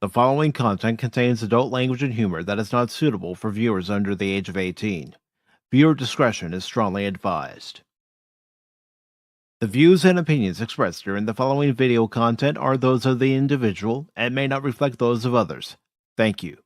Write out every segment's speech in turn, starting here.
The following content contains adult language and humor that is not suitable for viewers under the age of 18. Viewer discretion is strongly advised. The views and opinions expressed during the following video content are those of the individual and may not reflect those of others. Thank you.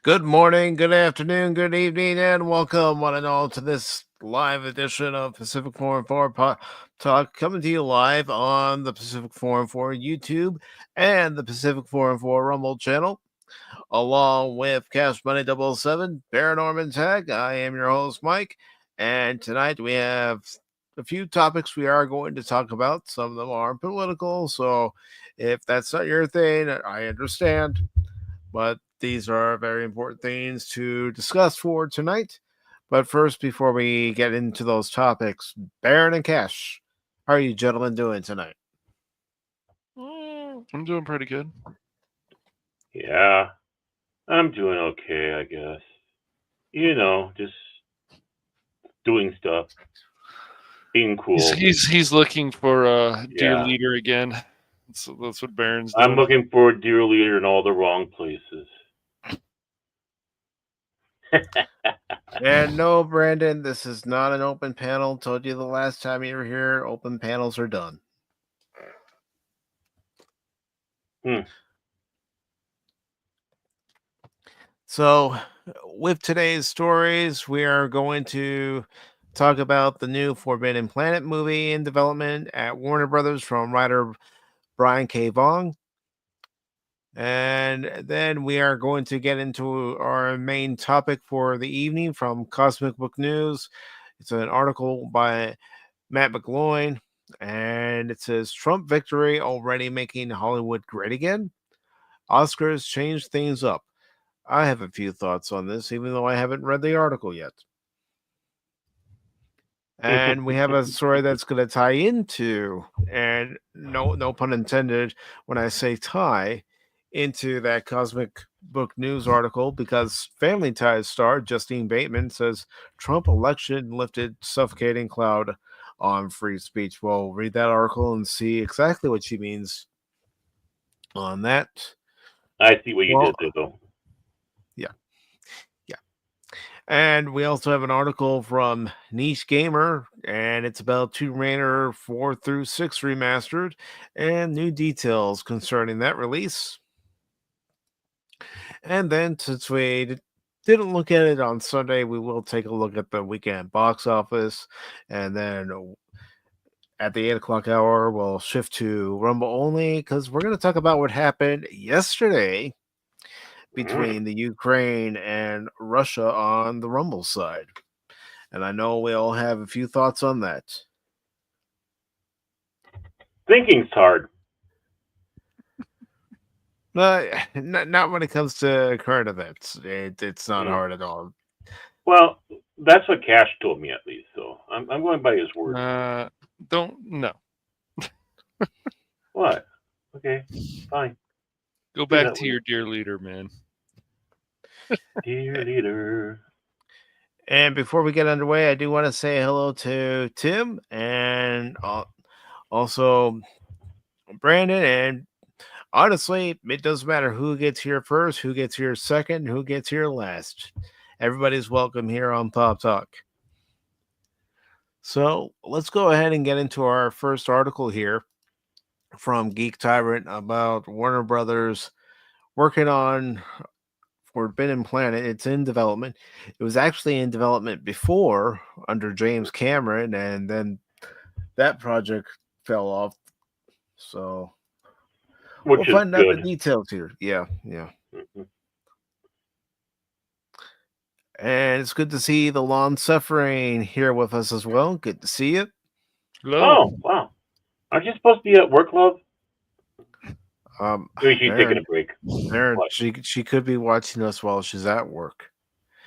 Good morning, good afternoon, good evening, and welcome one and all to this live edition of Pacific414 Talk, coming to you live on the Pacific414 YouTube and the Pacific414 Rumble channel, along with Cash Money 007, Paranorman Tag. I am your host, Mike, and tonight we have a few topics we are going to talk about. Some of them are political, so if that's not your thing, I understand. But these are very important things to discuss for tonight. But first, before we get into those topics, Baron and Cash, how are you gentlemen doing tonight? I'm doing pretty good. Yeah, I'm doing okay, I guess. Just doing stuff, being cool. He's looking for dear Yeah. leader again. So that's what Baron's I'm doing. looking for a dear leader in all the wrong places. And no, Brandon, this is not an open panel. Told you the last time you were here, open panels are done. So, with today's stories, we are going to talk about the new Forbidden Planet movie in development at Warner Brothers from writer Brian K. Vaughan. And then we are going to get into our main topic for the evening from Cosmic Book News. It's an article by Matt McGloin, and it says Trump victory already making Hollywood great again. Oscars changed things up. I have a few thoughts on this, even though I haven't read the article yet. And we have a story that's going to tie into, and no pun intended when I say tie, into that Cosmic Book News article, because Family Ties star Justine Bateman says Trump election lifted suffocating cloud on free speech. Well, read that article and see exactly what she means on that. I see what you did there, though. Yeah. And we also have an article from Niche Gamer, and it's about Tomb Raider 4 through 6 remastered and new details concerning that release. And then, since we didn't look at it on Sunday, we will take a look at the weekend box office. And then at the 8 o'clock hour, we'll shift to Rumble only, because we're going to talk about what happened yesterday between the Ukraine and Russia on the Rumble side. And I know we all have a few thoughts on that. Thinking's hard. Not when it comes to current events. It's not hard at all. Well, that's what Cash told me, at least. So I'm going by his word. No. What? Okay, fine. Go back to your dear leader, man. Dear leader. And before we get underway, I do want to say hello to Tim and also Brandon. And honestly, it doesn't matter who gets here first, who gets here second, who gets here last. Everybody's welcome here on Pop Talk. So let's go ahead and get into our first article here from Geek Tyrant about Warner Brothers working on Forbidden Planet. It's in development. It was actually in development before under James Cameron, and then that project fell off. So Which we'll is find out the good. details here. Yeah. Mhm. And it's good to see the Long Suffering here with us as well. Good to see you. Hello. Oh, wow. Aren't you supposed to be at work, love? Maybe she's taking Maren, a break. What? she could be watching us while she's at work.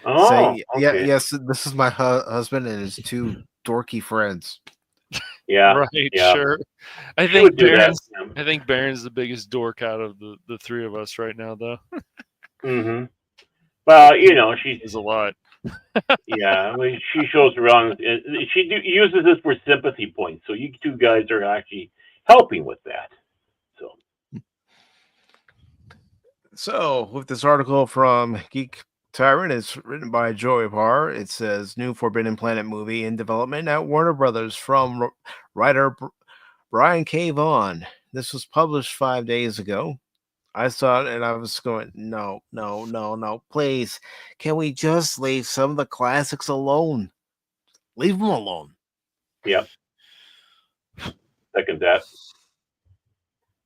Oh, Say, yeah, okay. yes, this is my husband and his two dorky friends. Yeah. Right, Yeah. sure. I She think would do that. Baron's Yeah. I think Baron's the biggest dork out of the three of us right now, though. Mm-hmm. Well, you know, she's There's a lot. yeah. I mean, she shows around. Uses this for sympathy points. So you two guys are actually helping with that. So, with this article from Geek Tyrant, it's written by Joey Parr. It says new Forbidden Planet movie in development at Warner Brothers from writer Brian K. Vaughan. This was published 5 days ago. I saw it and I was going, no, please. Can we just leave some of the classics alone? Leave them alone. Yep. Second that.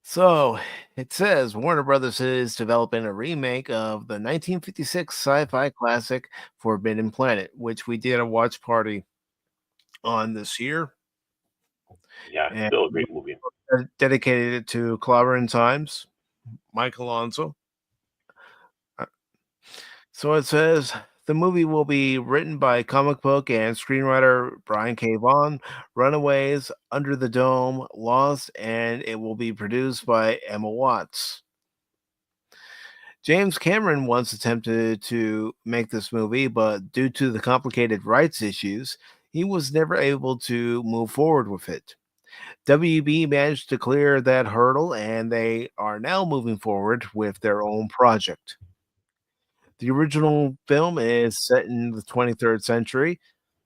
So it says Warner Brothers is developing a remake of the 1956 sci-fi classic Forbidden Planet, which we did a watch party on this year. Yeah, And still a great movie. dedicated it to Clobbering Times, Mike Alonso. So it says the movie will be written by comic book and screenwriter Brian K. Vaughan, Runaways, Under the Dome, Lost, and it will be produced by Emma Watts. James Cameron once attempted to make this movie, but due to the complicated rights issues, he was never able to move forward with it. WB managed to clear that hurdle, and they are now moving forward with their own project. The original film is set in the 23rd century.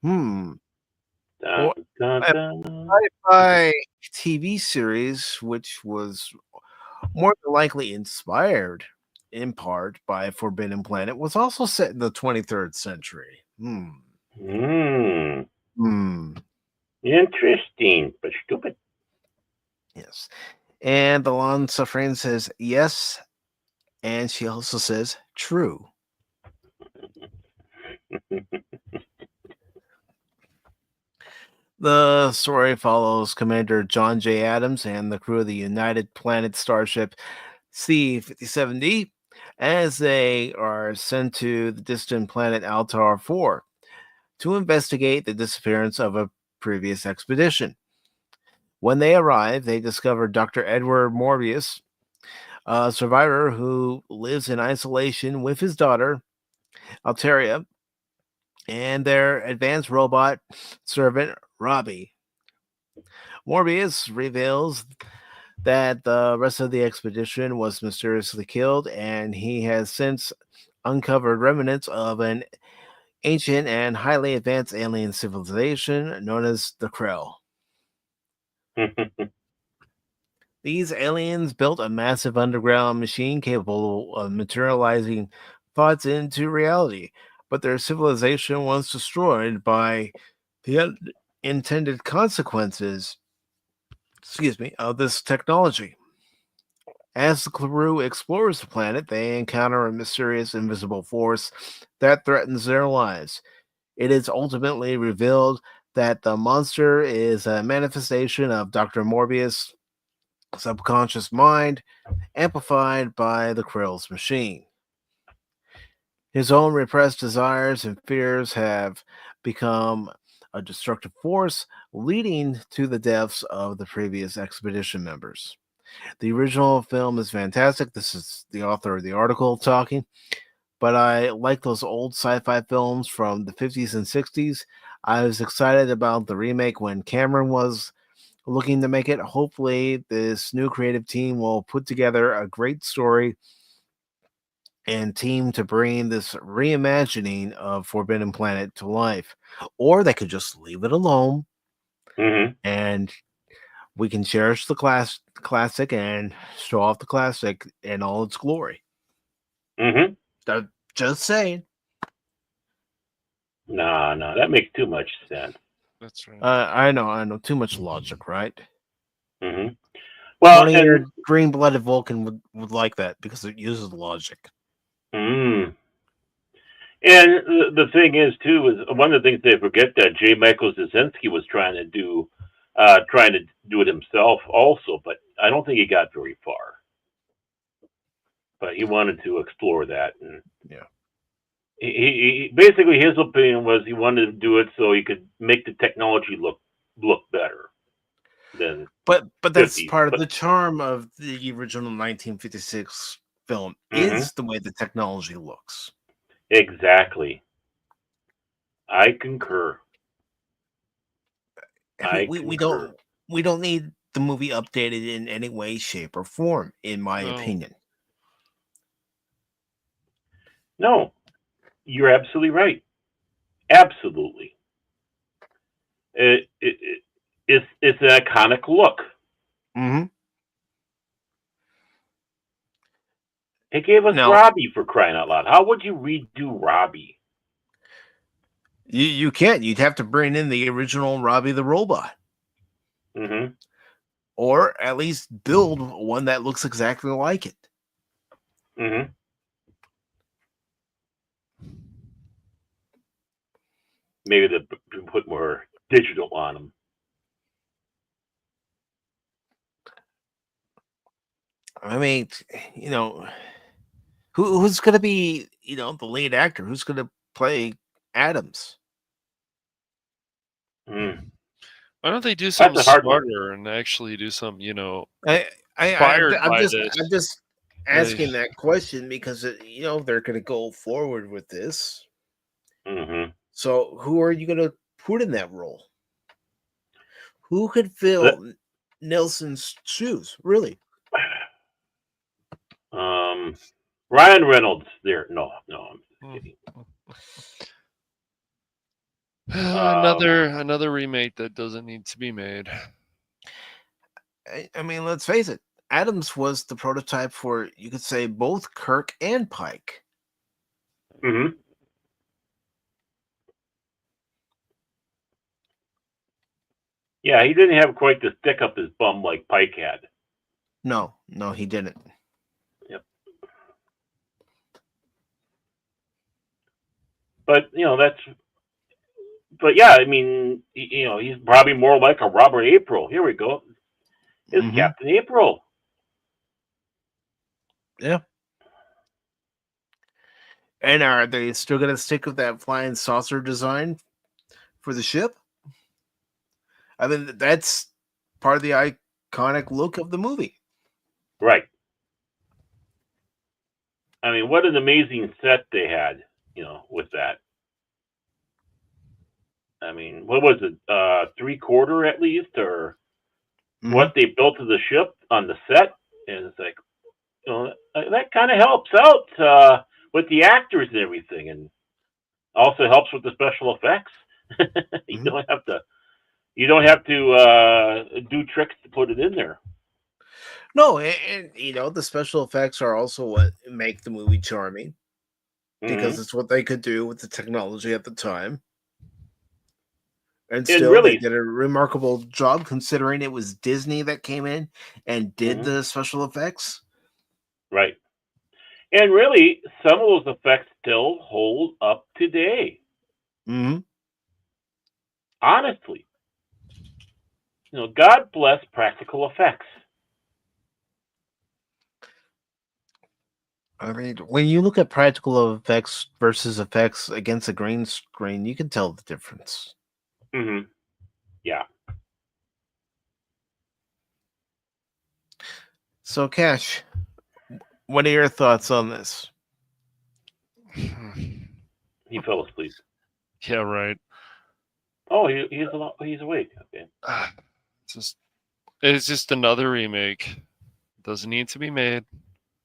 Dun, Or dun, a dun. sci-fi TV series, which was more than likely inspired in part by Forbidden Planet, was also set in the 23rd century. Interesting, but stupid. Yes. And the Long Suffering says yes, and she also says true. The story follows Commander John J. Adams and the crew of the United Planet starship C-57D as they are sent to the distant planet Altar 4 to investigate the disappearance of a previous expedition. When they arrive, they discover Dr. Edward Morbius, a survivor who lives in isolation with his daughter, Alteria, and their advanced robot servant, Robbie. Morbius reveals that the rest of the expedition was mysteriously killed, and he has since uncovered remnants of an ancient and highly advanced alien civilization known as the Krell. These aliens built a massive underground machine capable of materializing thoughts into reality, but their civilization was destroyed by the unintended consequences, of this technology. As the crew explores the planet, they encounter a mysterious invisible force that threatens their lives. It is ultimately revealed that the monster is a manifestation of Dr. Morbius' subconscious mind, amplified by the Krill's machine. His own repressed desires and fears have become a destructive force, leading to the deaths of the previous expedition members. The original film is fantastic. This is the author of the article talking. but I like those old sci-fi films from the 50s and 60s. I was excited about the remake when Cameron was looking to make it. Hopefully, this new creative team will put together a great story and team to bring this reimagining of Forbidden Planet to life. Or they could just leave it alone Mm-hmm. and we can cherish the classic and show off the classic in all its glory. Mm-hmm. Just saying. No, that makes too much sense. That's right. I know. Too much logic, right? Mm-hmm. Well, Only and your green-blooded Vulcan would like that because it uses logic. mm, and the thing is too is one of the things they forget that J. Michael Zazinski was trying to do it himself also, but I don't think he got very far. But he wanted to explore that, and Yeah. he basically his opinion was he wanted to do it so he could make the technology look better than But that's 50s. part of But the charm of the original 1956 film hmm is the way the technology looks. exactly, I concur. I We concur. don't need the movie updated in any way, shape, or form, in my No. opinion. No, you're absolutely right. Absolutely. It's an iconic look. Mm-hmm. It gave us Now Robbie for crying out loud. How would you redo Robbie? you can't. You'd have to bring in the original Robbie the robot, Mm-hmm. or at least build one that looks exactly like it. Mm-hmm. Maybe they put more digital on him. I mean, you know, who's going to be, the lead actor? Who's going to play Adams? Mm. Why don't they do That's something a hard one. smarter and actually do something, I, inspired I'm by just, this? I'm just Like, asking that question because they're going to go forward with this. Mm-hmm. So who are you going to put in that role? Who could That, fill Nelson's shoes? Really? um, Ryan Reynolds there. No, I'm just hmm. kidding. Um, another remake that doesn't need to be made. I mean, let's face it. Adams was the prototype for, you could say, both Kirk and Pike. mm-hmm. Yeah, he didn't have quite the stick up his bum like Pike had. No, he didn't. Yep. But that's. But yeah, I mean, he's probably more like a Robert April. Here we go. It's Mm-hmm. Captain April. Yeah. And are they still going to stick with that flying saucer design for the ship? I mean, that's part of the iconic look of the movie. Right. I mean, what an amazing set they had, with that. I mean, what was it? 3/4 at least, or Mm-hmm. what they built of the ship on the set, and it's like, that kind of helps out with the actors and everything, and also helps with the special effects. you Mm-hmm. don't have to, you don't have to do tricks to put it in there. No, and the special effects are also what make the movie charming because Mm-hmm. it's what they could do with the technology at the time. And And still, they really, did a remarkable job considering it was Disney that came in and did mm-hmm. the special effects. Right. And really, some of those effects still hold up today. Mm-hmm. Honestly, God bless practical effects. I mean, when you look at practical effects versus effects against a green screen, you can tell the difference. Mm-hmm. Yeah. So, Cash, what are your thoughts on this? He fell asleep. Yeah, right. Oh, he's awake. Okay. Just it's just another remake. Doesn't need to be made.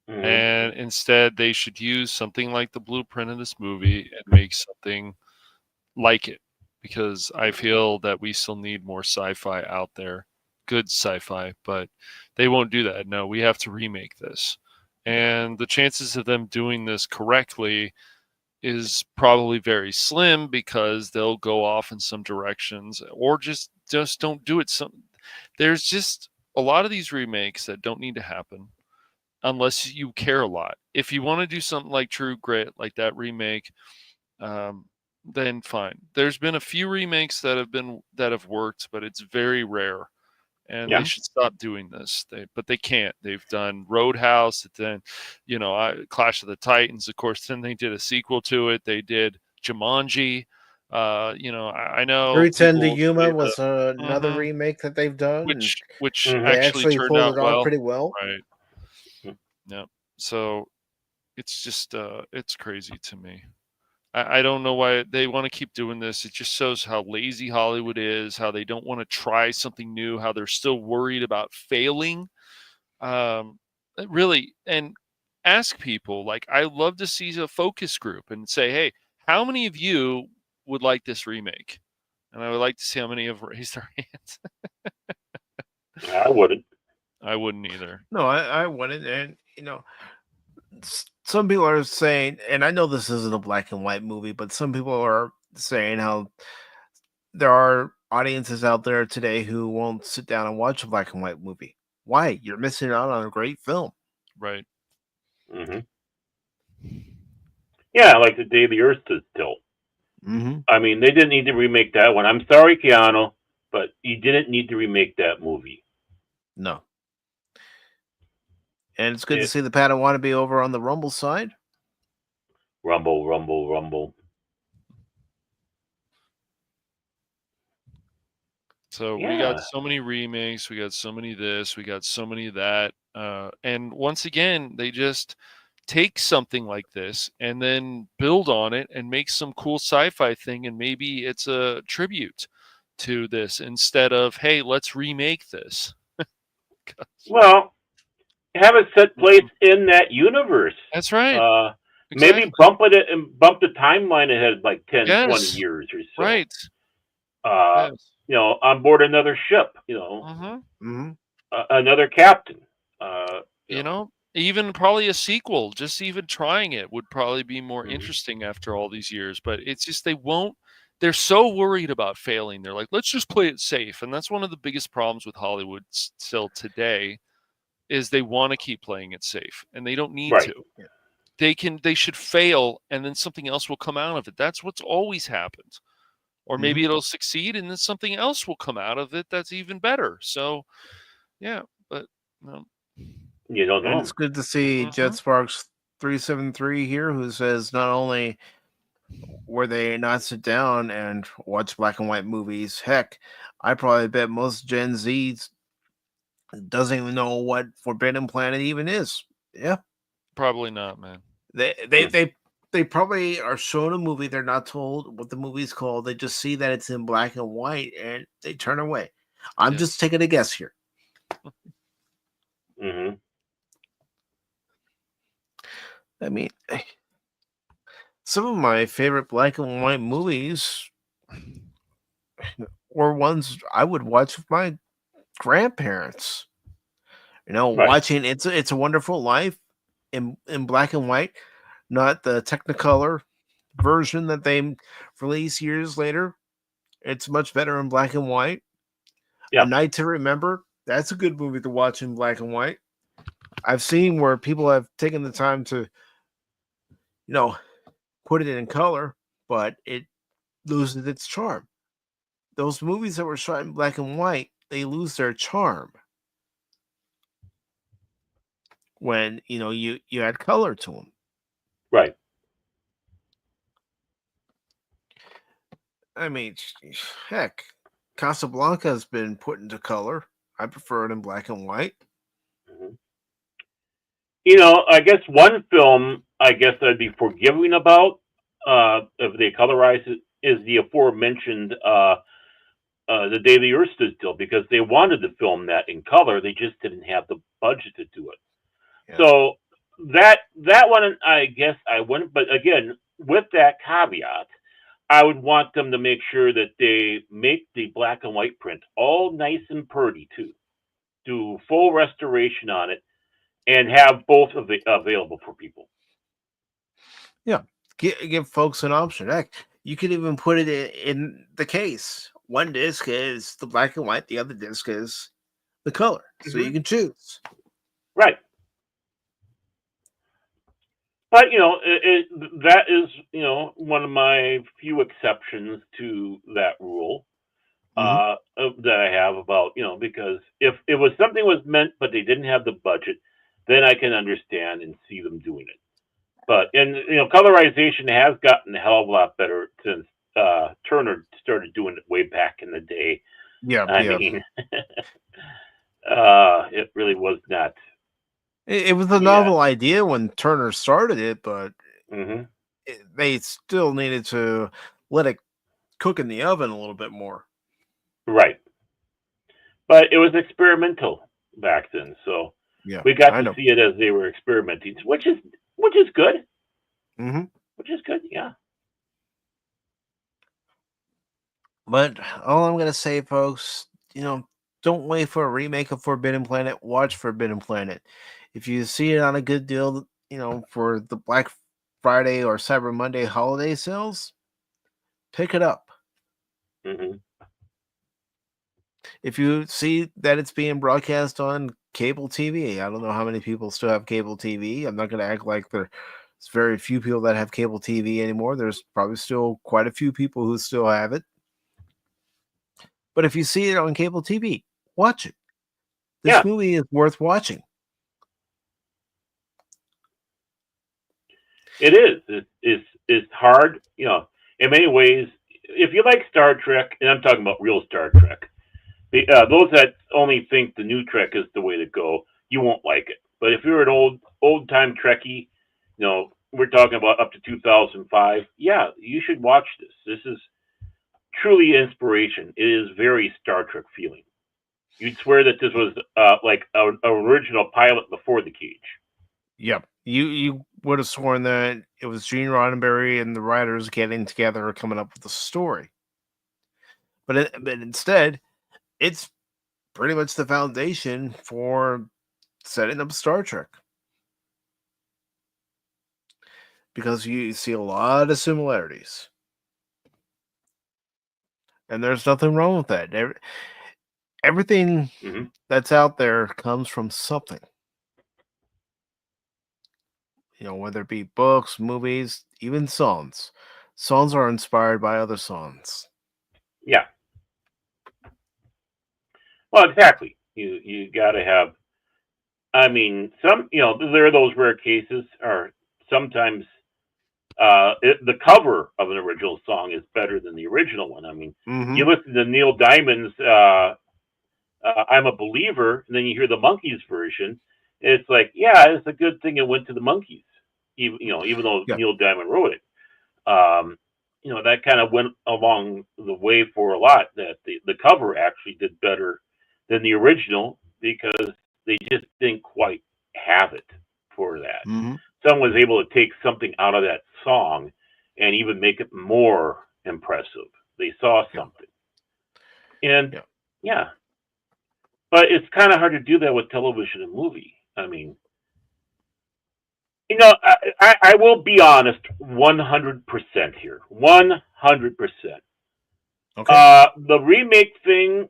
Mm-hmm. And instead, they should use something like the blueprint of this movie and make something like it. Because I feel that we still need more sci-fi out there, good sci-fi, but they won't do that. No, we have to remake this. And the chances of them doing this correctly is probably very slim because they'll go off in some directions or just don't do it. There's just a lot of these remakes that don't need to happen unless you care a lot. If you want to do something like True Grit, like that remake, um, then fine. There's been a few remakes that have worked, but it's very rare, and Yeah. they should stop doing this. But they can't. They've done Roadhouse, then Clash of the Titans. Of course, then they did a sequel to it. They did Jumanji. I know 310 to people Yuma say was another Mhm. remake that they've done, and which Mhm. they actually actually turned pulled out it off well, pretty well. right? Yeah. So it's just it's crazy to me. I don't know why they want to keep doing this. It just shows how lazy Hollywood is, how they don't want to try something new, how they're still worried about failing. Really, and ask people. Like, I love to see a focus group and say, hey, how many of you would like this remake? And I would like to see how many have raised their hands. I wouldn't. I wouldn't either. No, I wouldn't. And, some people are saying, and I know this isn't a black and white movie, but some people are saying how there are audiences out there today who won't sit down and watch a black and white movie. Why? You're missing out on a great film. Right. Mm-hmm. Yeah, like the day the Earth stood still. Mm-hmm. I mean, they didn't need to remake that one. I'm sorry, Keanu, but you didn't need to remake that movie. No. And it's good to see the Padawan be over on the Rumble side. Rumble, rumble, rumble. So we got so many remakes, we got so many this, we got so many that. And once again, they just take something like this and then build on it and make some cool sci-fi thing, and maybe it's a tribute to this instead of, hey, let's remake this. Well, have it set place in that universe. That's right. Maybe Exactly. bump the timeline ahead like 10, 20 Yes. years or so. Right. Yes. On board another ship, Mm-hmm. Another captain. Even probably a sequel, just even trying it would probably be more Mhm. interesting after all these years. But it's just they won't. They're so worried about failing. They're like, let's just play it safe. And that's one of the biggest problems with Hollywood still today is they want to keep playing it safe, and they don't need Right. to. They should fail, and then something else will come out of it. That's what's always happened. Or maybe it'll succeed, and then something else will come out of it that's even better. So, yeah, but no. You don't know. And it's good to see Jet Sparks 373 here, who says not only were they not sit down and watch black and white movies, heck, I probably bet most Gen Z's doesn't even know what Forbidden Planet even is. Yeah, Probably not, man. They probably are shown a movie. They're not told what the movie's called. They just see that it's in black and white and they turn away. I'm just taking a guess here. Mm-hmm. I mean, some of my favorite black and white movies were ones I would watch with my grandparents. Right. Watching It's a Wonderful Life in black and white, not the Technicolor version that they release years later. It's much better in black and white. Yeah. A Night to Remember, that's a good movie to watch in black and white. I've seen where people have taken the time to, put it in color, but it loses its charm. Those movies that were shot in black and white, they lose their charm when you add color to them. Right. I mean, heck, Casablanca has been put into color. I prefer it in black and white. Mm-hmm. I guess one film I guess I'd be forgiving about if they colorize it is the aforementioned The Day the Earth Stood Still, because they wanted to film that in color. They just didn't have the budget to do it. Yeah. So that one, I guess I wouldn't. But again, with that caveat, I would want them to make sure that they make the black and white print all nice and pretty too. Do full restoration on it and have both of it available for people. Yeah, give folks an option. Heck, you could even put it in the case. One disc is the black and white, the other disc is the color, so you can choose. Right. But that is one of my few exceptions to that rule that I have about because if it was something was meant but they didn't have the budget, then I can understand and see them doing it. But colorization has gotten a hell of a lot better since Turner started doing it way back in the day. Yeah, I mean, it really was not. It was a novel idea when Turner started it, but they still needed to let it cook in the oven a little bit more. Right. But it was experimental back then, so we got to see it as they were experimenting, which is good. Which is good, yeah. But all I'm gonna say, folks, don't wait for a remake of Forbidden Planet. Watch Forbidden Planet. If you see it on a good deal, for the Black Friday or Cyber Monday holiday sales, pick it up. If you see that it's being broadcast on cable TV, I don't know how many people still have cable TV. I'm not going to act like there's very few people that have cable TV anymore. There's probably still quite a few people who still have it. But if you see it on cable TV, watch it. This movie is worth watching. It is. It's hard, in many ways. If you like Star Trek, and I'm talking about real Star Trek, those that only think the new Trek is the way to go, you won't like it. But if you're an old time Trekkie, we're talking about up to 2005. Yeah, you should watch this. This is truly inspiration. It is very Star Trek feeling. You'd swear that this was like an original pilot before the cage. Yep. You would have sworn that it was Gene Roddenberry and the writers getting together coming up with a story. But instead, it's pretty much the foundation for setting up Star Trek. Because you see a lot of similarities. And there's nothing wrong with that. Everything that's out there comes from something. Whether it be books, movies, even songs. Songs are inspired by other songs. Yeah. Well, exactly. You got to have. I mean, there are those rare cases, or sometimes the cover of an original song is better than the original one. I mean, you listen to Neil Diamond's "I'm a Believer," and then you hear the Monkees version. It's like, yeah, it's a good thing it went to the Monkees, even though Neil Diamond wrote it. That kind of went along the way for a lot. That the cover actually did better than the original because they just didn't quite have it for that. Someone was able to take something out of that song and even make it more impressive. They saw something. And but it's kind of hard to do that with television and movie. I mean, I will be honest 100% here. 100%. Okay. The remake thing,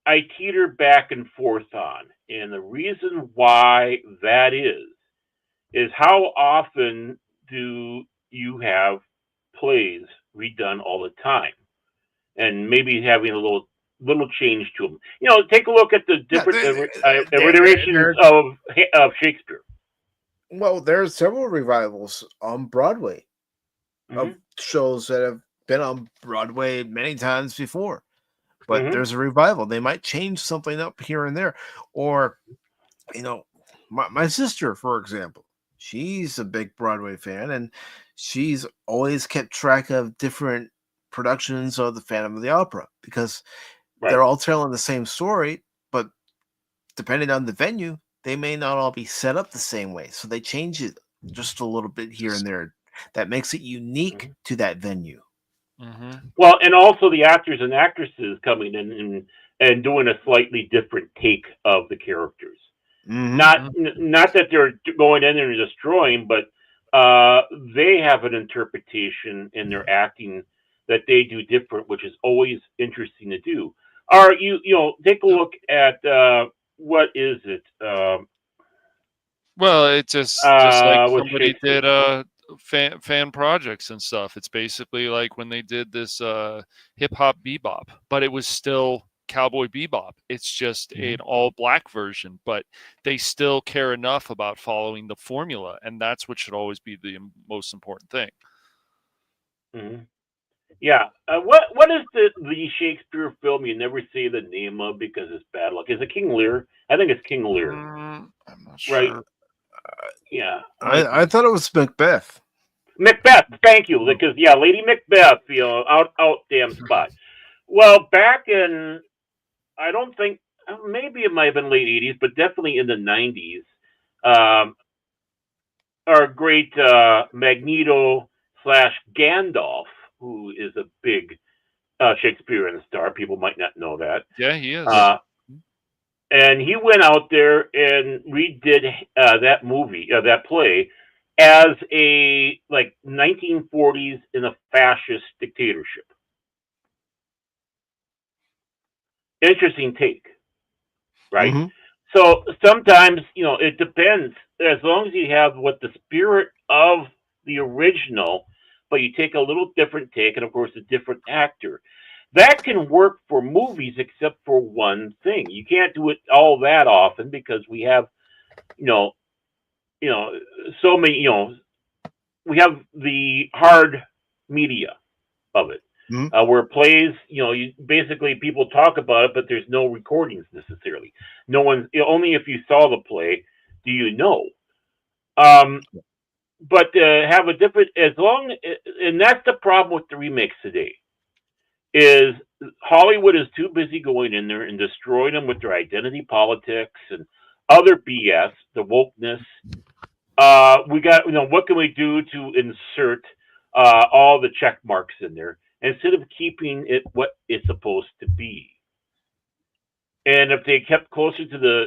I teeter back and forth on. And the reason why that is how often do you have plays redone all the time? And maybe having a little change to them. Take a look at the different iterations of Shakespeare. Well, there are several revivals on Broadway of shows that have been on Broadway many times before. But there's a revival. They might change something up here and there. Or, my sister, for example, she's a big Broadway fan, and she's always kept track of different productions of the Phantom of the Opera because Right. they're all telling the same story, but depending on the venue, they may not all be set up the same way. So they change it just a little bit here and there. That makes it unique Mhm. to that venue. Mm-hmm. Well, and also the actors and actresses coming in and doing a slightly different take of the characters. Mm-hmm. Not that they're going in there and destroying, but they have an interpretation in their acting that they do different, which is always interesting to do. Or take a look at what is it? Well, it's just like With somebody Shakespeare. did fan projects and stuff. It's basically like when they did this hip hop bebop, but it was still Cowboy Bebop. It's just an all black version, but they still care enough about following the formula, and that's what should always be the most important thing. Mm-hmm. Yeah. What is the Shakespeare film you never say the name of because it's bad luck? Is it King Lear? I think it's King Lear, I'm not right? sure. Yeah, might I be thought it was Macbeth. Macbeth. Thank you, because yeah, Lady Macbeth, out damn spot. Well, back in I don't think maybe it might have been late '80s, but definitely in the '90s. Um, our great Magneto slash Gandalf, who is a big Shakespearean star. People might not know that. Yeah, he is. Uh, and he went out there and redid that movie, that play, as a like 1940s in a fascist dictatorship. Interesting take, right? Mm-hmm. So sometimes it depends. As long as you have what the spirit of the original, but you take a little different take, and of course a different actor. That can work for movies, except for one thing. You can't do it all that often because we have, you know, you know, so many, we have the hard media of it, Mm-hmm. where plays, basically people talk about it, but there's no recordings necessarily. No one, only if you saw the play do you know. Um, but have a different, as long, and that's the problem with the remakes today is Hollywood is too busy going in there and destroying them with their identity politics and other BS, the wokeness. We got, what can we do to insert all the check marks in there instead of keeping it what it's supposed to be? And if they kept closer to the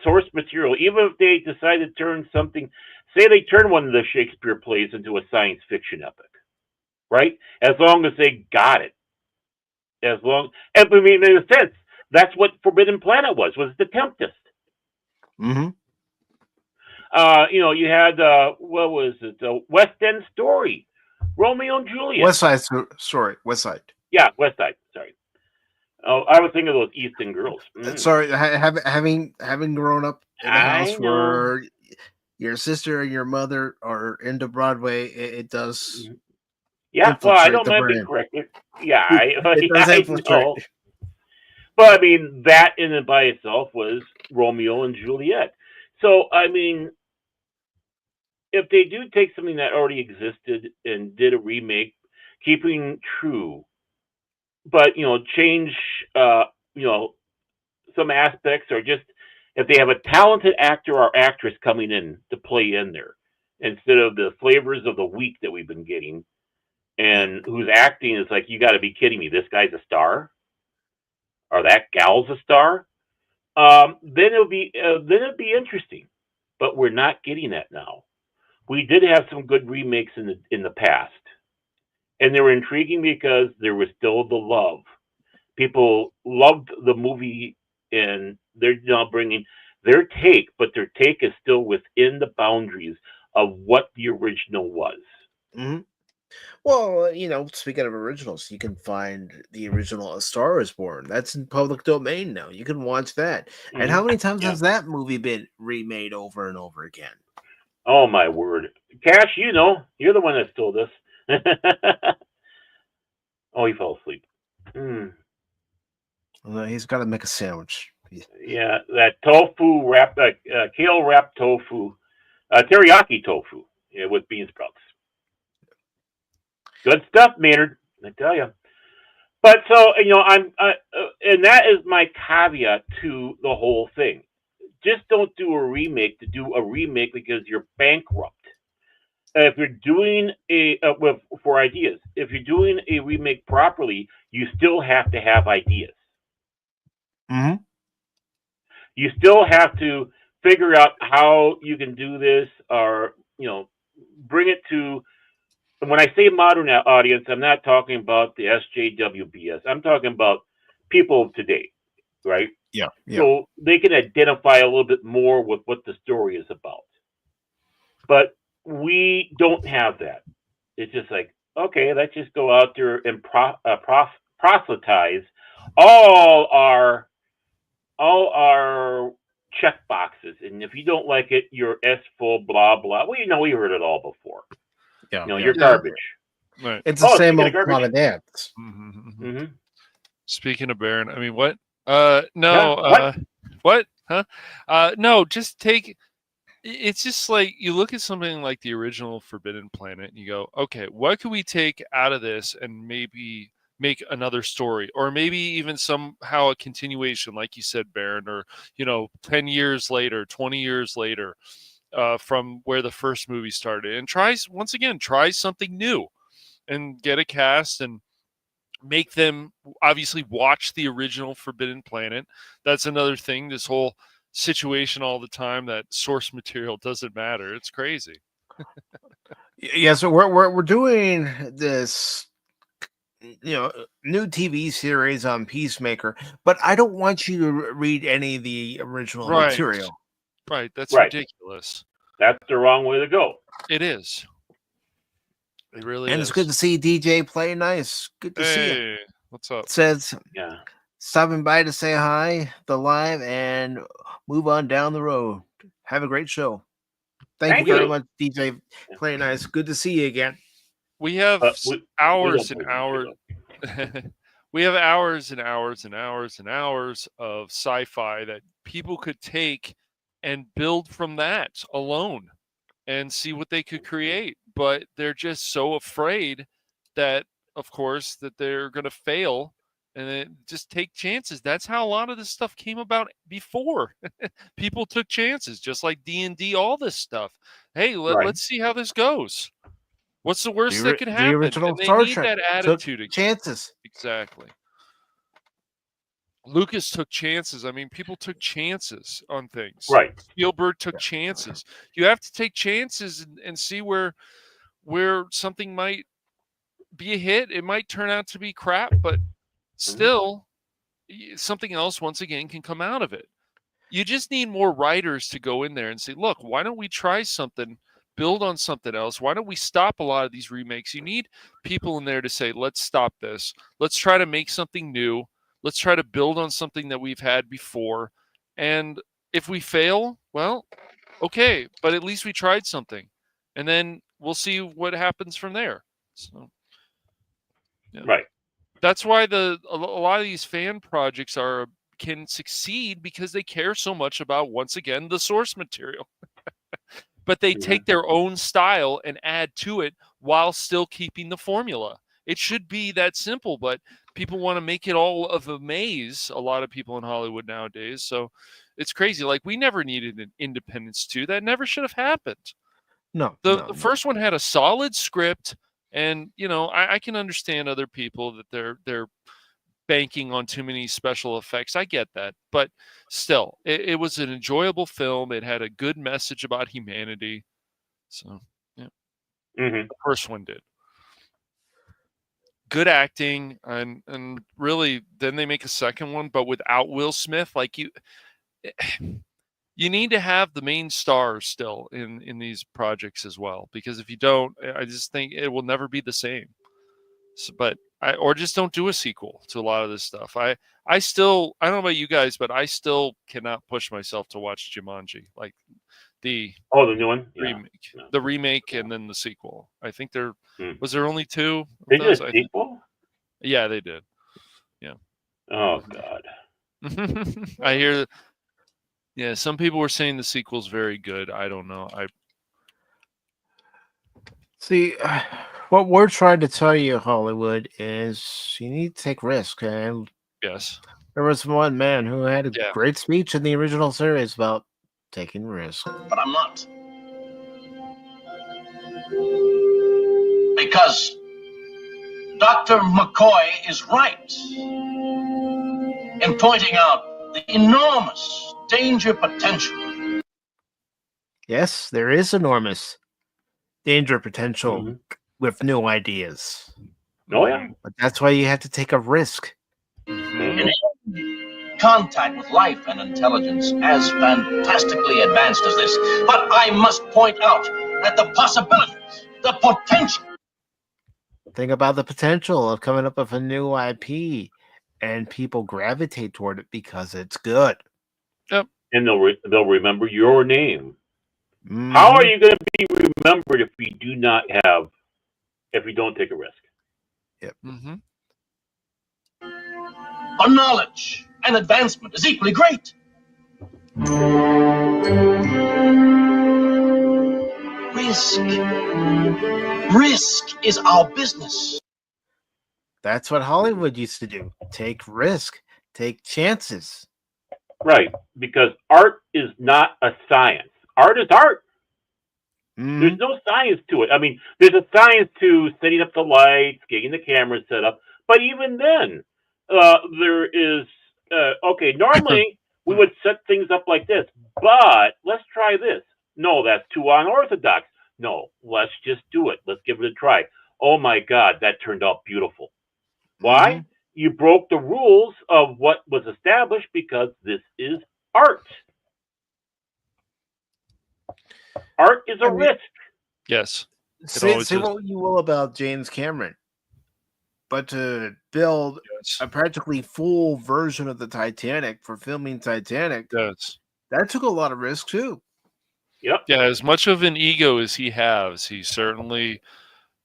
source material, even if they decided to turn something, say they turn one of the Shakespeare plays into a science fiction epic, right? As long as they got it, I mean, in a sense, that's what Forbidden Planet was the Tempest. Mm-hmm. You had what was it? West End Story, Romeo and Juliet. West Side Story. West Side. Yeah, West Side. Sorry. Oh, I was thinking of those East End girls. Sorry, having grown up in a I house know. where your sister and your mother are into Broadway, it does Yeah, well, I infiltrate don't the mind being brain. corrected. Yeah, It yeah, does I infiltrate. know. But I mean, that in and by itself was Romeo and Juliet. So I mean, if they do take something that already existed and did a remake, keeping true, but change, you know, some aspects, or just if they have a talented actor or actress coming in to play in there instead of the flavors of the week that we've been getting, Yeah. and whose acting is like, you got to be kidding me, this guy's a star or that gal's a star. Then it'll be interesting. But we're not getting that now. We did have some good remakes in the past, and they were intriguing because there was still the love. People loved the movie, and they're now bringing their take, but their take is still within the boundaries of what the original was. Mm-hmm. Well, speaking of originals, you can find the original A Star Is Born. That's in public domain now. You can watch that. And how Hmm. many times Yeah. has that movie been remade over and over again? Oh my word, Cash! You're the one that stole this. Oh, he fell asleep. Mm. He's got to make a sandwich. Yeah, that tofu wrap, kale wrapped tofu. teriyaki tofu with bean sprouts. Good stuff, Maynard. I tell you. But so and that is my caveat to the whole thing. Just don't do a remake to do a remake because you're bankrupt. If you're doing for ideas, if you're doing a remake properly, you still have to have ideas. Mm-hmm. You still have to figure out how you can do this, or bring it to. And when I say modern audience, I'm not talking about the SJWBS. I'm talking about people of today, right? Yeah. So they can identify a little bit more with what the story is about. But we don't have that. It's just like, okay, let's just go out there and proselytize all our check boxes, and if you don't like it, you're S full blah blah. Well, we heard it all before. Yeah. You're garbage. Right. It's the same speaking of old garbage. mom and dads. Mm-hmm. Speaking of Baron, I mean, what? Yeah, what? Huh? No, just take. It's just like you look at something like the original Forbidden Planet and you go, okay, what could we take out of this and maybe make another story, or maybe even somehow a continuation, like you said, Baron, or 10 years later, 20 years later, from where the first movie started, and try something new, and get a cast and make them obviously watch the original Forbidden Planet. That's another thing. This whole situation all the time that source material doesn't matter. It's crazy. Yeah, so we're doing this new TV series on Peacemaker, but I don't want you to read any of the original material. Right, that's ridiculous. That's the wrong way to go. It is. It really is. And it's good to see DJ Play Nice. Good to see you. What's up? It says, yeah, stopping by to say hi, the live, and move on down the road. Have a great show. Thank you very much, DJ Play Nice. Good to see you again. We have hours and hours. We have hours and hours and hours and hours of sci-fi that people could take and build from that alone and see what they could create. But they're just so afraid that, of course, that they're going to fail and then just take chances. That's how a lot of this stuff came about before. People took chances, just like D&D, all this stuff. Hey, let's see how this goes. What's the worst that could happen? The original and they Star need Trek that attitude. Took chances. Exactly. Lucas took chances. I mean, people took chances on things. Right. Spielberg took chances. You have to take chances and see where something might be a hit. It might turn out to be crap, but still something else once again can come out of it. You just need more writers to go in there and say, look, why don't we try something, build on something else? Why don't we stop a lot of these remakes? You need people in there to say, let's stop this. Let's try to make something new. Let's try to build on something that we've had before. And if we fail, well, okay, but at least we tried something. And then we'll see what happens from there. So, yeah. Right. That's why a lot of these fan projects can succeed, because they care so much about, once again, the source material. But they take their own style and add to it while still keeping the formula. It should be that simple, but people want to make it all of a maze, a lot of people in Hollywood nowadays. So it's crazy. Like, we never needed an Independence 2. That never should have happened. No. The first one had a solid script, and I can understand other people that they're banking on too many special effects. I get that, but still, it was an enjoyable film. It had a good message about humanity. So, yeah, the first one did. Good acting, and really, then they make a second one, but without Will Smith. Like, you need to have the main stars still in these projects as well, because if you don't, I just think it will never be the same. So, or just don't do a sequel to a lot of this stuff. I don't know about you guys, but I still cannot push myself to watch Jumanji, like the new one, remake, the remake, and then the sequel. I think was there only two. They did a sequel. Yeah, they did. Yeah. Oh God. I hear. Yeah, some people were saying the sequel's very good. I don't know. See, what we're trying to tell you, Hollywood, is you need to take risk. And Yes. there was one man who had a Yeah. great speech in the original series about taking risk. But I'm not. Because Dr. McCoy is right in pointing out the enormous danger potential. Yes, there is enormous danger potential Mhm. with new ideas. Oh yeah. But that's why you have to take a risk. Mhm. In contact with life and intelligence as fantastically advanced as this. But I must point out that the possibilities, the potential. Think about the potential of coming up with a new IP and people gravitate toward it because it's good. And they'll remember your name. Mhm. How are you going to be remembered if you don't take a risk? Mm-hmm. But knowledge and advancement is equally great. Risk. Risk is our business. That's what Hollywood used to do. Take risk, take chances. Right, because art is not a science. Art is art. Mhm. There's no science to it. I mean, there's a science to setting up the lights, getting the camera set up, but even then, there is okay. Normally, we would set things up like this, but let's try this. No, that's too unorthodox. No, let's just do it. Let's give it a try. Oh my God, that turned out beautiful. Why? Mhm. You broke the rules of what was established because this is art. Art is a I mean, risk. Yes. say always say is. what you will about James Cameron, but to build Yes. a practically full version of the Titanic for filming Titanic, Yes. that took a lot of risk too. Yep. Yeah. As much of an ego as he has, he certainly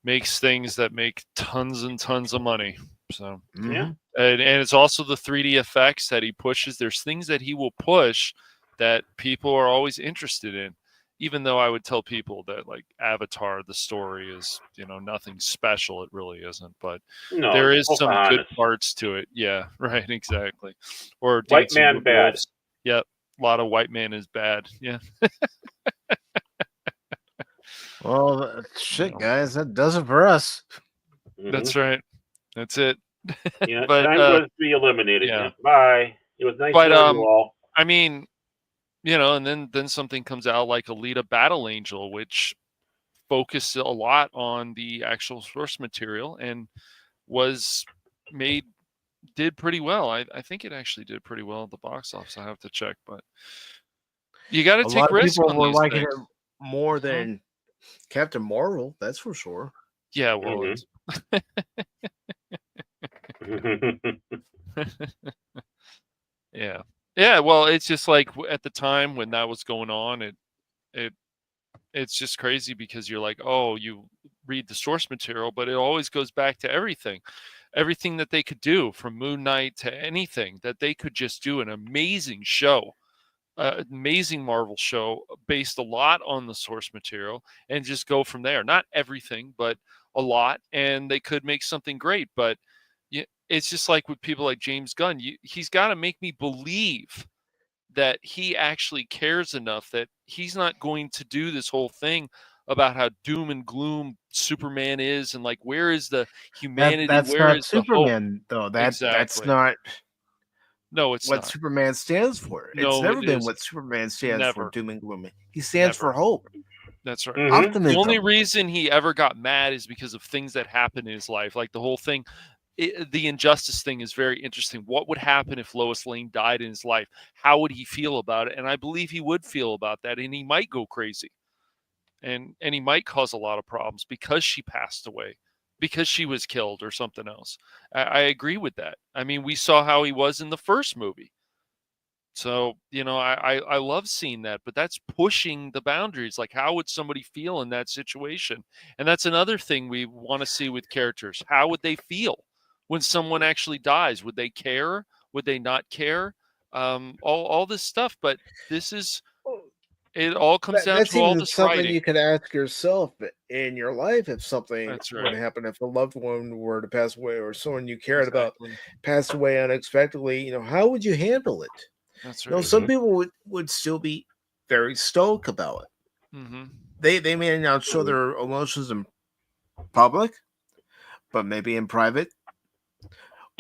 makes things that make tons and tons of money. So, Yeah. Mhm. and it's also the 3D effects that he pushes. There's things that he will push that people are always interested in. Even though I would tell people that like Avatar, the story is, nothing special. It really isn't. But No, there it's is some good Pocahontas. parts to it. Yeah, right, exactly. Or White Dancing man with bad. Wolves. Yep. A lot of white man is bad. Yeah. Well, shit, So, guys, that does it for us. that's Hmm. right. That's it. Yeah, But time for us to be eliminated. yeah. Yeah. Bye. It was nice But knowing you all. I mean, and then something comes out like Alita Battle Angel, which focused a lot on the actual source material and was made did pretty well. I think it actually did pretty well at the box office. I have to check, but you got to A take lot of risk people on were these liking things. it more Mhm. than Captain Marvel, that's for sure. Yeah, well, Mhm. yeah, yeah. Well, it's just like at the time when that was going on, it it's just crazy because you're like, oh, you read the source material, but it always goes back to everything that they could do from Moon Knight to anything that they could just do an amazing show, amazing Marvel show based a lot on the source material and just go from there. Not everything, but a lot, and they could make something great. But it's just like with people like James Gunn, he's got to make me believe that he actually cares enough that he's not going to do this whole thing about how doom and gloom Superman is and like where is the humanity, That's where not is the hope? Superman though. That's Exactly. not No, it's what not. Superman stands for. It's No, never it been is what Superman stands for, never, doom and gloom. He stands never. for hope, That's right. Mhm. The only optimism. reason he ever got mad is because of things that happened in his life, like the whole thing. The injustice thing is very interesting. What would happen if Lois Lane died in his life? How would he feel about it? And I believe he would feel about that, and he might go crazy. And he might cause a lot of problems because she passed away, because she was killed or something else. I agree with that. I mean, we saw how he was in the first movie. So, I love seeing that, but that's pushing the boundaries. Like, how would somebody feel in that situation? And that's another thing we want to see with characters. How would they feel when someone actually dies? Would they care? Would they not care? All this stuff. But this is It all comes down That's to all even this something writing. you could ask yourself in your life if something That's were right. to happen, if a loved one were to pass away or someone you cared about Exactly. passed away unexpectedly. How would you handle it? That's right. Some people would still be very stoic about it. Mm-hmm. They may not show their emotions in public, but maybe in private.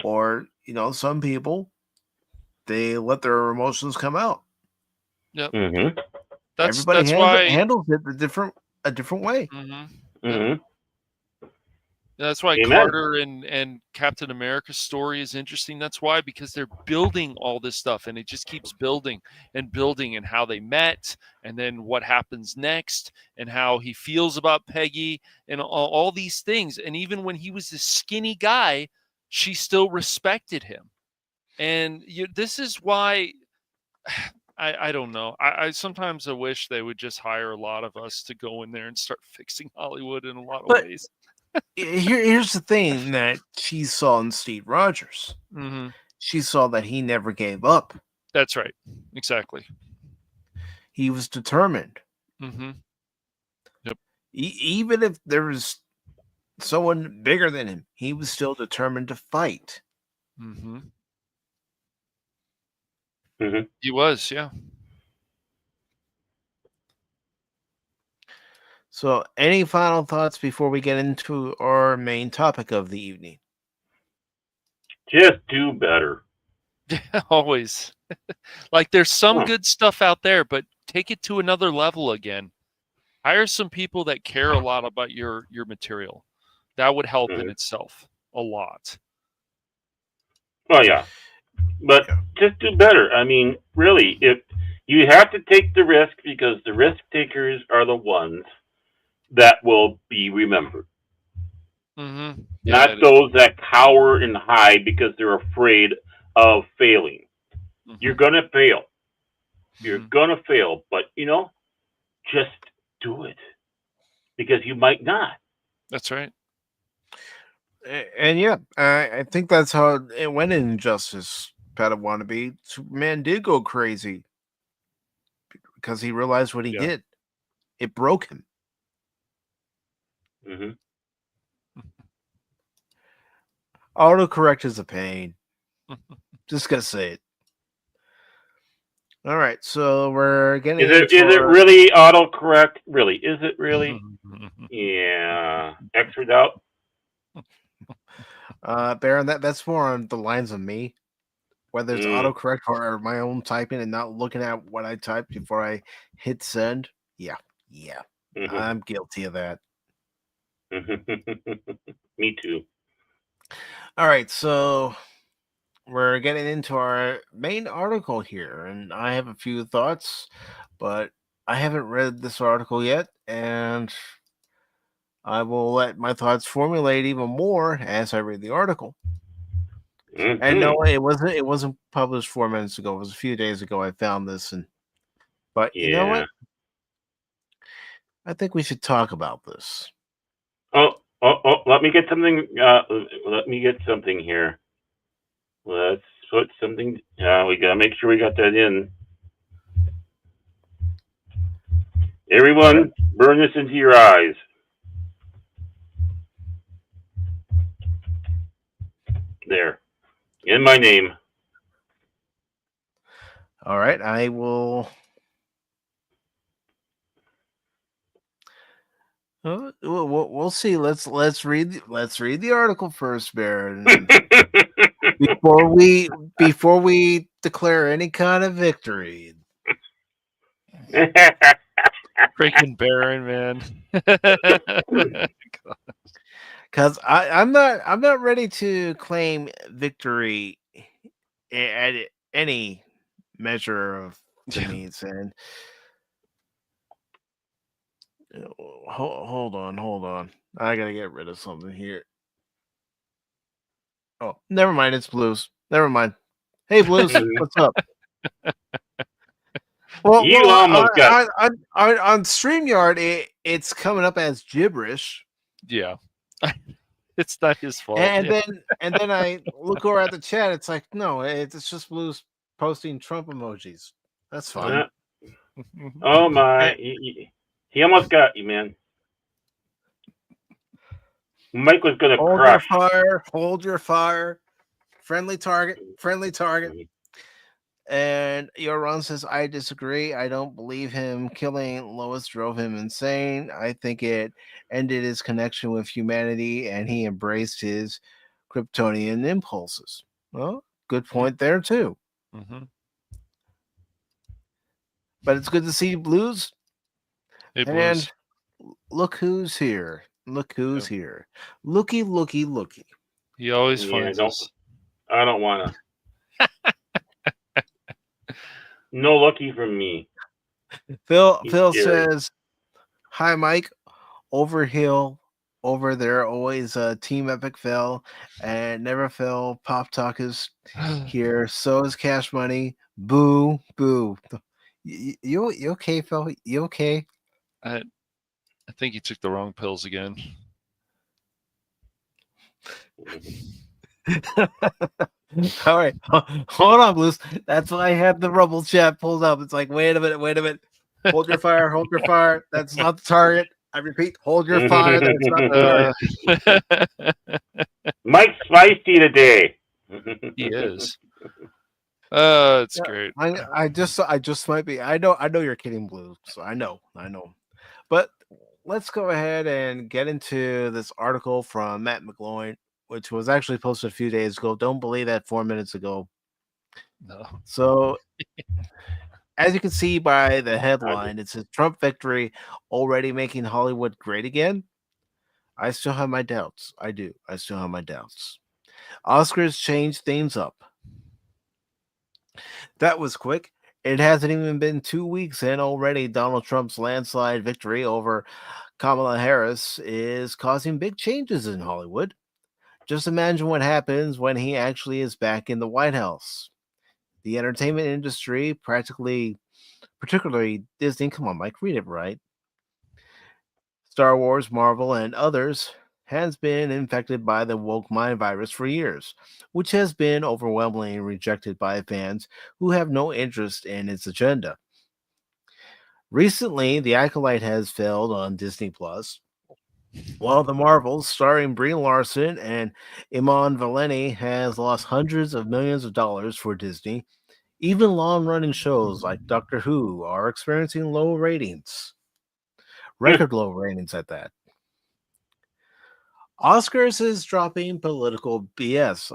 Or some people, they let their emotions come out. Yep. Mm-hmm. Everybody That's why. handles it a different way. Mm-hmm. Mm-hmm. That's why Amen. Carter and Captain America's story is interesting. That's why, because they're building all this stuff, and it just keeps building and building, and how they met, and then what happens next, and how he feels about Peggy, and all these things. And even when he was this skinny guy, she still respected him. And this is why I don't know. I sometimes I wish they would just hire a lot of us to go in there and start fixing Hollywood in a lot of But ways. here's the thing that she saw in Steve Rogers. Mm-hmm. She saw that he never gave up. That's right. Exactly. He was determined. Mm-hmm. Yep. Even if there was someone bigger than him, he was still determined to fight. Mm-hmm. Mm-hmm. He was, yeah. So, any final thoughts before we get into our main topic of the evening? Just do better. Always. Like, there's some good stuff out there, but take it to another level again. Hire some people that care a lot about your material. That would help in itself a lot. Well, yeah, but just do better. I mean, really, if you have to take the risk, because the risk takers are the ones that will be remembered, Mm-hmm. not those that cower and hide because they're afraid of failing. Mm-hmm. You're gonna fail. You're gonna fail, but just do it, because you might not. That's right. And yeah, I think that's how it went in Injustice. Padawan. Superman did go crazy because he realized what he did. It broke him. Mm-hmm. Autocorrect is a pain. Just gotta say it. All right, so we're getting. Is it really autocorrect? Really? Is it really? Yeah. Extra out. Baron, that's more on the lines of me. Whether it's autocorrect or my own typing and not looking at what I typed before I hit send. Yeah. Mm-hmm. I'm guilty of that. Me too. All right, so we're getting into our main article here, and I have a few thoughts, but I haven't read this article yet, and I will let my thoughts formulate even more as I read the article. Mm-hmm. And no, it wasn't published 4 minutes ago. It was a few days ago I found this, but you know what? I think we should talk about this. Oh! Let me get something. Let me get something here. Let's put something. We gotta make sure we got that in. Everyone, burn this into your eyes. There. In my name. All right, I will. We'll see. Let's read the article first, Baron. before we declare any kind of victory. Freaking Baron, man. Because I'm not ready to claim victory at any measure of the means. And hold on. I gotta get rid of something here. Oh, never mind. It's Blues. Never mind. Hey, Blues, what's up? Well, you almost got on StreamYard, it's coming up as gibberish. Yeah. It's not his fault. And then I look over at the chat. It's like, no, it's just Blues posting Trump emojis. That's fine. Oh my! He almost got you, man. Mike was gonna Hold your crush. fire. Hold your fire. Friendly target. Friendly target. And Yoron says, I disagree. I don't believe him. Killing Lois drove him insane. I think it ended his connection with humanity and he embraced his Kryptonian impulses. Well, good point there, too. Mm-hmm. But it's good to see Blues. Hey, And Blues. look who's here. Look who's here. Looky, looky, looky. He always Yeah, finds us. I don't wanna. No lucky from me. Phil He's Phil scary. says, hi, Mike. Overhill over there, always Team Epic Phil, and Never Phil. Pop Talk is here. So is Cash Money. Boo, boo. You okay, Phil? You okay? I think he took the wrong pills again. All right, hold on, Blues. That's why I had the Rumble chat pulled up. It's like, wait a minute. Hold your fire, hold your fire. That's not the target. I repeat, hold your fire. That's not the target. Mike's feisty today. He is. It's Yeah, great. I just might be. I know you're kidding, Blues. So I know. But let's go ahead and get into this article from Matt McGloin, which was actually posted a few days ago. Don't believe that 4 minutes ago. No. So, as you can see by the headline, it says Trump victory already making Hollywood great again. I still have my doubts. I do. I still have my doubts. Oscars changed things up. That was quick. It hasn't even been 2 weeks, and already Donald Trump's landslide victory over Kamala Harris is causing big changes in Hollywood. Just imagine what happens when he actually is back in the White House. The entertainment industry, particularly Disney, come on, Mike, read it right. Star Wars, Marvel, and others, has been infected by the woke mind virus for years, which has been overwhelmingly rejected by fans who have no interest in its agenda. Recently, The Acolyte has failed on Disney Plus, while The Marvels, starring Brie Larson and Iman Vellani, has lost hundreds of millions of dollars for Disney. Even long-running shows like Doctor Who are experiencing low ratings, record low ratings at that. Oscars is dropping political BS.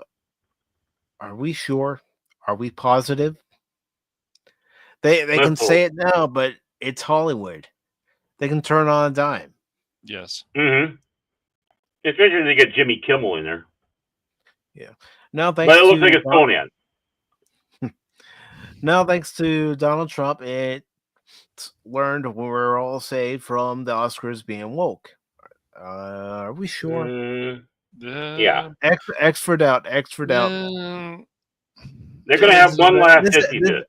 Are we sure? Are we positive? They can Let's say hope. it now, but it's Hollywood. They can turn on a dime. Yes. Mm-hmm. Especially if they get Jimmy Kimmel in there. Yeah. Now But thanks it looks like to it's Conan. now thanks to Donald Trump, it's learned we're all saved from the Oscars being woke. Are we sure? Yeah. X for doubt. X for doubt. They're going to have one last hissy fit.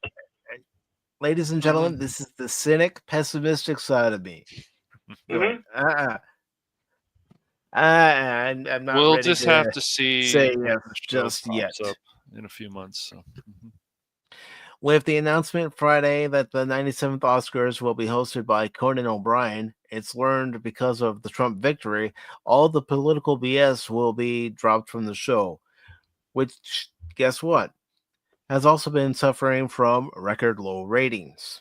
Ladies and gentlemen, this is the cynic, pessimistic side of me. Going, I'm not We'll ready just to have to see say when yes the show just pops yet. up in a few months. So. With the announcement Friday that the 97th Oscars will be hosted by Conan O'Brien, it's learned because of the Trump victory, all the political BS will be dropped from the show. Which, guess what? Has also been suffering from record low ratings.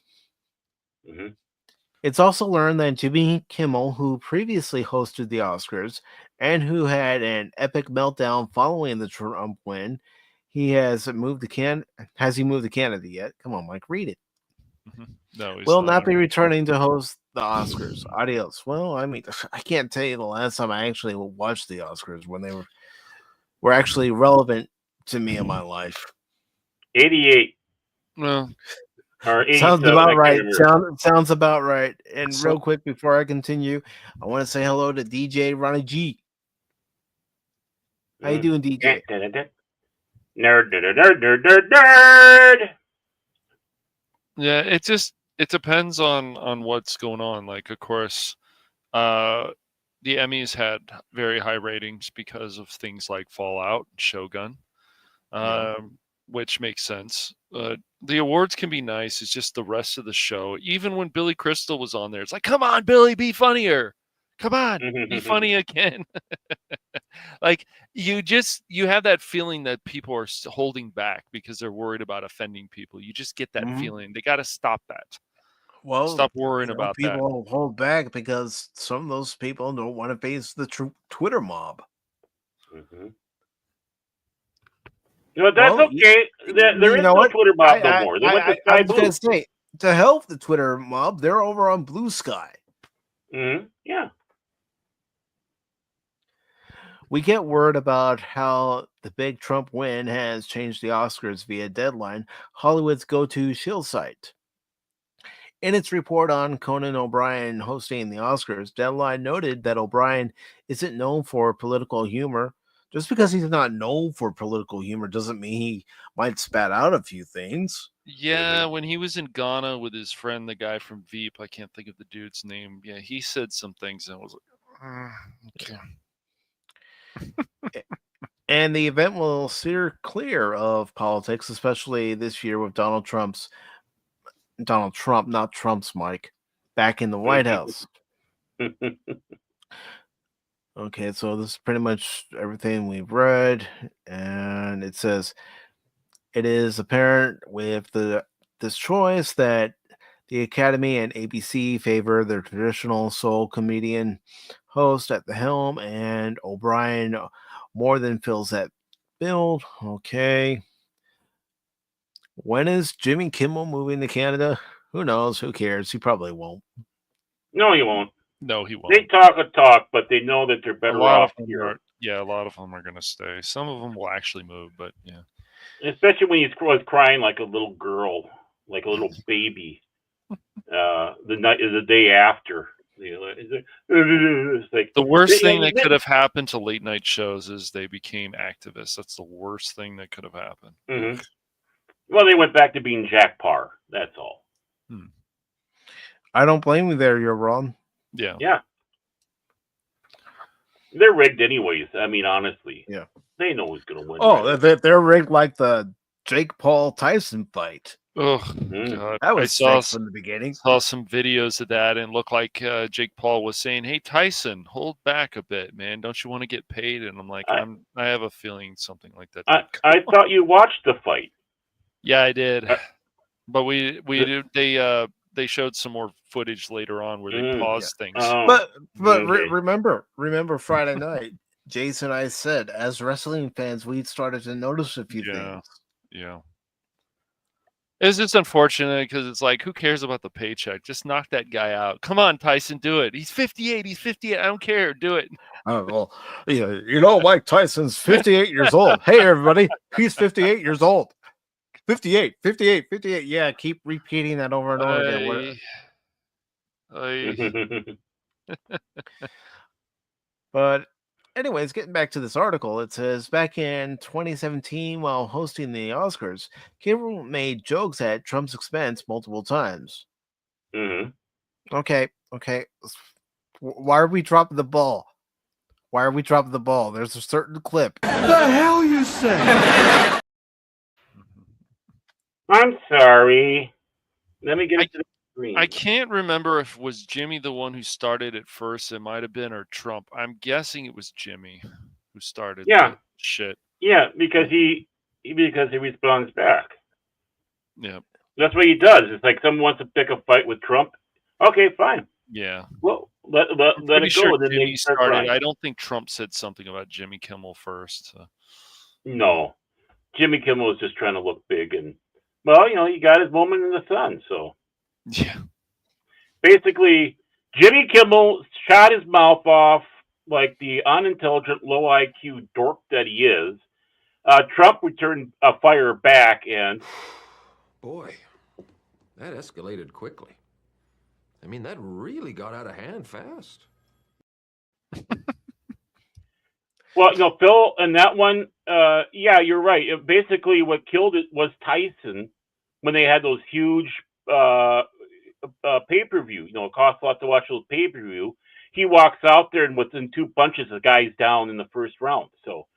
Mm-hmm. It's also learned that Jimmy Kimmel, who previously hosted the Oscars and who had an epic meltdown following the Trump win, has he moved to Canada yet? Come on, Mike, read it. No, he's Will not be I'm returning to host the Oscars. Adios. Well, I mean, I can't tell you the last time I actually watched the Oscars when they were actually relevant to me in my life. 88 Well, or 87. Sounds about I can't right. remember. Sounds about right. And So- real quick before I continue, I want to say hello to DJ Ronnie G. How you doing, DJ? Nerd. yeah, it depends on what's going on. Like, of course, the Emmys had very high ratings because of things like Fallout and Shogun. Yeah. which makes sense. The awards can be nice. It's just the rest of the show. Even when Billy Crystal was on there, it's like, come on, Billy, be funnier. Come on, be funny again. Like you have that feeling that people are holding back because they're worried about offending people. You just get that feeling. They got to stop that. Well, stop worrying about that. People hold back because some of those people don't want to face the Twitter mob. No, that's okay. There is no Twitter mob no more. They went to Sky I was going to say, to help the Twitter mob, they're over on Blue Sky. Yeah. We get word about how the big Trump win has changed the Oscars via Deadline, Hollywood's go-to shield site. In its report on Conan O'Brien hosting the Oscars, Deadline noted that O'Brien isn't known for political humor. Just because he's not known for political humor doesn't mean he might spat out a few things. Yeah, when he was in Ghana with his friend, the guy from Veep, I can't think of the dude's name. Yeah, he said some things and I was like, okay. And the event will steer clear of politics, especially this year with Donald Trump, not Trump's Mike, back in the White House. Okay, so this is pretty much everything we've read, and it says it is apparent with this choice that the Academy and ABC favor their traditional sole comedian host at the helm, and O'Brien more than fills that bill. Okay. When is Jimmy Kimmel moving to Canada? Who knows? Who cares? He probably won't. No, he won't. No, he won't. They talk a talk, but they know that they're better off here. A lot of them are going to stay. Some of them will actually move, but yeah. Especially when he was crying like a little girl, like a little baby. The day after. It's like, the worst thing that could have happened to late night shows is they became activists. That's the worst thing that could have happened. Mm-hmm. Well, they went back to being Jack Parr. That's all. I don't blame you there. You're wrong. Yeah. Yeah. They're rigged anyways. I mean, honestly. Yeah. They know who's going to win. Oh, they're rigged like the Jake Paul Tyson fight. Oh, God. That was sick from the beginning. Saw some videos of that and looked like Jake Paul was saying, "Hey, Tyson, hold back a bit, man. Don't you want to get paid?" And I'm like, I have a feeling something like that. I thought you watched the fight. Yeah, I did. But they showed some more footage later on where they paused things. But remember Friday night, Jason and I said, as wrestling fans, we started to notice a few things. Yeah. It's just unfortunate because it's like, who cares about the paycheck? Just knock that guy out. Come on, Tyson, do it. He's 58. I don't care. Do it. Oh, well, you know, Mike Tyson's 58 years old. Hey, everybody, he's 58 years old. 58. Yeah, keep repeating that over and over again. But anyways, getting back to this article, it says back in 2017, while hosting the Oscars, Kimmel made jokes at Trump's expense multiple times. Okay. Why are we dropping the ball? There's a certain clip. The hell you say? I'm sorry. Let me get to the screen. I can't remember if it was Jimmy the one who started it first. It might have been, or Trump. I'm guessing it was Jimmy who started the shit. Yeah, because he responds back. Yeah. That's what he does. It's like someone wants to pick a fight with Trump. Okay, fine. Yeah. Well, let it go. Sure Then Jimmy started. I don't think Trump said something about Jimmy Kimmel first. So. No. Jimmy Kimmel was just trying to look big and, well, he got his moment in the sun, so. Yeah. Basically, Jimmy Kimmel shot his mouth off like the unintelligent, low IQ dork that he is. Trump returned a fire back, and boy, that escalated quickly. I mean, that really got out of hand fast. Well, Phil, and that one, yeah, you're right. Basically, what killed it was Tyson when they had those huge pay-per-view. It costs a lot to watch those pay-per-view. He walks out there, and within 2 punches, the guy's down in the first round. So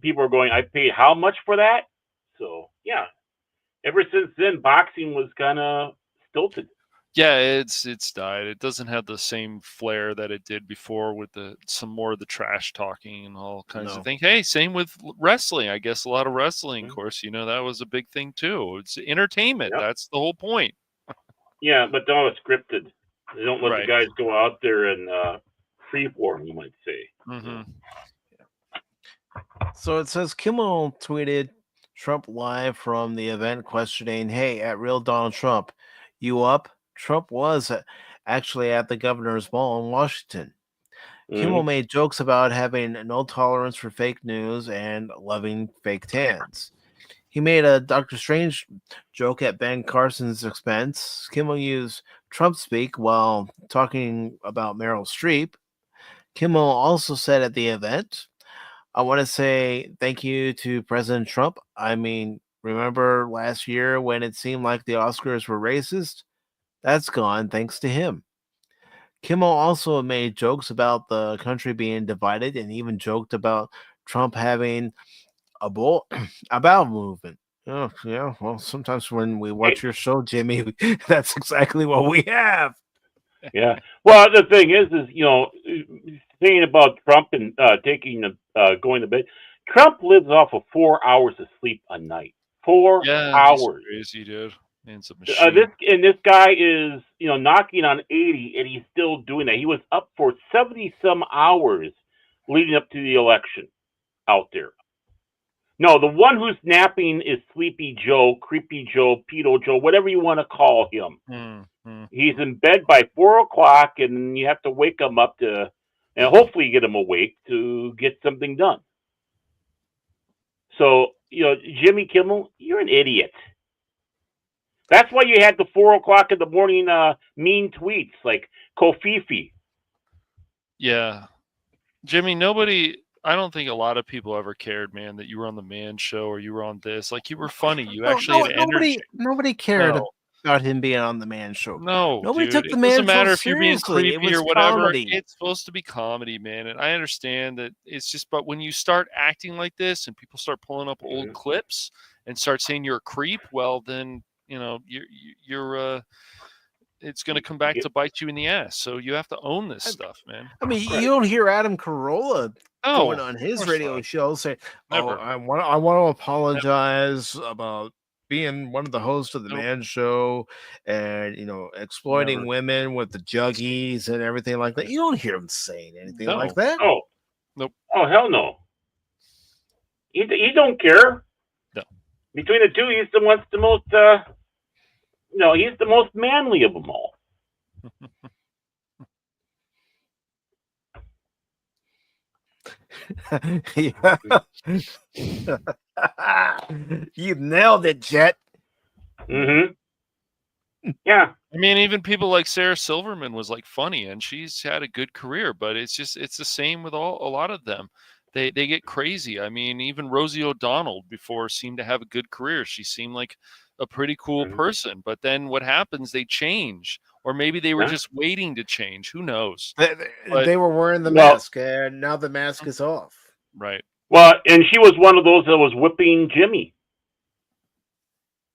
people are going, I paid how much for that? So yeah, ever since then, boxing was kind of stilted. Yeah, it's died. It doesn't have the same flair that it did before with some more of the trash talking and all kinds of things. Hey, same with wrestling. I guess a lot of wrestling, of course, that was a big thing too. It's entertainment. Yep. That's the whole point. Yeah, but all it's scripted. They don't let Right. the guys go out there and freeform, you might say. Mm-hmm. So it says Kimmel tweeted Trump live from the event questioning, "Hey, at real Donald Trump, you up?" Trump was actually at the governor's ball in Washington. Kimmel made jokes about having no tolerance for fake news and loving fake tans. He made a Doctor Strange joke at Ben Carson's expense. Kimmel used Trump speak while talking about Meryl Streep. Kimmel also said at the event, "I want to say thank you to President Trump. I mean, remember last year when it seemed like the Oscars were racist? That's gone thanks to him." Kimmel also made jokes about the country being divided and even joked about Trump having a bowel movement. Oh, yeah. Well, sometimes when we watch your show, Jimmy, that's exactly what we have. Yeah. Well, the thing is thinking about Trump and going to bed. Trump lives off of 4 hours of sleep a night. 4 hours. He's crazy, dude. It's a machine. This guy is knocking on 80, and he's still doing that. He was up for 70 some hours leading up to the election out there. No, the one who's napping is Sleepy Joe, Creepy Joe, Pedo Joe, whatever you want to call him. Mm-hmm. He's in bed by 4 o'clock, and you have to wake him up and hopefully get him awake to get something done. So, Jimmy Kimmel, you're an idiot. That's why you had the 4 o'clock in the morning mean tweets like Kofifi. Yeah. Jimmy, I don't think a lot of people ever cared, man, that you were on the Man Show or you were on this. Like, you were funny. You actually had energy. Nobody cared about him being on the Man Show. No, nobody dude. took the It Man doesn't matter Show if you're being seriously. creepy It was or whatever. comedy. It's supposed to be comedy, man. And I understand that it's just, but when you start acting like this and people start pulling up old clips and start saying you're a creep, well, then you're it's going to come back to bite you in the ass. So you have to own this stuff, man. I mean, you don't hear Adam Carolla going on his radio show saying, Never. I want to apologize about being one of the hosts of the Man Show and exploiting women with the juggies and everything like that. You don't hear him saying anything like that. Oh, nope. Oh, hell no. He don't care. No. Between the two, he's the most he's the most manly of them all. You nailed it, Jet. Mm-hmm. Yeah. I mean, even people like Sarah Silverman was like funny, and she's had a good career, but it's the same with a lot of them. They get crazy. I mean, even Rosie O'Donnell before seemed to have a good career. She seemed like a pretty cool person, but then what happens? They change, or maybe they were just waiting to change. Who knows? They were wearing the mask, and now the mask is off. Right. Well, and she was one of those that was whipping Jimmy.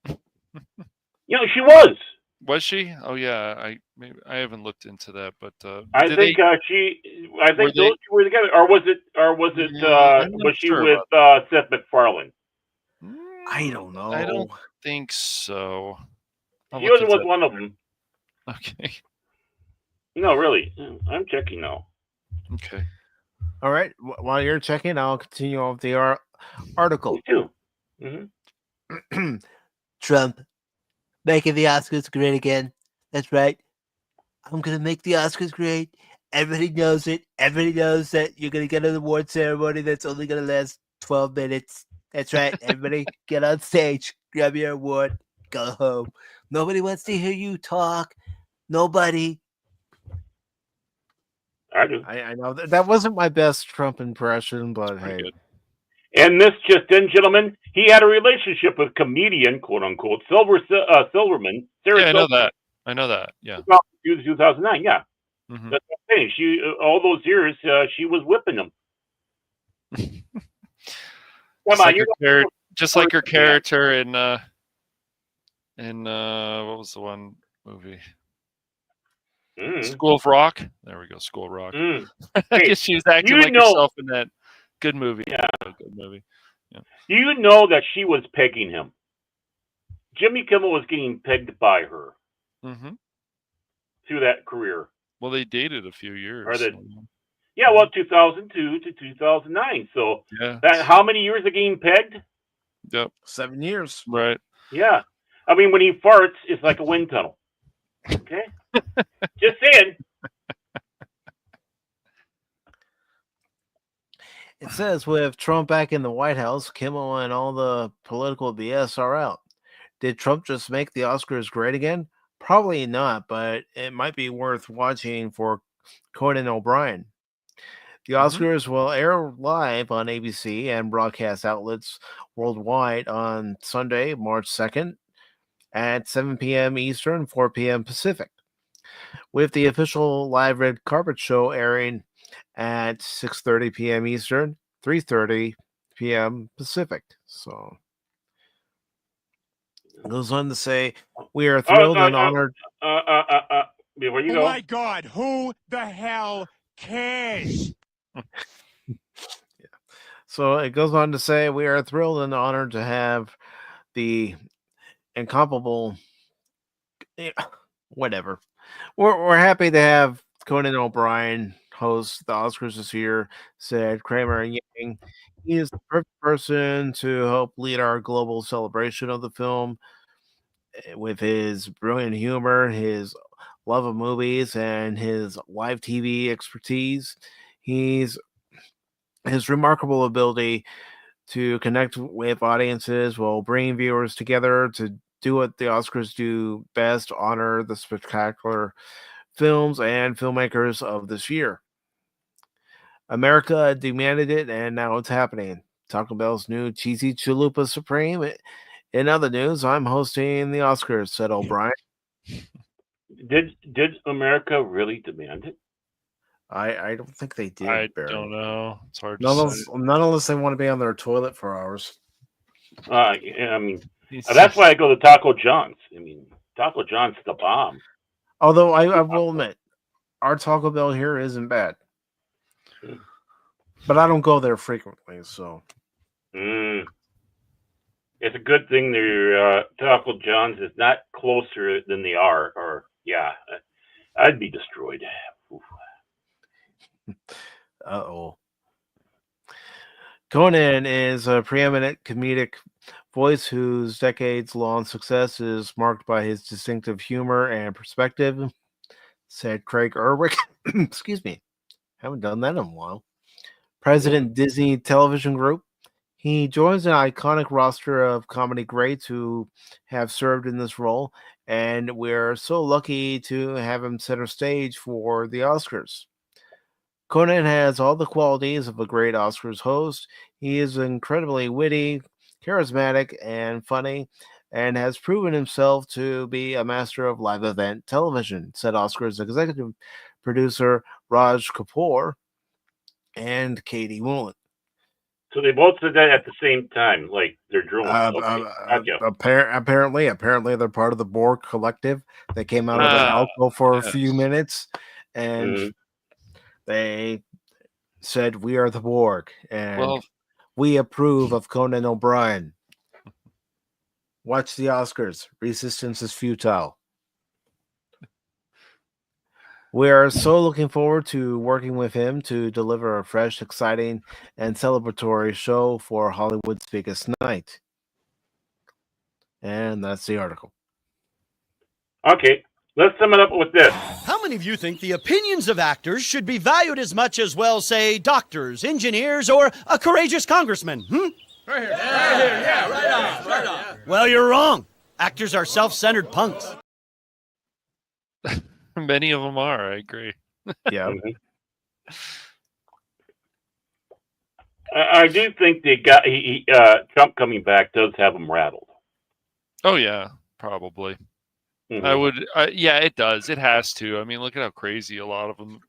She was. Was she? Oh yeah, I haven't looked into that, but I think those two were together, or was she with Seth MacFarlane? I don't know. I don't think so. She was one of them. Okay. No, really. I'm checking now. Okay. All right. While you're checking, I'll continue on with the article. Me too. Mm-hmm. Trump making the Oscars great again. That's right. I'm going to make the Oscars great. Everybody knows it. Everybody knows that you're going to get an award ceremony that's only going to last 12 minutes. That's right. Everybody get on stage, grab your award, go home. Nobody wants to hear you talk. Nobody. I do. I know that wasn't my best Trump impression, but hey. Good. And this just in, gentlemen, he had a relationship with comedian, quote unquote, Silverman. Yeah, I know that. I know that. Yeah. 2009. Yeah. Mm-hmm. That's what I'm saying. She all those years she was whipping him. Come on, just like her character in what was the one movie? School of Rock. There we go, School of Rock. Mm. I Hey, guess she was acting like herself in that good movie. Yeah. Good movie. Yeah. Do you know that she was pegging him? Jimmy Kimmel was getting pegged by her through that career. Well, they dated a few years. Yeah, well, 2002 to 2009. So how many years of getting pegged? Yep. 7 years. Right. Yeah. I mean, when he farts, it's like a wind tunnel. Okay? Just saying. It says with Trump back in the White House, Kimmel and all the political BS are out. Did Trump just make the Oscars great again? Probably not, but it might be worth watching for Conan O'Brien. The Oscars will air live on ABC and broadcast outlets worldwide on Sunday, March 2nd at 7 p.m. Eastern, 4 p.m. Pacific, with the official live red carpet show airing at 6:30 p.m. Eastern, 3:30 p.m. Pacific. So it goes on to say, we are thrilled and honored. Before you go. Oh my God, who the hell cares? So it goes on to say, we are thrilled and honored to have the incomparable, whatever. We're happy to have Conan O'Brien host the Oscars this year, said Kramer Yang. He is the perfect person to help lead our global celebration of the film with his brilliant humor, his love of movies, and his live TV expertise. His remarkable ability to connect with audiences while bringing viewers together to do what the Oscars do best, honor the spectacular films and filmmakers of this year. America demanded it, and now it's happening. Taco Bell's new cheesy chalupa supreme. In other news, I'm hosting the Oscars, said O'Brien. Did America really demand it? I don't think they did. I Barry. don't know. It's hard to say. Not unless they want to be on their toilet for hours. I mean, that's why I go to Taco John's. I mean, Taco John's the bomb. Although I will admit, our Taco Bell here isn't bad. But I don't go there frequently, so. It's a good thing their Taco John's is not closer than they are, or I'd be destroyed. Uh-oh. Conan is a preeminent comedic voice whose decades-long success is marked by his distinctive humor and perspective, said Craig Erwick. Excuse me. Haven't done that in a while. President Disney Television Group. He joins an iconic roster of comedy greats who have served in this role, and we're so lucky to have him center stage for the Oscars. Conan has all the qualities of a great Oscars host. He is incredibly witty, charismatic, and funny, and has proven himself to be a master of live event television, said Oscars executive producer Raj Kapoor and Katie Woolen. So they both said that at the same time, like they're drooling. Apparently they're part of the Borg collective. They came out of the alcove for a few minutes, and they said, "We are the Borg, and we approve of Conan O'Brien. Watch the Oscars. Resistance is futile." We are so looking forward to working with him to deliver a fresh, exciting, and celebratory show for Hollywood's biggest night. And that's the article. Okay, let's sum it up with this. How many of you think the opinions of actors should be valued as much as, well, say, doctors, engineers, or a courageous congressman? Right here. Yeah, right on. Well, you're wrong. Actors are self-centered punks. Many of them are. I agree. Yeah. I do think they got Trump coming back does have them rattled. Oh yeah, probably. I would. Yeah, it does. It has to. I mean, look at how crazy a lot of them.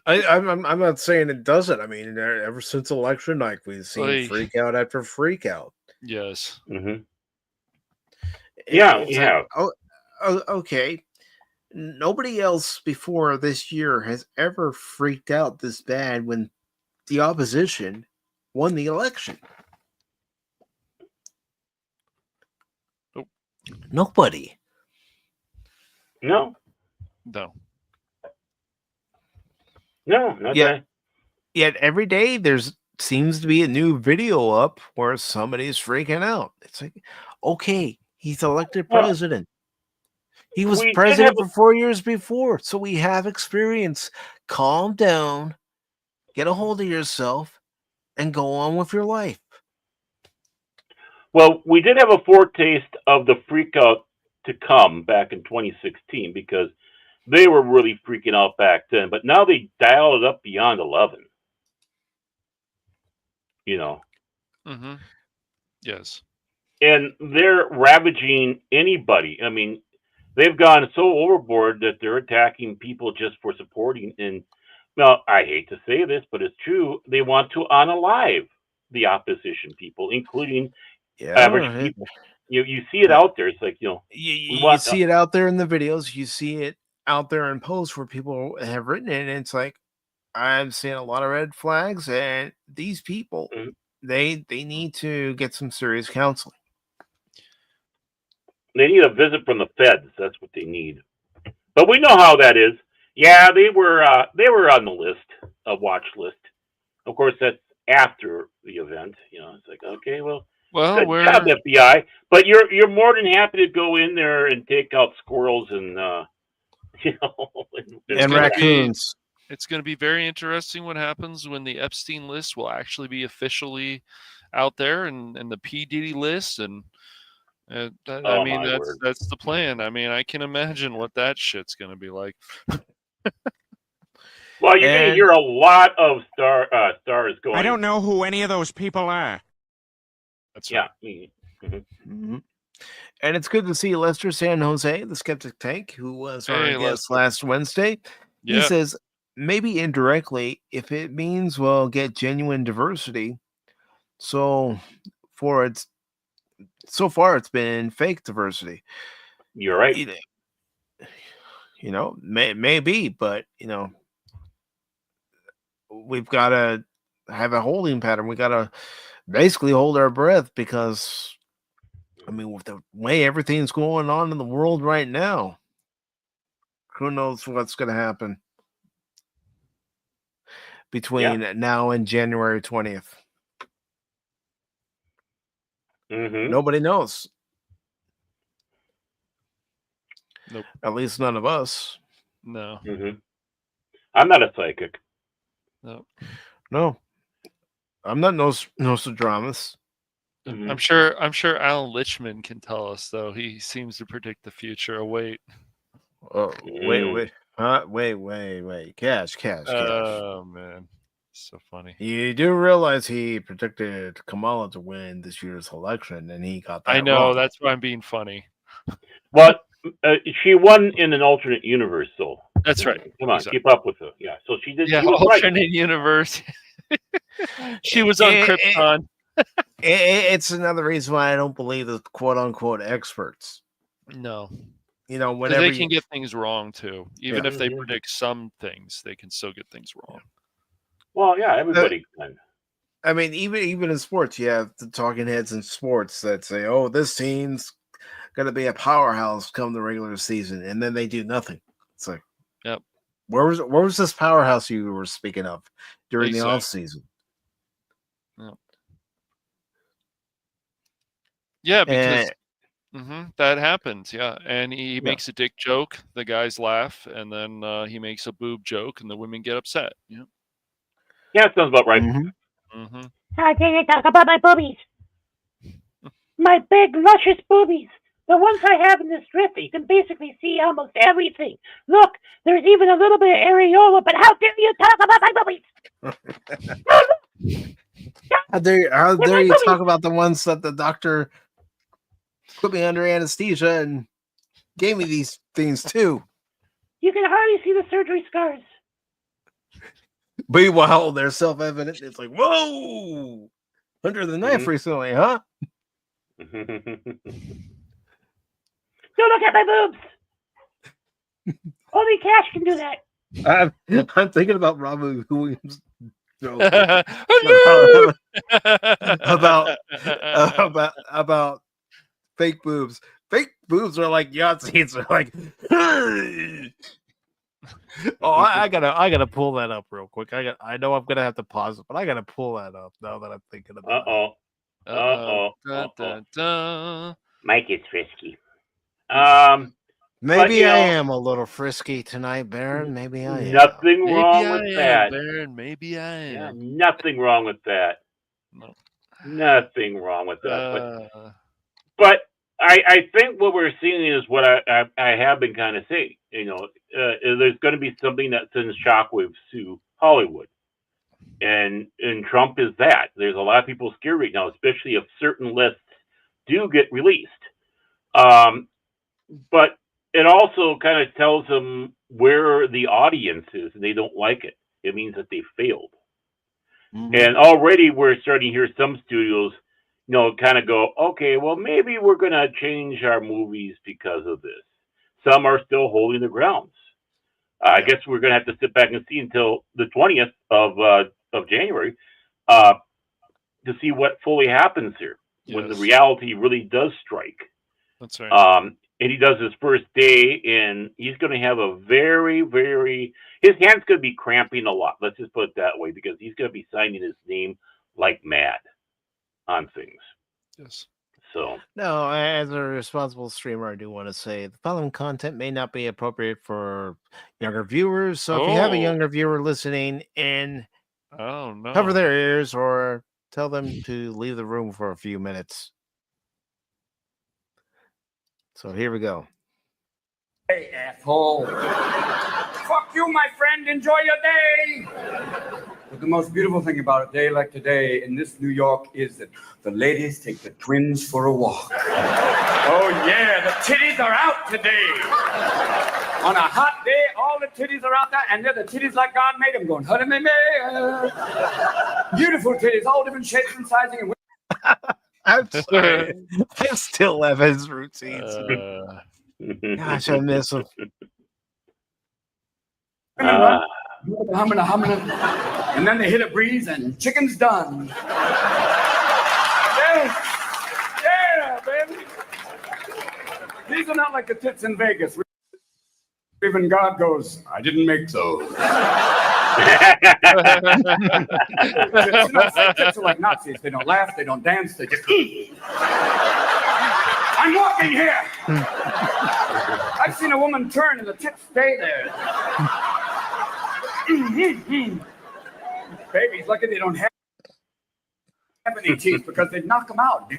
I'm not saying it doesn't. I mean, ever since election night, we've seen freak out after freak out. Yes. Mm-hmm. Yeah, It's yeah. like, okay. Nobody else before this year has ever freaked out this bad when the opposition won the election. Nope. Nobody. No, No. not Yeah. that. Yet every day there's seems to be a new video up where somebody's freaking out. It's like, okay, he's elected Well, president. He was we did have president for 4 years before, so we have experience. Calm down, get a hold of yourself, and go on with your life. we did have a foretaste of the freak out to come back in 2016 because they were really freaking out back then, but now they dialed it up beyond 11. You know, Mm-hmm. Yes. and they're ravaging anybody. I mean, they've gone so overboard that they're attacking people just for supporting. And well, I hate to say this, but it's true. They want to unalive the opposition people, including average Yeah, people. You see it out there. It's like you, we you want. see it out there in the videos. You see it out there in posts where people have written it, and it's like I'm seeing a lot of red flags, and these people they need to get some serious counseling. They need a visit from the feds. That's what they need. But we know how that is. Yeah, they were on the list, a watch list. Of course, that's after the event. It's like, okay, well, Well, good job, FBI. But you're more than happy to go in there and take out squirrels and And raccoons. It's going to be very interesting what happens when the Epstein list will actually be officially out there and the P Diddy list and. I mean, that's the plan. I mean, I can imagine what that shit's going to be like. Well, you're going to hear a lot of stars going. I don't know who any of those people are. That's right. Mm-hmm. And it's good to see Lester San Jose, the Skeptic Tank, who was our guest last Wednesday. Yeah. He says, maybe indirectly, if it means we'll get genuine diversity. So far, it's been fake diversity. You're right. Maybe, but we've got to have a holding pattern. We got to basically hold our breath because, I mean, with the way everything's going on in the world right now, who knows what's going to happen between now and January 20th. Mm-hmm. Nobody knows. Nope. At least none of us. No. Mm-hmm. I'm not a psychic. No. I'm not Nostradamus. Mm-hmm. I'm sure Alan Lichman can tell us, though. He seems to predict the future. Oh, wait. Oh, wait. Wait. Cash. Oh, man. So funny. You do realize he predicted Kamala to win this year's election, and he got that I know. wrong. That's why I'm being funny. Well, she won in an alternate universe, so. That's right. Come on, keep up with her. Yeah, so she did. Yeah, she was alternate right. universe. She was on Krypton. It's another reason why I don't believe the quote-unquote experts. No. Whenever they can get things wrong, too. Even if they predict some things, they can still get things wrong. Well, yeah, everybody can. I mean, even in sports, you have the talking heads in sports that say, oh, this team's going to be a powerhouse come the regular season, and then they do nothing. It's like, yep. Where was this powerhouse you were speaking of during the off season? Yep. Yeah, because that happens. Yeah, and he makes a dick joke, the guys laugh, and then he makes a boob joke, and the women get upset. Yeah. Yeah, it sounds about right. How dare you talk about my boobies? My big, luscious boobies. The ones I have in the strip that you can basically see almost everything. Look, there's even a little bit of areola, but how dare you talk about my boobies? How dare you talk about the ones that the doctor put me under anesthesia and gave me these things too? You can hardly see the surgery scars. Meanwhile, they're self-evident. It's like, whoa, under the knife recently, huh? Don't look at my boobs. Only Cash can do that. I'm thinking about Robin Williams joke Hello! about fake boobs. Fake boobs are like Yahtzees. They're like, oh, I gotta pull that up real quick. I know I'm gonna have to pause it, but I gotta pull that up now that I'm thinking about it. Dun, dun, dun. Mike is frisky. Maybe I know, am a little frisky tonight, Baron. Maybe I am. Nothing Maybe wrong I with am, that. Baron. Maybe I Yeah, am. nothing wrong with that. No. Nothing wrong with that. But I think what we're seeing is what I have been kind of saying. There's going to be something that sends shockwaves to Hollywood, and Trump is that. There's a lot of people scared right now, especially if certain lists do get released. But it also kind of tells them where the audience is, and they don't like it. It means that they failed. Mm-hmm. And already we're starting to hear some studios, kind of go, okay, well, maybe we're going to change our movies because of this. Some are still holding their grounds. I guess we're going to have to sit back and see until the 20th of January to see what fully happens here when the reality really does strike. That's right. And he does his first day, and he's going to have a very, very... His hand's going to be cramping a lot. Let's just put it that way, because he's going to be signing his name like mad on things. Yes. So no, as a responsible streamer, I do want to say the following content may not be appropriate for younger viewers. So if you have a younger viewer listening in, cover their ears or tell them to leave the room for a few minutes. So here we go. Hey, asshole. Fuck you, my friend. Enjoy your day. But the most beautiful thing about a day like today in this New York is that the ladies take the twins for a walk. Oh, yeah, the titties are out today. On a hot day, all the titties are out there, and they're the titties like God made them, going, honey, me. Beautiful titties, all different shapes and sizing. And I'm sorry. I still love his routines. Gosh, I miss him. And then they hit a breeze and chicken's done. Yeah, baby. These are not like the tits in Vegas. Even God goes, I didn't make those. Tits are like Nazis. They don't laugh, they don't dance, they just... I'm walking here. I've seen a woman turn and the tits stay there. Baby's lucky they don't have any teeth because they'd knock them out.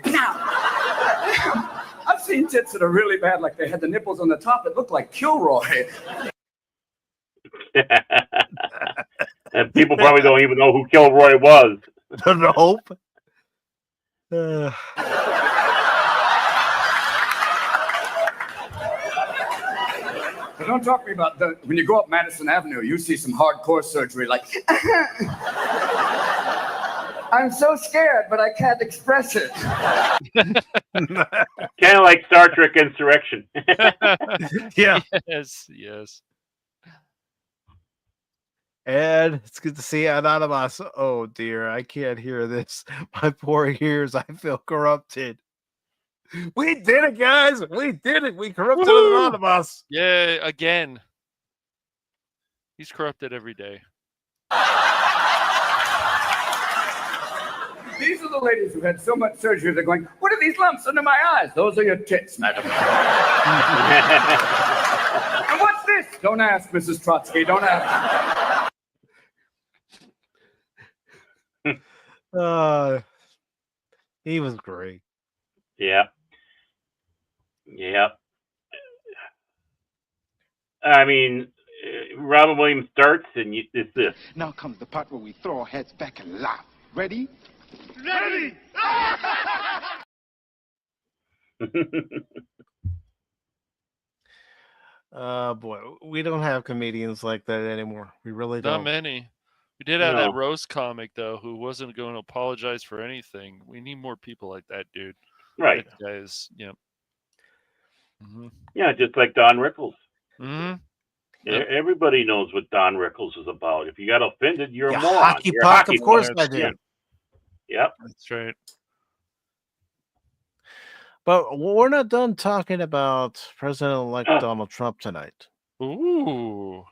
I've seen tits that are really bad, like they had the nipples on the top that look like Kilroy. And people probably don't even know who Kilroy was. Nope. But don't talk to me about when you go up Madison Avenue, you see some hardcore surgery like, I'm so scared, but I can't express it. Kind of like Star Trek Insurrection. Yeah. Yes. And it's good to see Anonymous. Oh dear, I can't hear this. My poor ears, I feel corrupted. We did it, guys. We did it. We corrupted Anonymous. Yeah, again. He's corrupted every day. These are the ladies who had so much surgery, they're going, what are these lumps under my eyes? Those are your tits, madam. And what's this? Don't ask, Mrs. Trotsky. Don't ask. He was great. Yeah. I mean, Robin Williams starts, and it's this. Now comes the part where we throw our heads back and laugh. Ready? Ready! Boy, we don't have comedians like that anymore. We really don't. Not many. We did have that roast comic, though, who wasn't going to apologize for anything. We need more people like that, dude. Right. That guy is, Yeah, just like Don Rickles. Mm-hmm. Everybody knows what Don Rickles is about. If you got offended, you're a Yeah, moron. hockey You're a puck, hockey of course puck. I do. Yep. That's right. But we're not done talking about President-elect Donald Trump tonight. Ooh.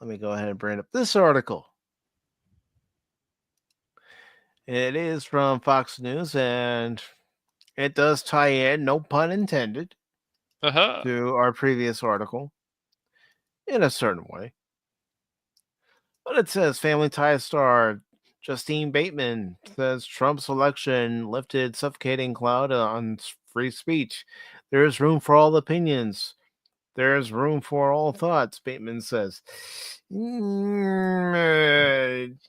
Let me go ahead and bring up this article. It is from Fox News, and it does tie in, no pun intended, to our previous article in a certain way. But it says Family Ties star Justine Bateman says Trump's election lifted suffocating cloud on free speech. There is room for all opinions. There is room for all thoughts, Bateman says.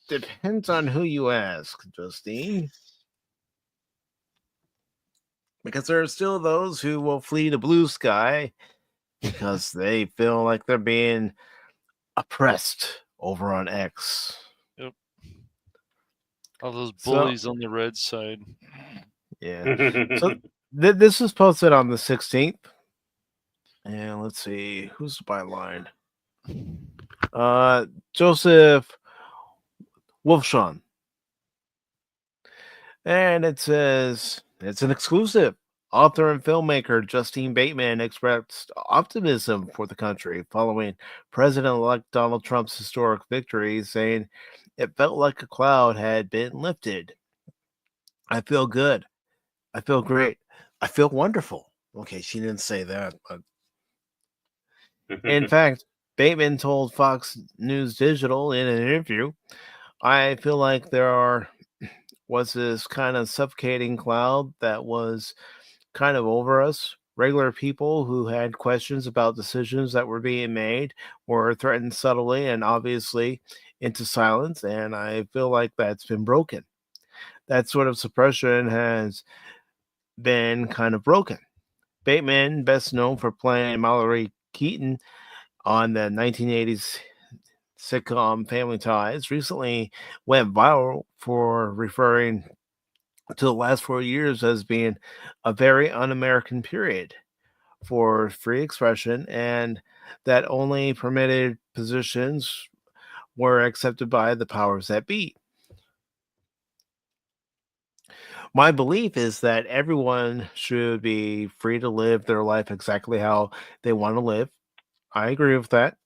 Depends on who you ask, Justine. Because there are still those who will flee the blue sky because they feel like they're being oppressed over on X. Yep. All those bullies on the red side. Yeah. So this was posted on the 16th. And let's see, who's the byline? Joseph Wolfshawn. And it says it's an exclusive. Author and filmmaker Justine Bateman expressed optimism for the country following President-elect Donald Trump's historic victory, saying it felt like a cloud had been lifted. I feel good. I feel great. I feel wonderful. Okay, she didn't say that, but in fact, Bateman told Fox News Digital in an interview, I feel like was this kind of suffocating cloud that was kind of over us. Regular people who had questions about decisions that were being made were threatened subtly and obviously into silence, and I feel like that's been broken. That sort of suppression has been kind of broken. Bateman, best known for playing Mallory Keaton on the 1980s sitcom Family Ties, recently went viral for referring to the last 4 years as being a very un-American period for free expression, and that only permitted positions were accepted by the powers that be. My belief is that everyone should be free to live their life exactly how they want to live. I agree with that.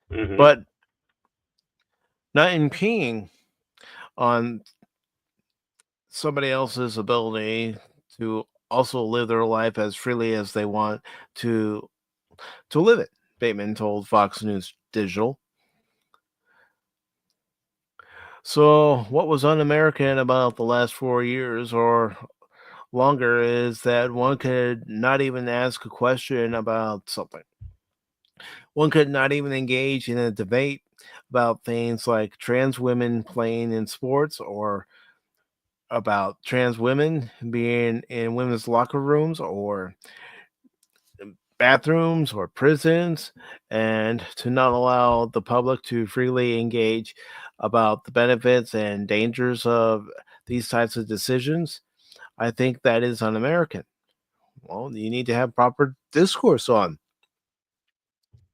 But not impeding on somebody else's ability to also live their life as freely as they want to live it, Bateman told Fox News Digital. So what was un-American about the last 4 years or longer is that one could not even ask a question about something. One could not even engage in a debate about things like trans women playing in sports or about trans women being in women's locker rooms or bathrooms or prisons, and to not allow the public to freely engage about the benefits and dangers of these types of decisions. I think that is un-American. Well, you need to have proper discourse on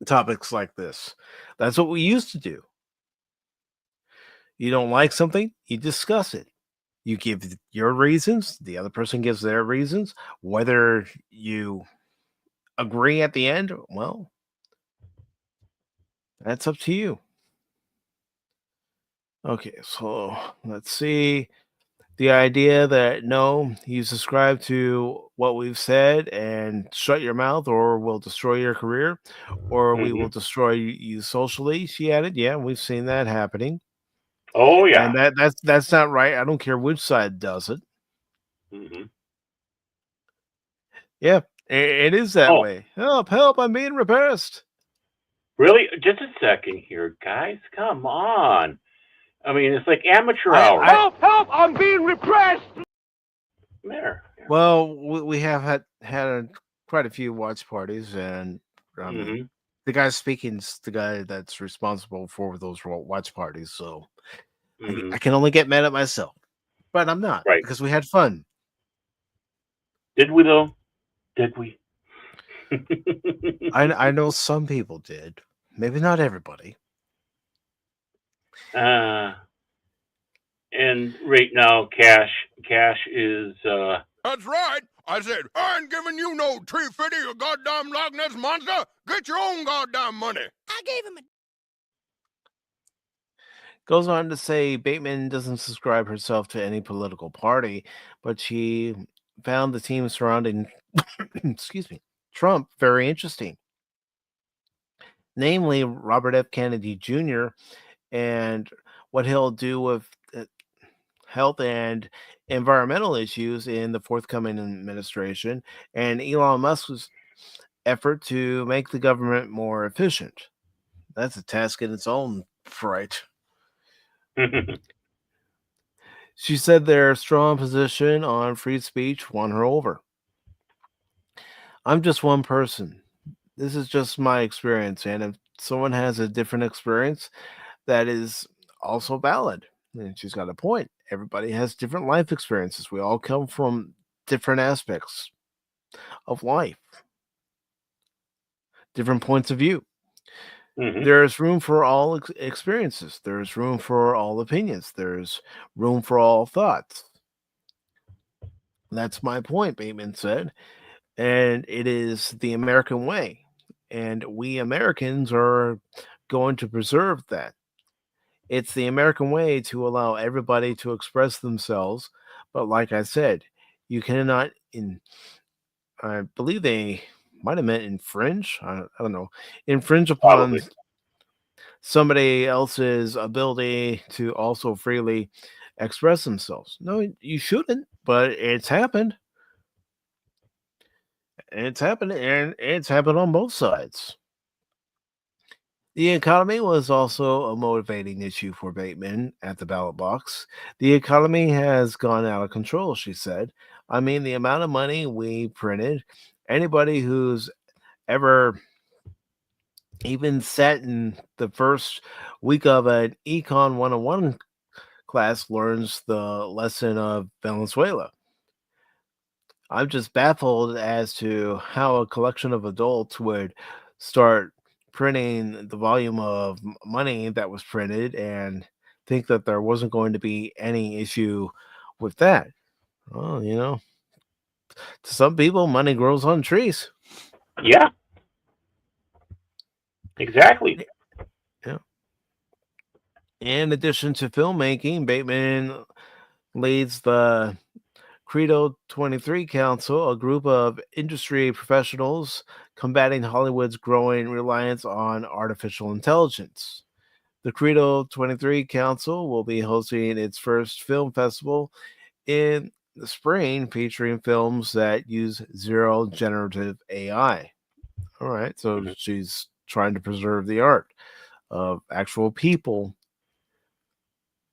topics like this. That's what we used to do. You don't like something, you discuss it. You give your reasons, the other person gives their reasons. Whether you agree at the end, well, that's up to you. Okay, so let's see. The idea that no, you subscribe to what we've said and shut your mouth, or we'll destroy your career, or we will destroy you socially. She added, "Yeah, we've seen that happening." Oh yeah, and that's not right. I don't care which side does it. Yeah, it is that way. Help! Help! I'm being repressed. Really? Just a second here, guys. Come on. I mean, it's like amateur hour. Help! Help! I'm being repressed! There. Well, we have had quite a few watch parties, and the guy speaking is the guy that's responsible for those watch parties. So I can only get mad at myself, but I'm not, because we had fun. Did we though? Did we? I know some people did. Maybe not everybody. uh, and right now, Cash is. That's right. I said, I ain't giving you no tree fitty, you goddamn Loch Ness monster. Get your own goddamn money. I gave him a Goes on to say Bateman doesn't subscribe herself to any political party, but she found the team surrounding excuse me, Trump very interesting. Namely Robert F. Kennedy Jr. and what he'll do with health and environmental issues in the forthcoming administration, and Elon Musk's effort to make the government more efficient. That's a task in its own right. She said their strong position on free speech won her over. I'm just one person. This is just my experience, and if someone has a different experience, that is also valid. And she's got a point. Everybody has different life experiences. We all come from different aspects of life, different points of view. There's room for all experiences. There's room for all opinions. There's room for all thoughts. That's my point, Bateman said. And it is the American way. And we Americans are going to preserve that. It's the American way to allow everybody to express themselves. But like I said, you cannot, I believe they might have meant infringe. I don't know. Infringe upon Probably. somebody else's ability to also freely express themselves. No, you shouldn't, but it's happened. It's happened, and it's happened on both sides. The economy was also a motivating issue for Bateman at the ballot box. The economy has gone out of control, she said. I mean, the amount of money we printed, anybody who's ever even sat in the first week of an Econ 101 class learns the lesson of Venezuela. I'm just baffled as to how a collection of adults would start printing the volume of money that was printed and think that there wasn't going to be any issue with that. Well, to some people, money grows on trees. Yeah. Exactly. Yeah. In addition to filmmaking, Bateman leads the Credo 23 Council, a group of industry professionals combating Hollywood's growing reliance on artificial intelligence. The Credo 23 Council will be hosting its first film festival in the spring featuring films that use zero generative AI. All right, so she's trying to preserve the art of actual people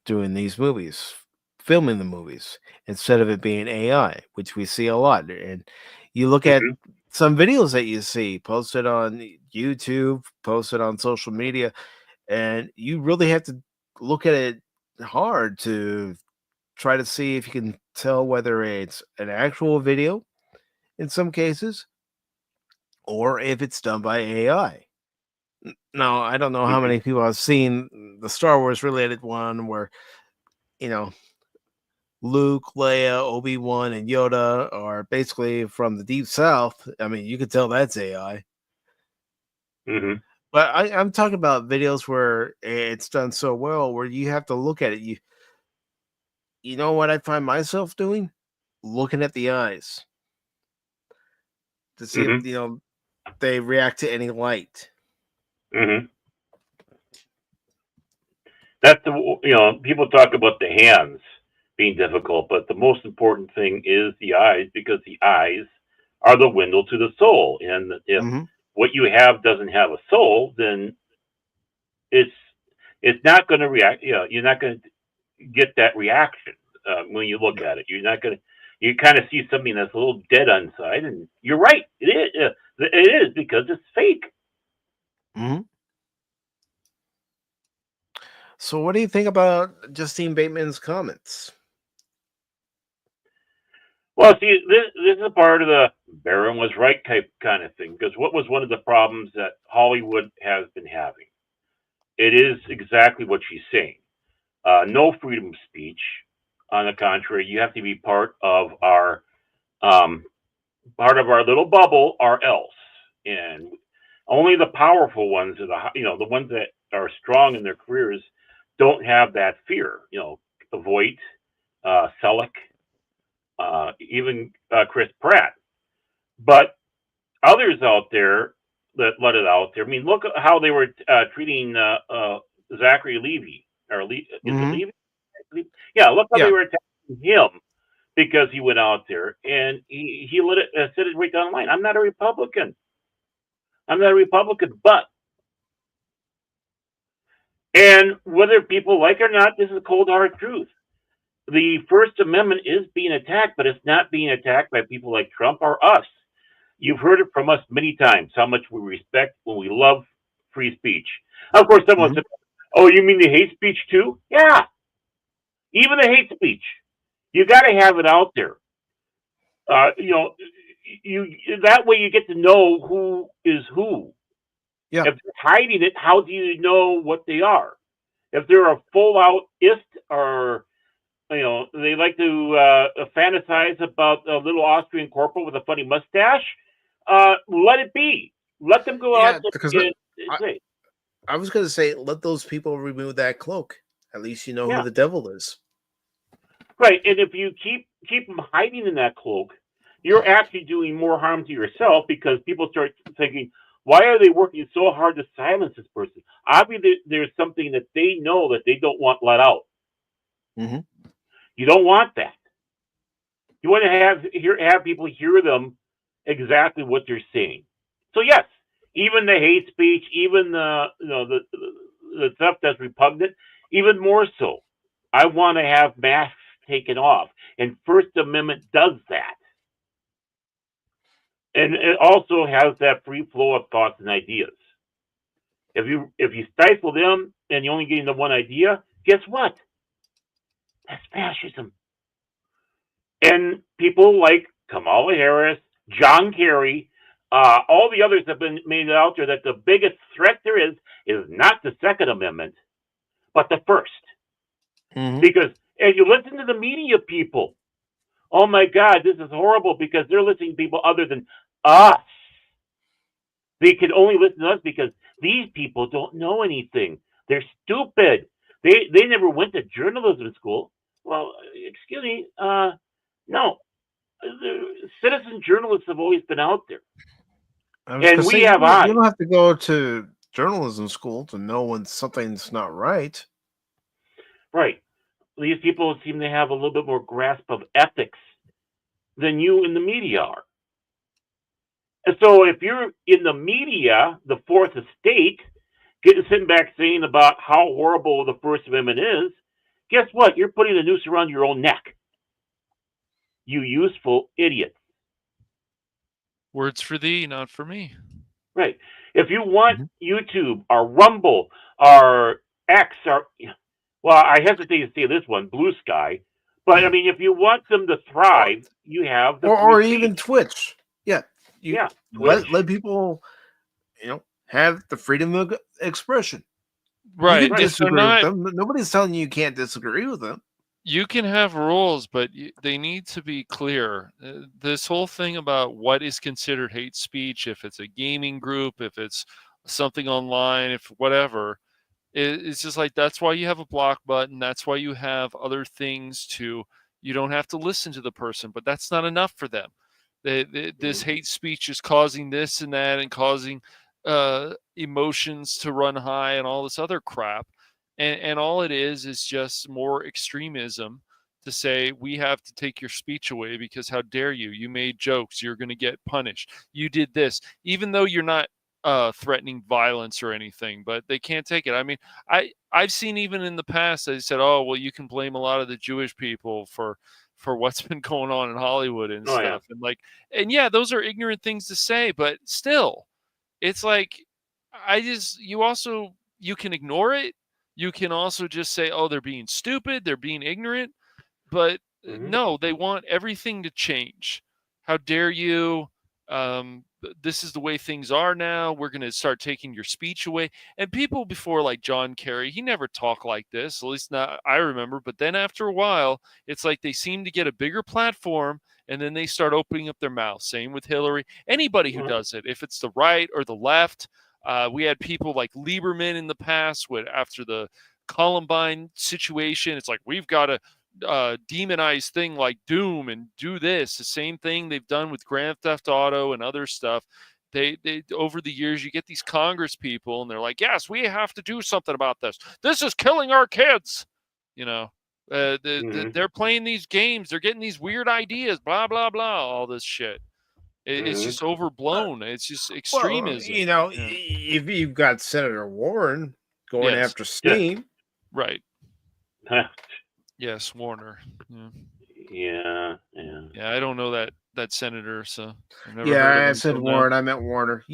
doing these movies, filming the movies, instead of it being AI, which we see a lot. And you look at some videos that you see posted on YouTube, posted on social media, and you really have to look at it hard to try to see if you can tell whether it's an actual video in some cases or if it's done by AI. Now, I don't know how many people have seen the Star Wars related one where, Luke, Leia, Obi-Wan, and Yoda are basically from the Deep South. I mean, you could tell that's AI. But I'm talking about videos where it's done so well, where you have to look at it. You know what I find myself doing? Looking at the eyes to see if they react to any light. That's people talk about the hands being difficult, but the most important thing is the eyes, because the eyes are the window to the soul. And if what you have doesn't have a soul, then it's not going to react. You're not going to get that reaction when you look at it. You're not going to. You kind of see something that's a little dead inside, and you're right. It is. It is, because it's fake. So, what do you think about Justine Bateman's comments? Well, see, this is a part of the Barron was right type kind of thing. Because what was one of the problems that Hollywood has been having? It is exactly what she's saying. No freedom of speech. On the contrary, you have to be um, part of our little bubble, or else. And only the powerful ones, the ones that are strong in their careers, don't have that fear. Voight, Selleck, even Chris Pratt. But others out there that let it out there. I mean, look at how they were treating Zachary Levy. Is it Mhm. Levy? Yeah, look how Yeah. they were attacking him because he went out there and he let it said it right down the line. I'm not a Republican. I'm not a Republican, but and whether people like it or not, this is a cold hard truth. The First Amendment is being attacked, but it's not being attacked by people like Trump or us. You've heard it from us many times how much we respect when we love free speech. Of course, someone said, "Oh, you mean the hate speech too?" Yeah, even the hate speech. You got to have it out there. You know, you that way you get to know who is who. Yeah. If they're hiding it, how do you know what they are? If they're a full out ist, or they like to fantasize about a little Austrian corporal with a funny mustache, let it be. Let them go Yeah, out there because and I, say, I was going to say, let those people remove that cloak. At least you know who yeah, the devil is. right. And if you keep them hiding in that cloak, you're actually doing more harm to yourself, because people start thinking, why are they working so hard to silence this person? Obviously, there's something that they know that they don't want let out. Mm-hmm. You don't want that. You want to have people hear them exactly what they're saying. So yes, even the hate speech, even the stuff that's repugnant, even more so. I want to have masks taken off, and First Amendment does that, and it also has that free flow of thoughts and ideas. If you stifle them and you only get the one idea, guess what? That's fascism. And people like Kamala Harris, John Kerry, all the others have been made out there that the biggest threat there is not the Second Amendment, but the First. Mm-hmm. Because and you listen to the media people, oh my God, this is horrible, because they're listening to people other than us. They can only listen to us because these people don't know anything. They're stupid. They never went to journalism school. Well, excuse me, no, the citizen journalists have always been out there, I was and going to say, we you have don't, you eyes. don't have to go to journalism school to know when something's not right. Right? These people seem to have a little bit more grasp of ethics than you in the media are. And so, if you're in the media, the fourth estate, sitting back saying about how horrible the First Amendment is, guess what? You're putting a noose around your own neck. You useful idiot. Words for thee, not for me. Right. If you want YouTube or Rumble or X or, well, I hesitate to say this one, Blue Sky, but I mean, if you want them to thrive, you have the Or free even speech. Twitch. Yeah. You Yeah, Twitch. let people, have the freedom of expression. You Right. can If they're disagree with not, them. Nobody's telling you can't disagree with them. you can have rules, but they need to be clear. This whole thing about what is considered hate speech, if it's a gaming group, if it's something online, if whatever, it's just like, that's why you have a block button. That's why you have other things you don't have to listen to the person, but that's not enough for them. This hate speech is causing this and that, and causing emotions to run high and all this other crap. And all it is just more extremism to say, we have to take your speech away because how dare you? You made jokes. You're going to get punished. You did this, even though you're not threatening violence or anything, but they can't take it. I mean, I've seen even in the past, they said, oh, well, you can blame a lot of the Jewish people for what's been going on in Hollywood and Oh, yeah. stuff. And yeah, those are ignorant things to say, but still, it's like, you can ignore it. You can also just say, oh, they're being stupid, they're being ignorant. But No, they want everything to change. How dare you? This is the way things are now. We're going to start taking your speech away. And people before, like John Kerry, he never talked like this, at least not I remember. But then after a while, it's like they seem to get a bigger platform, and then they start opening up their mouth. Same with Hillary. Anybody who does it, if it's the right or the left. We had people like Lieberman in the past after the Columbine situation. It's like, we've got to demonize thing like Doom and do this. The same thing they've done with Grand Theft Auto and other stuff. They over the years, you get these Congress people, and they're like, yes, we have to do something about this. This is killing our kids. You know, they're playing these games. They're getting these weird ideas, blah, blah, blah, all this shit. It's just overblown. It's just extremism. Well, if you've got Senator Warren going after Steam. Right. Yes, Warner. Yeah. I don't know that senator, so I've never heard of him. I said Warren. I meant Warner.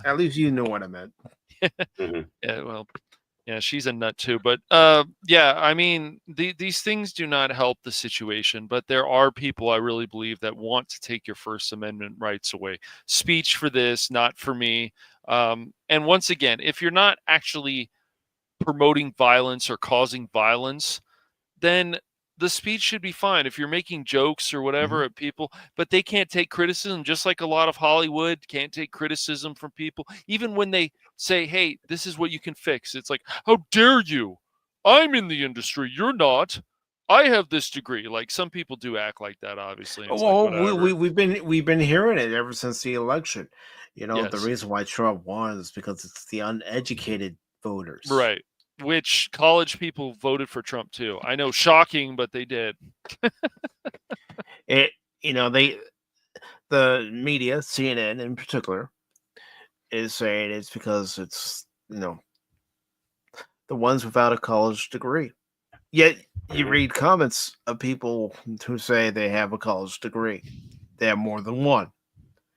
At least you know what I meant. Yeah, well, yeah, she's a nut too. But I mean, these things do not help the situation. But there are people, I really believe, that want to take your First Amendment rights away. Speech for this, not for me. And once again, if you're not actually promoting violence or causing violence, then the speech should be fine. If you're making jokes or whatever at people, but they can't take criticism, just like a lot of Hollywood can't take criticism from people. Even when they say, hey, this is what you can fix. It's like, how dare you? I'm in the industry. You're not. I have this degree. Like, some people do act like that, obviously. Well, we've been hearing it ever since the election. You know, the reason why Trump won is because it's the uneducated voters. Right. Which college people voted for Trump too. I know, shocking, but they did. The media, CNN in particular, is saying it's because it's the ones without a college degree. Yet you read comments of people who say they have a college degree. They have more than one.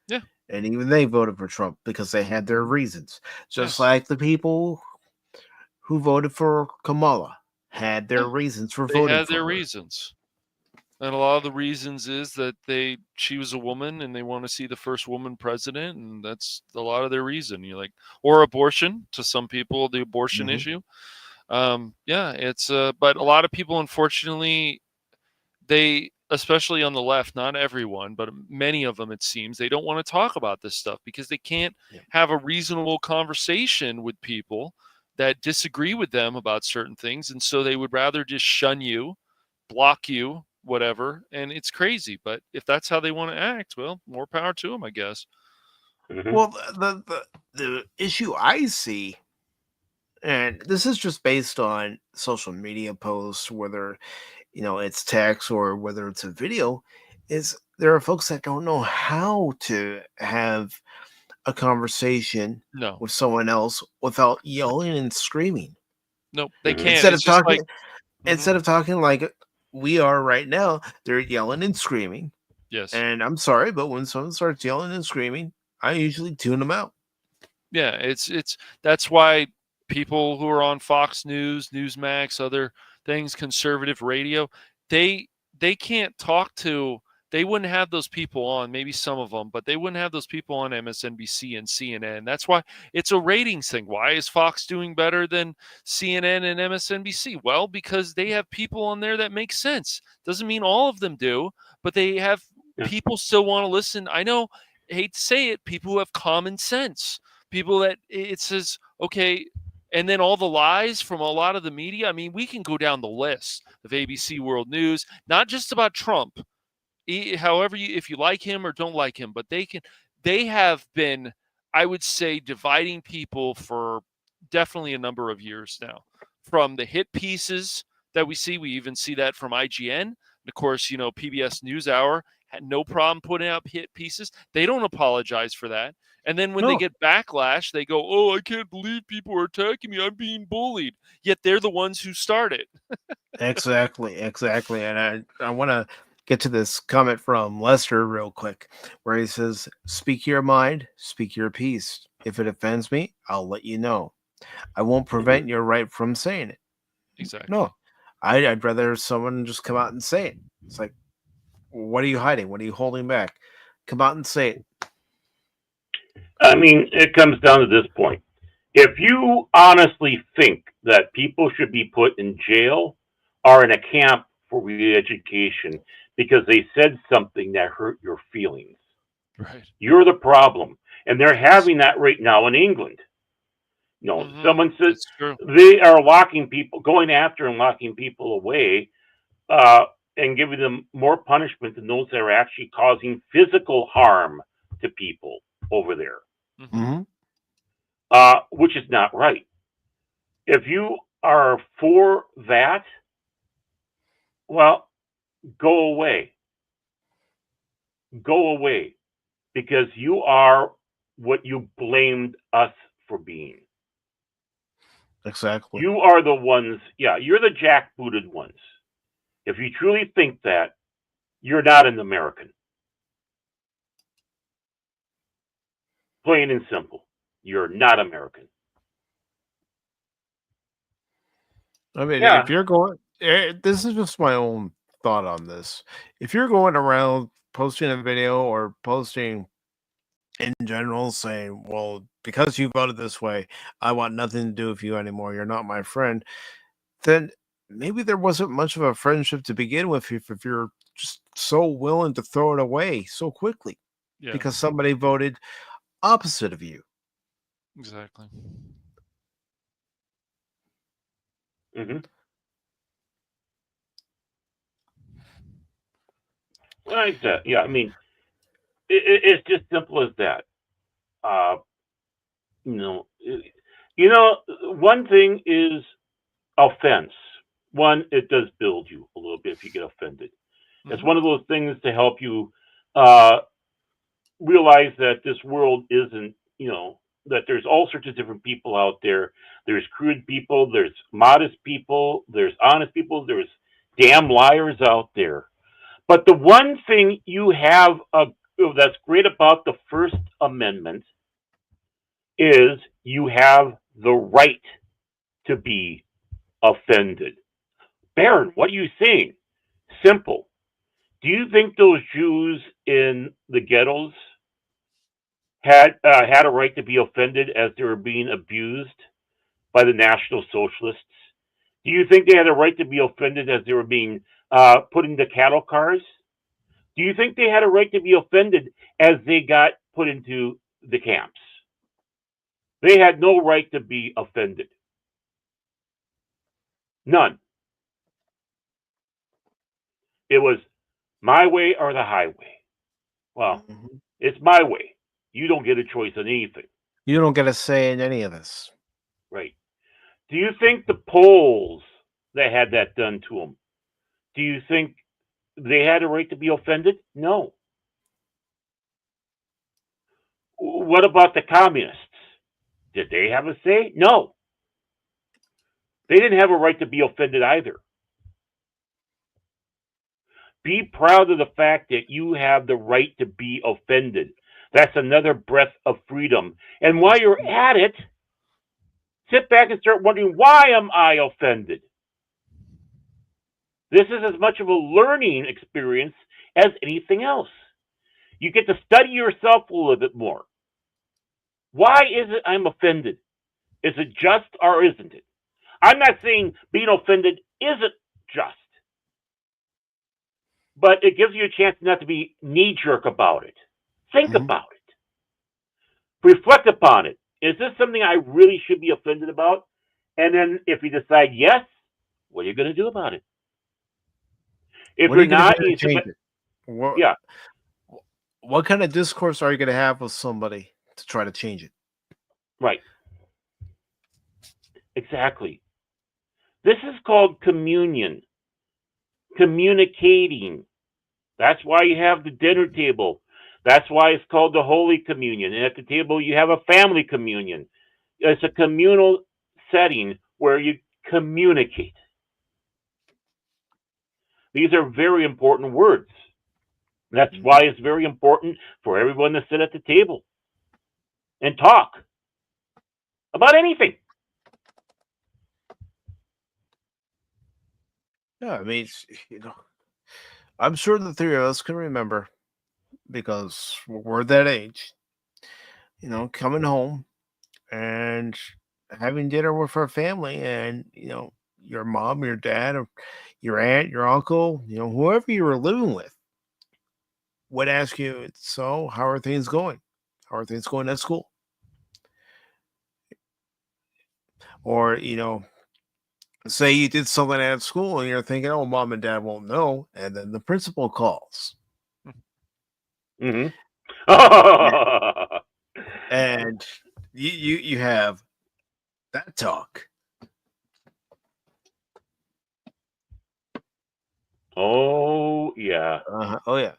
Yeah. And even they voted for Trump because they had their reasons. Just like the people who voted for Kamala had their reasons for voting for her. They had their reasons. And a lot of the reasons is that she was a woman and they want to see the first woman president, and that's a lot of their reason. You're like, or abortion to some people, the abortion issue. It's but a lot of people, unfortunately, especially on the left, not everyone, but many of them, it seems, they don't want to talk about this stuff because they can't have a reasonable conversation with people that disagree with them about certain things. And so they would rather just shun you, block you, whatever. And it's crazy. But if that's how they want to act, well, more power to them, I guess. Well, the issue I see, and this is just based on social media posts, whether it's text or whether it's a video, is there are folks that don't know how to have a conversation with someone else without yelling and screaming. No, they can't. Instead of talking like we are right now, they're yelling and screaming. Yes. And I'm sorry, but when someone starts yelling and screaming, I usually tune them out. Yeah, that's why people who are on Fox News, Newsmax, other things, conservative radio, they can't talk to. They wouldn't have those people on, maybe some of them, but they wouldn't have those people on MSNBC and CNN. That's why it's a ratings thing. Why is Fox doing better than CNN and MSNBC? Well, because they have people on there that make sense. Doesn't mean all of them do, but they have people still want to listen. I know, I hate to say it, people who have common sense. People that it says, okay, and then all the lies from a lot of the media. I mean, we can go down the list of ABC World News, not just about Trump. However, if you like him or don't like him, but they have been, I would say, dividing people for definitely a number of years now. From the hit pieces that we even see that from IGN. And of course, PBS NewsHour had no problem putting out hit pieces. They don't apologize for that. And then when they get backlash, they go, oh, I can't believe people are attacking me. I'm being bullied. Yet they're the ones who started. Exactly. And I want to get to this comment from Lester real quick, where he says, speak your mind, speak your piece. If it offends me, I'll let you know. I won't prevent your right from saying it. Exactly. No, I'd rather someone just come out and say it. It's like, what are you hiding? What are you holding back? Come out and say it. I mean, it comes down to this point. If you honestly think that people should be put in jail or in a camp for re-education because they said something that hurt your feelings, Right. you're the problem. And they're having that right now in England. You know, someone says It's true. they are locking people, going after and locking people away, and giving them more punishment than those that are actually causing physical harm to people over there, Mm-hmm. which is not right. If you are for that, well, go away. Go away because you are what you blamed us for being. Exactly. You are the ones, yeah, you're the jackbooted ones. If you truly think that, you're not an American. Plain and simple. You're not American. I mean, Yeah. if you're going, this is just my own thought on this. If you're going around posting a video or posting in general saying, well, because you voted this way, I want nothing to do with you anymore, you're not my friend, then maybe there wasn't much of a friendship to begin with if you're just so willing to throw it away so quickly Yeah. because somebody voted opposite of you. Exactly. Mm-hmm. Like that. Yeah, I mean, it's just simple as that. Uh, you know, one thing is offense. One, it does build you a little bit if you get offended. It's one of those things to help you realize that this world isn't, that there's all sorts of different people out there. There's crude people, there's modest people, there's honest people, there's damn liars out there. But the one thing you have that's great about the First Amendment is you have the right to be offended. Baron, what are you saying? Simple. Do you think those Jews in the ghettos had a right to be offended as they were being abused by the National Socialists? Do you think they had a right to be offended as they were being put into cattle cars? Do you think they had a right to be offended as they got put into the camps? They had no right to be offended. None. It was my way or the highway. Well, it's my way. You don't get a choice on anything. You don't get a say in any of this. Right. Do you think the Poles that had that done to them, do you think they had a right to be offended? No. What about the communists? Did they have a say? No. They didn't have a right to be offended either. Be proud of the fact that you have the right to be offended. That's another breath of freedom. And while you're at it, sit back and start wondering, why am I offended? This is as much of a learning experience as anything else. You get to study yourself a little bit more. Why is it I'm offended? Is it just or isn't it? I'm not saying being offended isn't just, but it gives you a chance not to be knee-jerk about it. Think about it. Reflect upon it. Is this something I really should be offended about? And then if you decide yes, what are you going to do about it? If What are you're you going not, to do to change it? yeah. What kind of discourse are you going to have with somebody to try to change it? Right. Exactly. This is called communion. Communicating. That's why you have the dinner table. That's why it's called the Holy Communion. And at the table, you have a family communion. It's a communal setting where you communicate. These are very important words. That's why it's very important for everyone to sit at the table and talk about anything. Yeah, I mean, I'm sure the three of us can remember because we're that age. Coming home and having dinner with our family, and your mom, your dad, or your aunt, your uncle, whoever you were living with would ask you, "So, how are things going? How are things going at school?" Or say you did something at school and you're thinking, "Oh, mom and dad won't know," and then the principal calls. Mm-hmm. And you have that talk. Oh yeah. Oh yeah.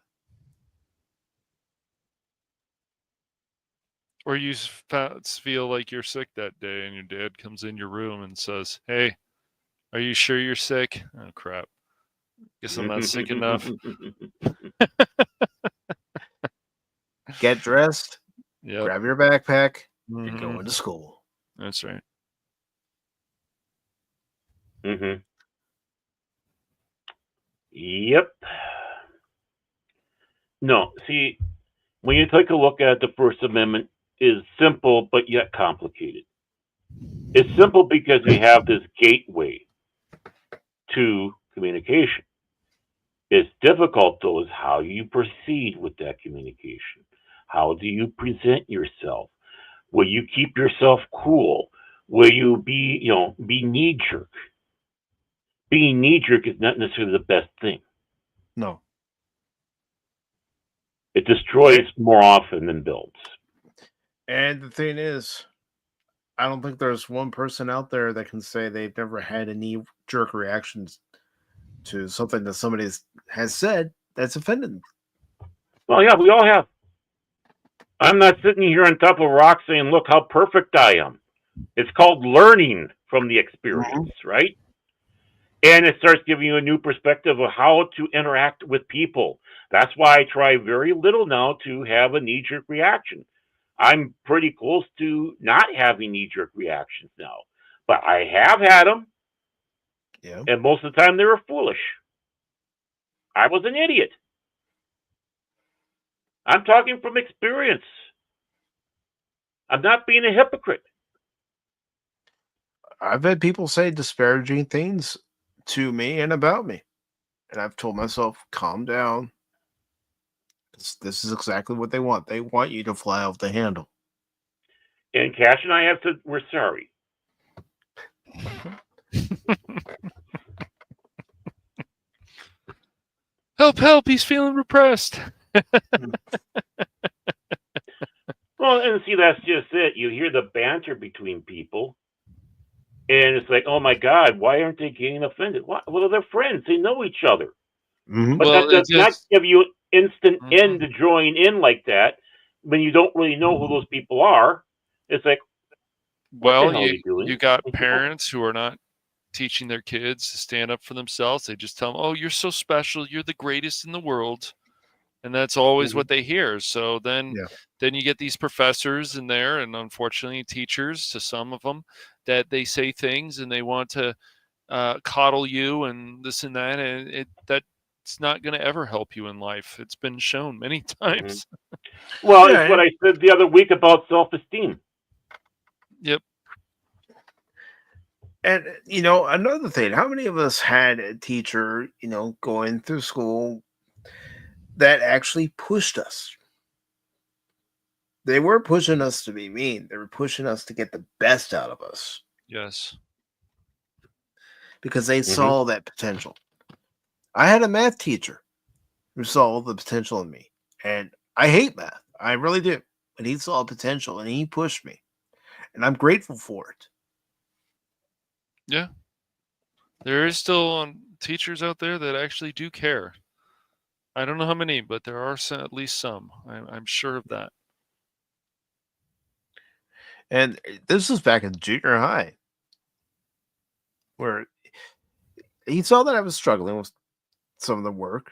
Or you feel like you're sick that day, and your dad comes in your room and says, "Hey, are you sure you're sick?" Oh crap! Guess I'm not sick enough. Get dressed. Yep. Grab your backpack. You're Mhm. going to school. That's right. Mm-hmm. Yep. No, see, when you take a look at the First Amendment, is simple but yet complicated. It's simple because we have this gateway to communication. It's difficult though is how you proceed with that communication. How do you present yourself? Will you keep yourself cool? Will you be knee jerk? Being knee jerk is not necessarily the best thing. No. It destroys more often than builds. And the thing is, I don't think there's one person out there that can say they've never had a knee jerk reactions to something that somebody has said that's offended them. Well, yeah, we all have. I'm not sitting here on top of a rock saying, look how perfect I am. It's called learning from the experience, right? And it starts giving you a new perspective of how to interact with people. That's why I try very little now to have a knee jerk reaction. I'm pretty close to not having knee jerk reactions now, but I have had them. Yeah. And most of the time they were foolish. I was an idiot. I'm talking from experience. I'm not being a hypocrite. I've had people say disparaging things to me and about me. And I've told myself, calm down. This is exactly what they want. They want you to fly off the handle. And Cash and I have said, we're sorry. Help, he's feeling repressed. Well, and see, that's just it. You hear the banter between people, and it's like, oh my God, why aren't they getting offended? Well, they're friends. They know each other. Mm-hmm. But Well, that does not just give you instant end to join in like that when you don't really know who those people are. It's like, what the well, hell are you doing? you got parents who are not teaching their kids to stand up for themselves. They just tell them, "Oh, you're so special. You're the greatest in the world." And that's always what they hear. So then you get these professors in there, and unfortunately teachers, to some of them, that they say things and they want to coddle you and this and that, and that's not going to ever help you in life. It's been shown many times. Well, it's what I said the other week about self-esteem. Yep. And another thing, how many of us had a teacher, going through school that actually pushed us? They were pushing us to be mean. They were pushing us to get the best out of us. Yes. Because they saw that potential. I had a math teacher who saw the potential in me. And I hate math. I really do. But he saw potential and he pushed me. And I'm grateful for it. Yeah. There is still teachers out there that actually do care. I don't know how many, but there are at least some. I'm sure of that. And this was back in junior high, where he saw that I was struggling with some of the work,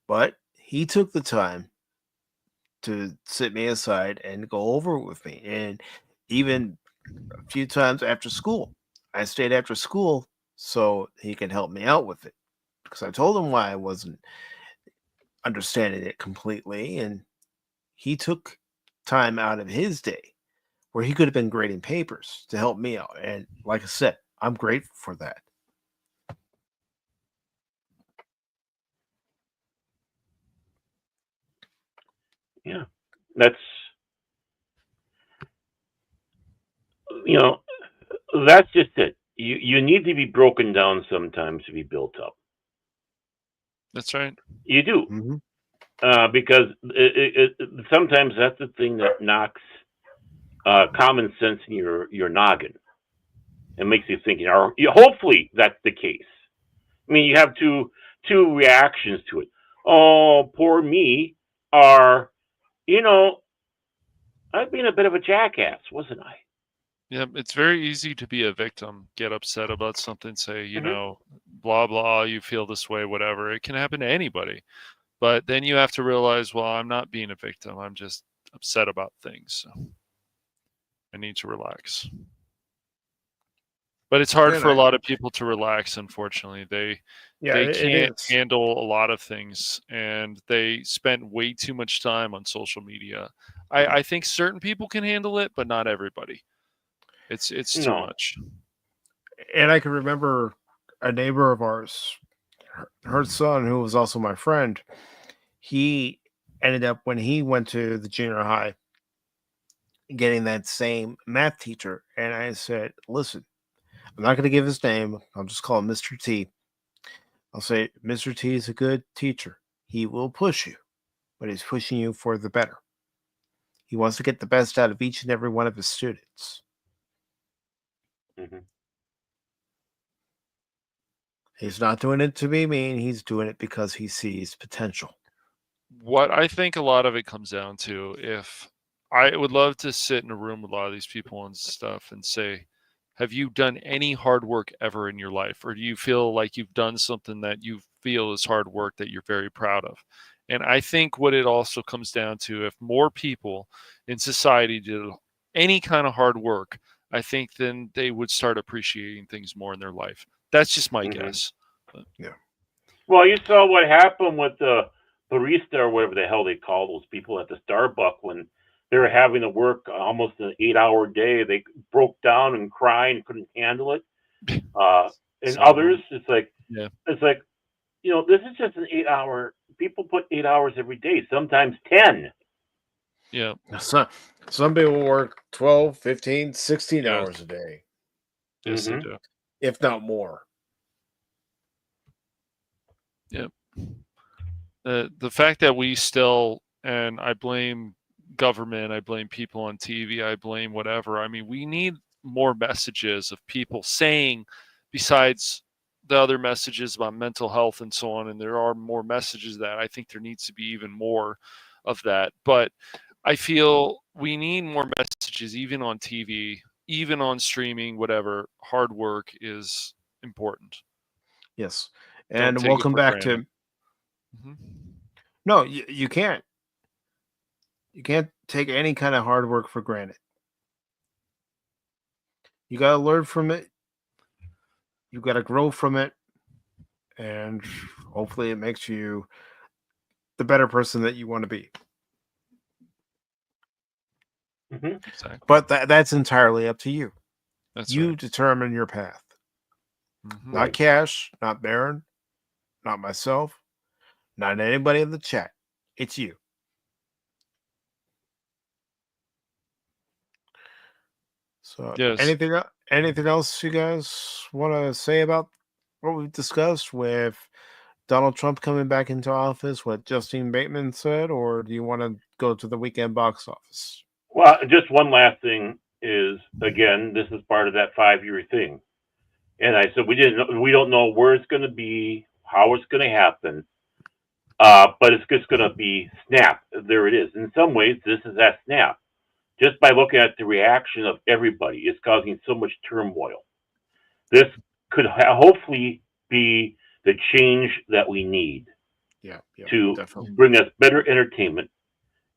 but he took the time to sit me aside and go over it with me. And even a few times after school, I stayed after school so he can help me out with it. because I told him why I wasn't understanding it completely, and he took time out of his day where he could have been grading papers to help me out. And like I said, I'm grateful for that. Yeah, that's that's just it. You need to be broken down sometimes to be built up. That's right. You do. Mm-hmm. Because sometimes that's the thing that knocks common sense in your noggin and makes you think. Hopefully that's the case. I mean, you have two reactions to it. Oh, poor me, or I've been a bit of a jackass, wasn't I? Yeah, it's very easy to be a victim, get upset about something, say, Mhm. blah, blah, you feel this way, whatever. It can happen to anybody. But then you have to realize, well, I'm not being a victim. I'm just upset about things. So I need to relax. But it's hard for a lot of people to relax, unfortunately. They it can't is. handle a lot of things, and they spend way too much time on social media. I think certain people can handle it, but not everybody. It's too No. much. And I can remember a neighbor of ours, her son, who was also my friend, he ended up, when he went to the junior high, getting that same math teacher. And I said, listen, I'm not going to give his name. I'll just call him Mr. T. I'll say, Mr. T is a good teacher. He will push you, but he's pushing you for the better. He wants to get the best out of each and every one of his students. Mm-hmm. He's not doing it to be mean. He's doing it because he sees potential. What I think a lot of it comes down to, if I would love to sit in a room with a lot of these people and stuff and say, have you done any hard work ever in your life? Or do you feel like you've done something that you feel is hard work that you're very proud of? And I think what it also comes down to, if more people in society did any kind of hard work, I think then they would start appreciating things more in their life. That's just my Mhm. guess. But, Yeah. Well, you saw what happened with the barista or whatever the hell they call those people at the Starbucks when they were having to work almost an 8-hour day. They broke down and cried and couldn't handle it. And So, others, it's like yeah. this is just an 8-hour. People put 8 hours every day, sometimes 10. Yeah. Some people work 12, 15, 16 Yes. hours a day, Yes, they Mhm. do. if not more. Yep. The fact that we still, and I blame government, I blame people on TV, I blame whatever. I mean, we need more messages of people saying, besides the other messages about mental health and so on, and there are more messages that I think there needs to be even more of that. But I feel we need more messages, even on TV, even on streaming, whatever. Hard work is important. Yes. Don't And take it welcome for back granted. to. No, you can't. You can't take any kind of hard work for granted. You got to learn from it. You got to grow from it. And hopefully it makes you the better person that you want to be. Mhm. Exactly. But that's entirely up to you. That's You right. determine your path. Mhm. Not Cash, not Baron, not myself, not anybody in the chat. It's you. So Yes. anything else you guys want to say about what we've discussed with Donald Trump coming back into office, what Justine Bateman said, or do you want to go to the weekend box office? Well, just one last thing is, again, this is part of that 5-year thing. And I said we don't know where it's going to be, how it's going to happen, but it's just going to be snap. There it is. In some ways, this is that snap. Just by looking at the reaction of everybody, it's causing so much turmoil. This could hopefully be the change that we need Yeah, to definitely. bring us better entertainment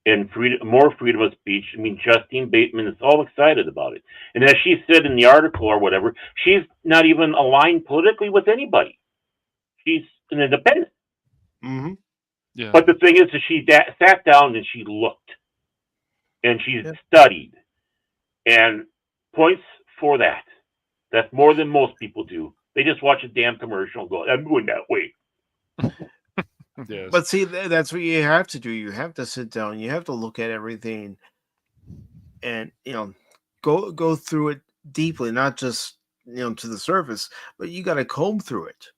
and more freedom of speech. I mean, Justine Bateman is all excited about it. And as she said in the article or whatever, she's not even aligned politically with anybody. She's an independent. Mm-hmm. Yeah. But the thing is that she sat down and she looked and she Yeah. studied, and points for that. That's more than most people do. They just watch a damn commercial and go, "I'm going that way." Yes. But see, that's what you have to do. You have to sit down. You have to look at everything, and go through it deeply, not just to the surface. But you got to comb through it.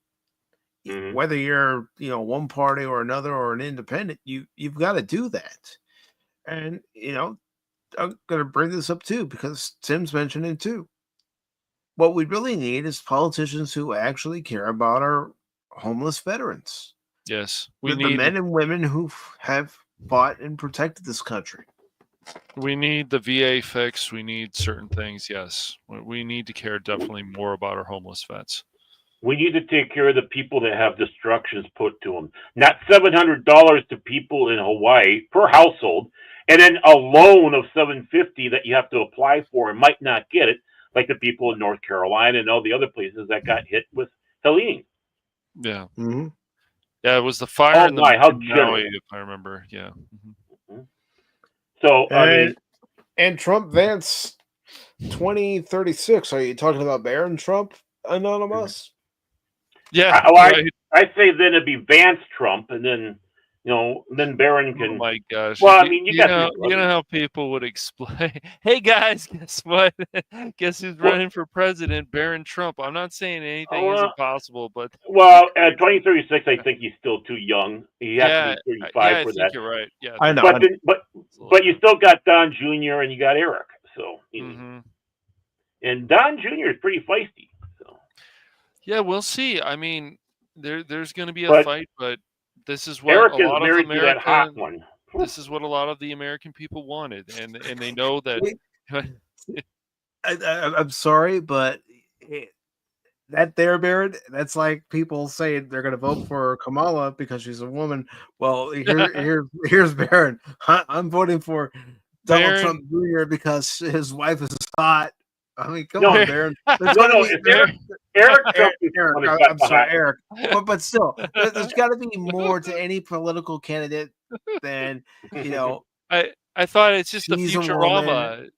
Mhm. Whether you're one party or another or an independent, you've got to do that. And I'm gonna bring this up too because Tim's mentioned it too. What we really need is politicians who actually care about our homeless veterans. Yes. The men and women who have fought and protected this country. We need the VA fix. We need certain things. Yes. We need to care definitely more about our homeless vets. We need to take care of the people that have destructions put to them. Not $700 to people in Hawaii per household, and then a loan of $750 that you have to apply for and might not get it, like the people in North Carolina and all the other places that got hit with Helene. Yeah. Mm-hmm. Yeah, it was the fire in my, how in Maui, generous. if I remember. Yeah. Mhm. So, I mean, and Trump Vance 2036. Are you talking about Barron Trump Anonymous? Yeah. I say then it'd be Vance Trump, and then then Barron can. Oh my gosh! Well, I mean, you got you know how people would explain. Hey guys, guess what? Guess who's running for president? Barron Trump. I'm not saying anything isn't possible, but well, at 2036, I think he's still too young. He has to be 35 I for think that. you're right. Yeah, I know. But you still got Don Jr. and you got Eric. So, and Don Jr. is pretty feisty. So. Yeah, we'll see. I mean, there's going to be a fight, but this is what Eric a is lot of married to that hot American. one. This is what a lot of the American people wanted, and they know that. I'm sorry, but that there, Barrett, that's like people saying they're going to vote for Kamala because she's a woman. Well, here's Barron. I'm voting for Donald Trump Jr. because his wife is hot. I mean, come on, Barron. Eric Trump is I'm sorry, Eric. But still, there's got to be more to any political candidate than I thought it's just the she's a Futurama.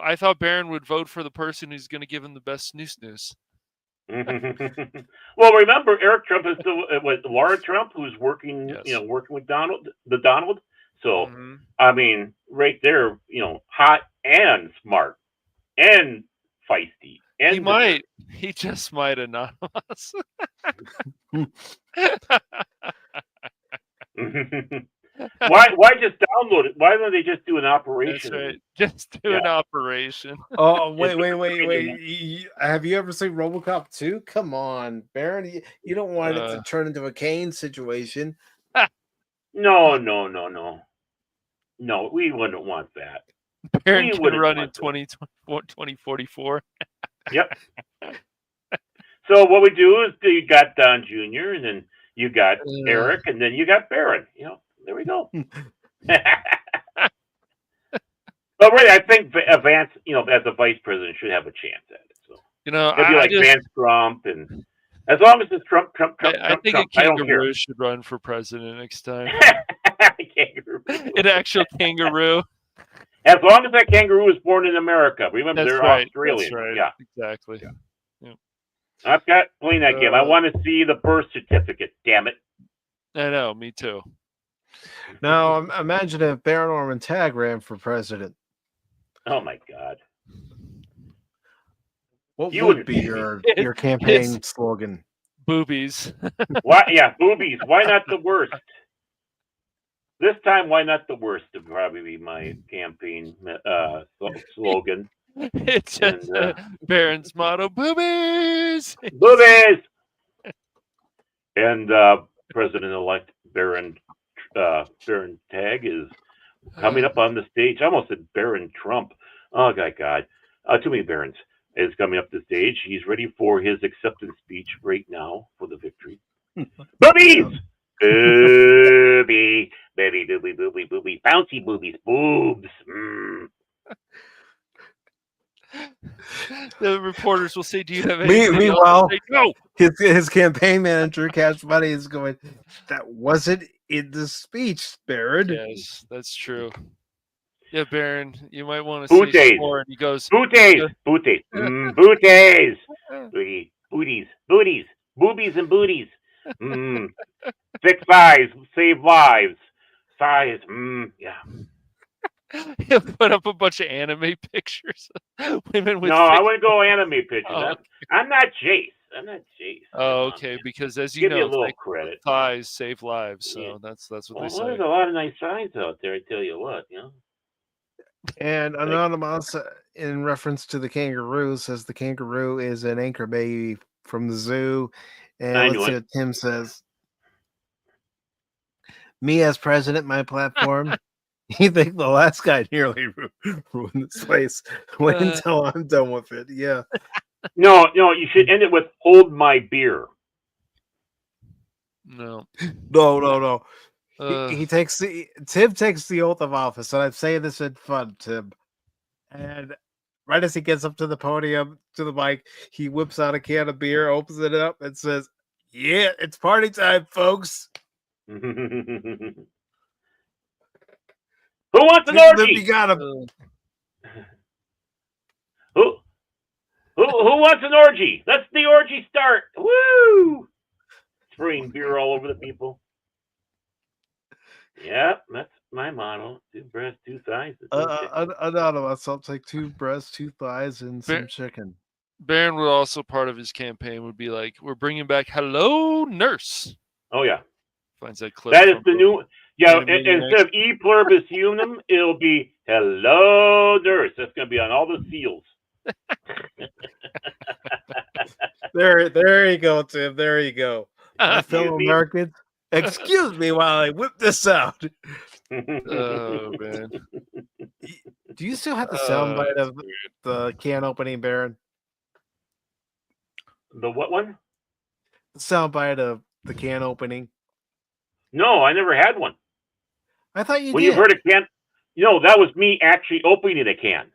I thought Barron would vote for the person who's going to give him the best snooze. Well, remember, Eric Trump is still with Laura Trump, who's working, working with Donald. So, I mean, right there, hot and smart and feisty. And he just might anonymous. Why just download it? Why don't they just do an operation? That's right. Just do an operation. Oh, wait. Have you ever seen RoboCop 2? Come on, Barron. You don't want it to turn into a Kane situation. No. No, we wouldn't want that. Barron can run in 2044. Yep. So what we do is you got Don Jr. and then you got Eric and then you got Barron. There we go. But really, I think Vance, as a vice president, should have a chance at it. So it'd be like Vance Trump, and as long as it's Trump. I think Trump, a kangaroo should run for president next time. An actual kangaroo. As long as that kangaroo is born in America. Remember, they're Australian. That's right. Yeah, exactly. Yeah. I've got playing that game. I want to see the birth certificate. Damn it! I know. Me too. Now, imagine if Baron Orman Tag ran for president. Oh my God! What would be your campaign slogan? Boobies. Why? Yeah, boobies. Why not the worst? This time, why not the worst? Would probably be my campaign slogan. It's just Barron's motto: boobies. Boobies. And President-elect Barron Tag is coming up on the stage. I almost said Barron Trump. Oh my God. Too many Barons. Is coming up the stage. He's ready for his acceptance speech right now for the victory. Boobies! Booby. Baby, booby. Bouncy boobies. Boobs. The reporters will say, "Do you have anything else?" Meanwhile, Say, no. his campaign manager, Cash Money, is going, "That wasn't in the speech, Baron." Yes, that's true. Yeah, Baron, you might want to say Booties. some more. And he goes, Booties. Booties. Booties. Booties. Booties. Boobies and booties. 6 eyes save lives. Size. Yeah. he'll put up a bunch of anime pictures of women with. No, I wouldn't go anime pictures. Oh, I'm not Jace. I'm not Jace. Oh, okay. Because as you Give me a know, little credit. thighs save lives. So Yeah. that's what Well, they say. there's a lot of nice signs out there. I tell you what, you know. And Anonymous, in reference to the kangaroo, says the kangaroo is an anchor baby from the zoo. And I let's knew see it. what Tim says. Me as president, my platform. You think the last guy nearly ruined this place? Wait until I'm done with it. Yeah. No, you should end it with "Hold my beer." No. No. He takes Tim takes the oath of office, and I'm saying this in fun, Tim. And right as he gets up to the podium, to the mic, he whips out a can of beer, opens it up, and says, "Yeah, it's party time, folks." Who wants an orgy? You got him. Who wants an orgy? Let's the orgy start. Woo! Spraying beer all over the people. Yeah, that's my motto. 2 breasts, 2 thighs. Anonymous, I'll take 2 breasts, 2 thighs, and some chicken. Baron would also, part of his campaign would be like, "We're bringing back Hello Nurse." Oh yeah. Finds that clip. That is the new. Yeah, Animaniacs. instead of E pluribus unum, it'll be Hello Nurse. That's going to be on all the seals. There you go, Tim. There you go. My Excuse fellow me? Americans, excuse me while I whip this out. Oh man. Do you still have the soundbite of the can opening, Baron? The what one? The soundbite of the can opening. No, I never had one. I thought you when did. You heard a can, that was me actually opening a can.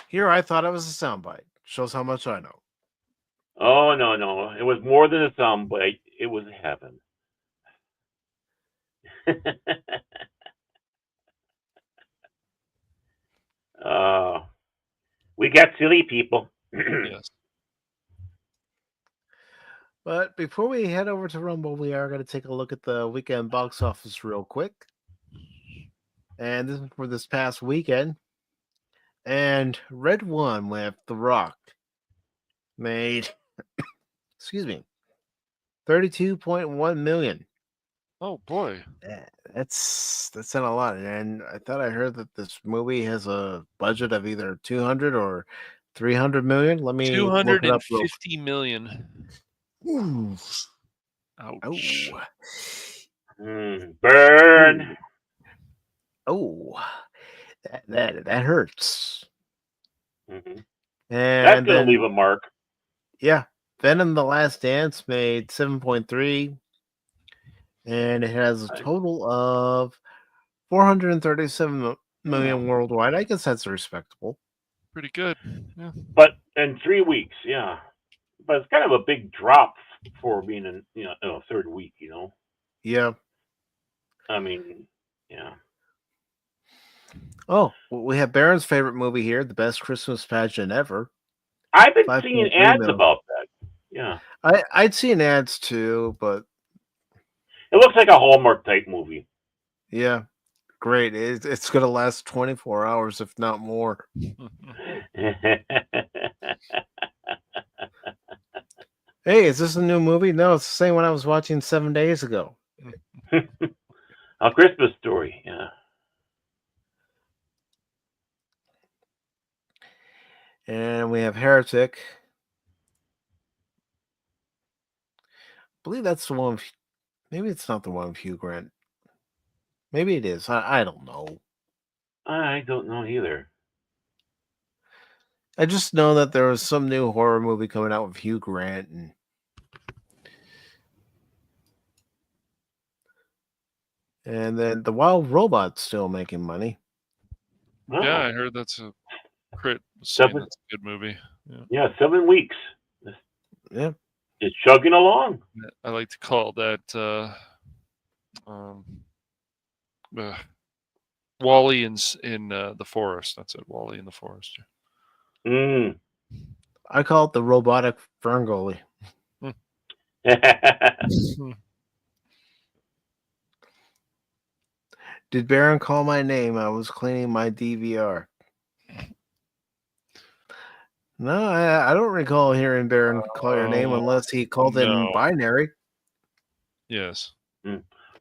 Here, I thought it was a soundbite. Shows how much I know. Oh no! It was more than a soundbite. It was heaven. We got silly people. Yes. But before we head over to Rumble, we are going to take a look at the weekend box office real quick. And this is for this past weekend. And Red One with The Rock made, excuse me, 32.1 million. Oh boy. That's not a lot. And I thought I heard that this movie has a budget of either 200 or 300 million. Let me 250 million. Ooh. Ouch. Burn. Oh, that hurts. Mm-hmm. And that's gonna leave a mark. Yeah, Venom: The Last Dance made 7.3, and it has a total of 437 million worldwide. I guess that's respectable. Pretty good. Yeah. But in 3 weeks, yeah. But it's kind of a big drop for being in third week, Yeah. I mean, yeah. Oh, well, we have Baron's favorite movie here, The Best Christmas Pageant Ever. I've been seeing ads about that. Yeah. I'd seen ads too, but it looks like a Hallmark type movie. Yeah. Great. It's going to last 24 hours, if not more. Hey, is this a new movie? No, it's the same one I was watching 7 days ago. A Christmas Story, yeah. And we have Heretic. I believe that's the one. Maybe it's not the one with Hugh Grant. Maybe it is. I don't know. I don't know either. I just know that there was some new horror movie coming out with Hugh Grant, and then The Wild Robot's still making money. Yeah, I heard that's Crit was saying 7. that's a good movie. Yeah. Yeah, 7 weeks. Yeah. It's chugging along. I like to call that Wally in the forest. That's it. Wally in the forest. Mm. I call it the robotic Ferngully. Did Baron call my name? I was cleaning my DVR. No, I don't recall hearing Baron call your name unless he called it in binary. Yes.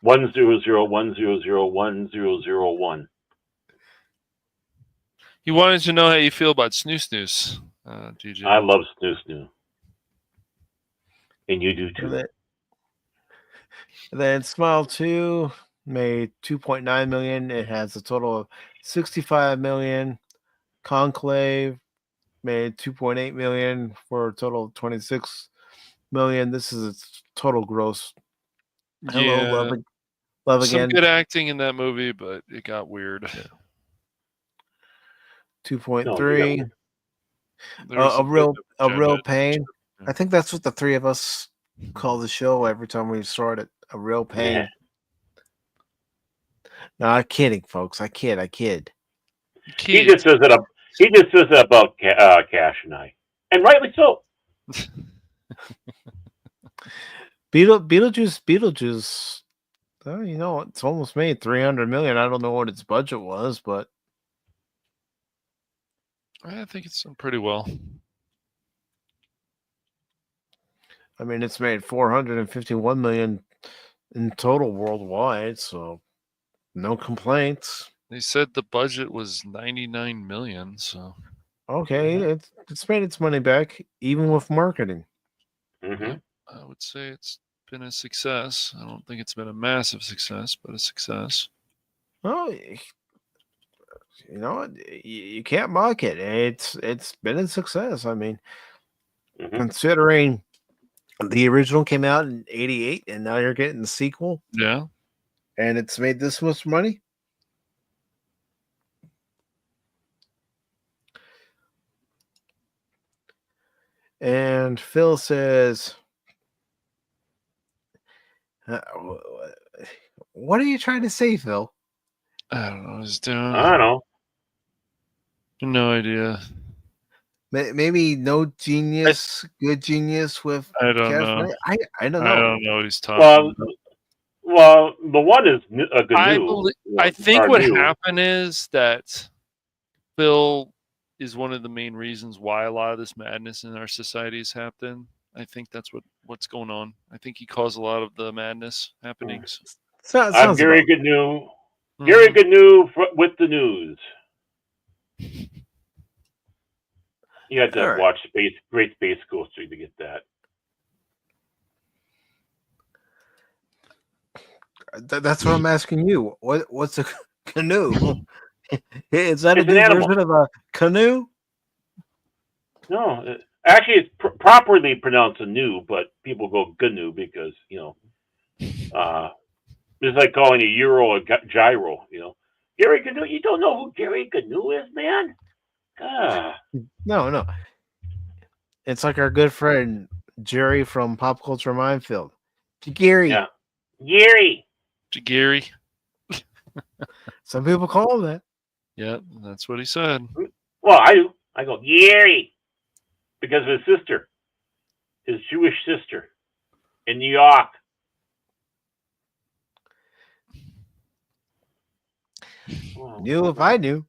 10010010001. He wanted to know how you feel about Snoo Snooze, DJ. I love Snoo Snoo. And you do too. And then Smile 2 made 2.9 million. It has a total of 65 million. Conclave made 2.8 million for a total of 26 million. This is its total gross. Hello, Yeah. love Some again. good acting in that movie, but it got weird. 2.3. There's A real Gemma. pain. I think that's what the three of us call the show every time we start it. A real pain. Yeah. No, I'm kidding, folks. I kid. He just says that. He just says that about Cash and I, and rightly so. Beetlejuice. You know, it's almost made 300 million. I don't know what its budget was, but I think it's done pretty well. I mean, it's made 451 million in total worldwide, so no complaints. They said the budget was 99 million, so okay, it's made its money back even with marketing. Mm-hmm. I would say it's been a success. I don't think it's been a massive success, but a success. Well, you know, you can't mock it. It's been a success. I mean, considering the original came out in '88, and now you're getting the sequel. Yeah, and it's made this much money. And Phil says, "What are you trying to say, Phil?" I don't know. I don't know. No idea. Maybe no genius, good genius with I don't cash know. money? I don't know. I don't know what he's talking about. Well, the one is a GNU. I think what happened is that Phil is one of the main reasons why a lot of this madness in our society has happened. I think that's what's going on. I think he caused a lot of the madness happenings. I'm Gary GNU. Gary GNU with the news. You had to watch Great Space Coaster to get that. That's what I'm asking you. What's a canoe? Is that It's a new an animal. version of a canoe? No, actually, it's properly pronounced GNU, but people go GNU because it's like calling a euro a gyro. Gary GNU. You don't know who Gary GNU is, man? No. It's like our good friend Jerry from Pop Culture Minefield. Gary. Yeah. Gary. Gary. Some people call him that. Yeah, that's what he said. Well, I do. I go Gary because of his sister, his Jewish sister, in New York. Knew if I knew.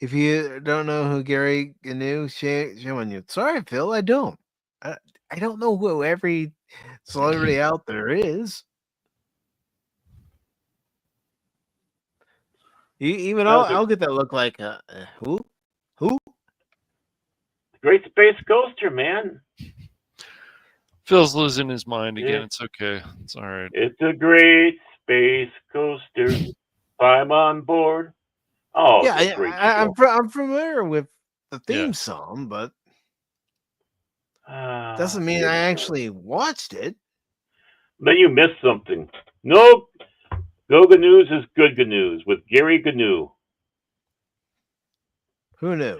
If you don't know who Gary GNU, shame on you. Sorry, Phil, I don't. I don't know who every celebrity out there is. Even I'll get that look like who? Great Space Coaster, man. Phil's losing his mind again. It's okay. It's all right. It's a great space coaster. I'm on board. Oh, yeah, I'm familiar with the theme song, but doesn't mean I actually watched it. Then you missed something. Nope. Go GNU's is good GNU's with Gary GNU. Who knew?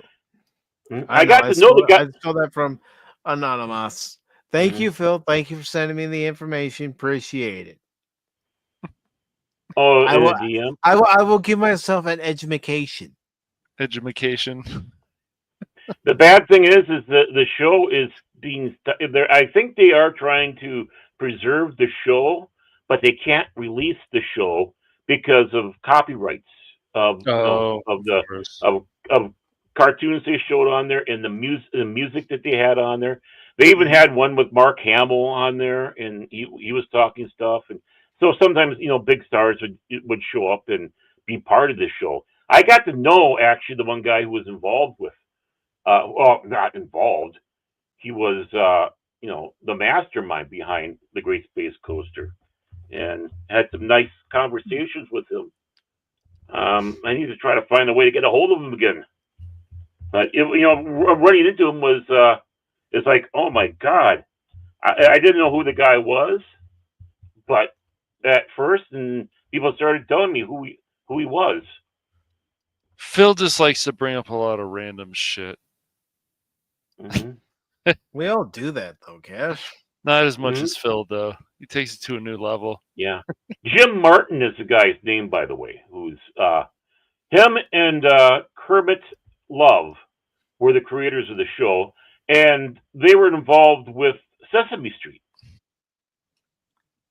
I got to know the guy. I saw that from Anonymous. Thank you, Phil. Thank you for sending me the information. Appreciate it. Oh, I in will, a DM. I will give myself an education. Education. The bad thing is that the show is being. I think they are trying to preserve the show, but they can't release the show because of copyrights of Oh, of the gross. of cartoons they showed on there and the music that they had on there. They even had one with Mark Hamill on there, and he was talking stuff. And so sometimes big stars would show up and be part of the show. I got to know actually the one guy who was involved with. Well, not involved. He was, the mastermind behind the Great Space Coaster, and had some nice conversations with him. I need to try to find a way to get a hold of him again. But running into him was, it's like, oh my god, I didn't know who the guy was, but at first, and people started telling me who he was. Phil just likes to bring up a lot of random shit. Mm-hmm. We all do that though, Cash. Not as much as Phil, though. He takes it to a new level. Yeah. Jim Martin is the guy's name, by the way, who's him and Kermit Love were the creators of the show, and they were involved with Sesame Street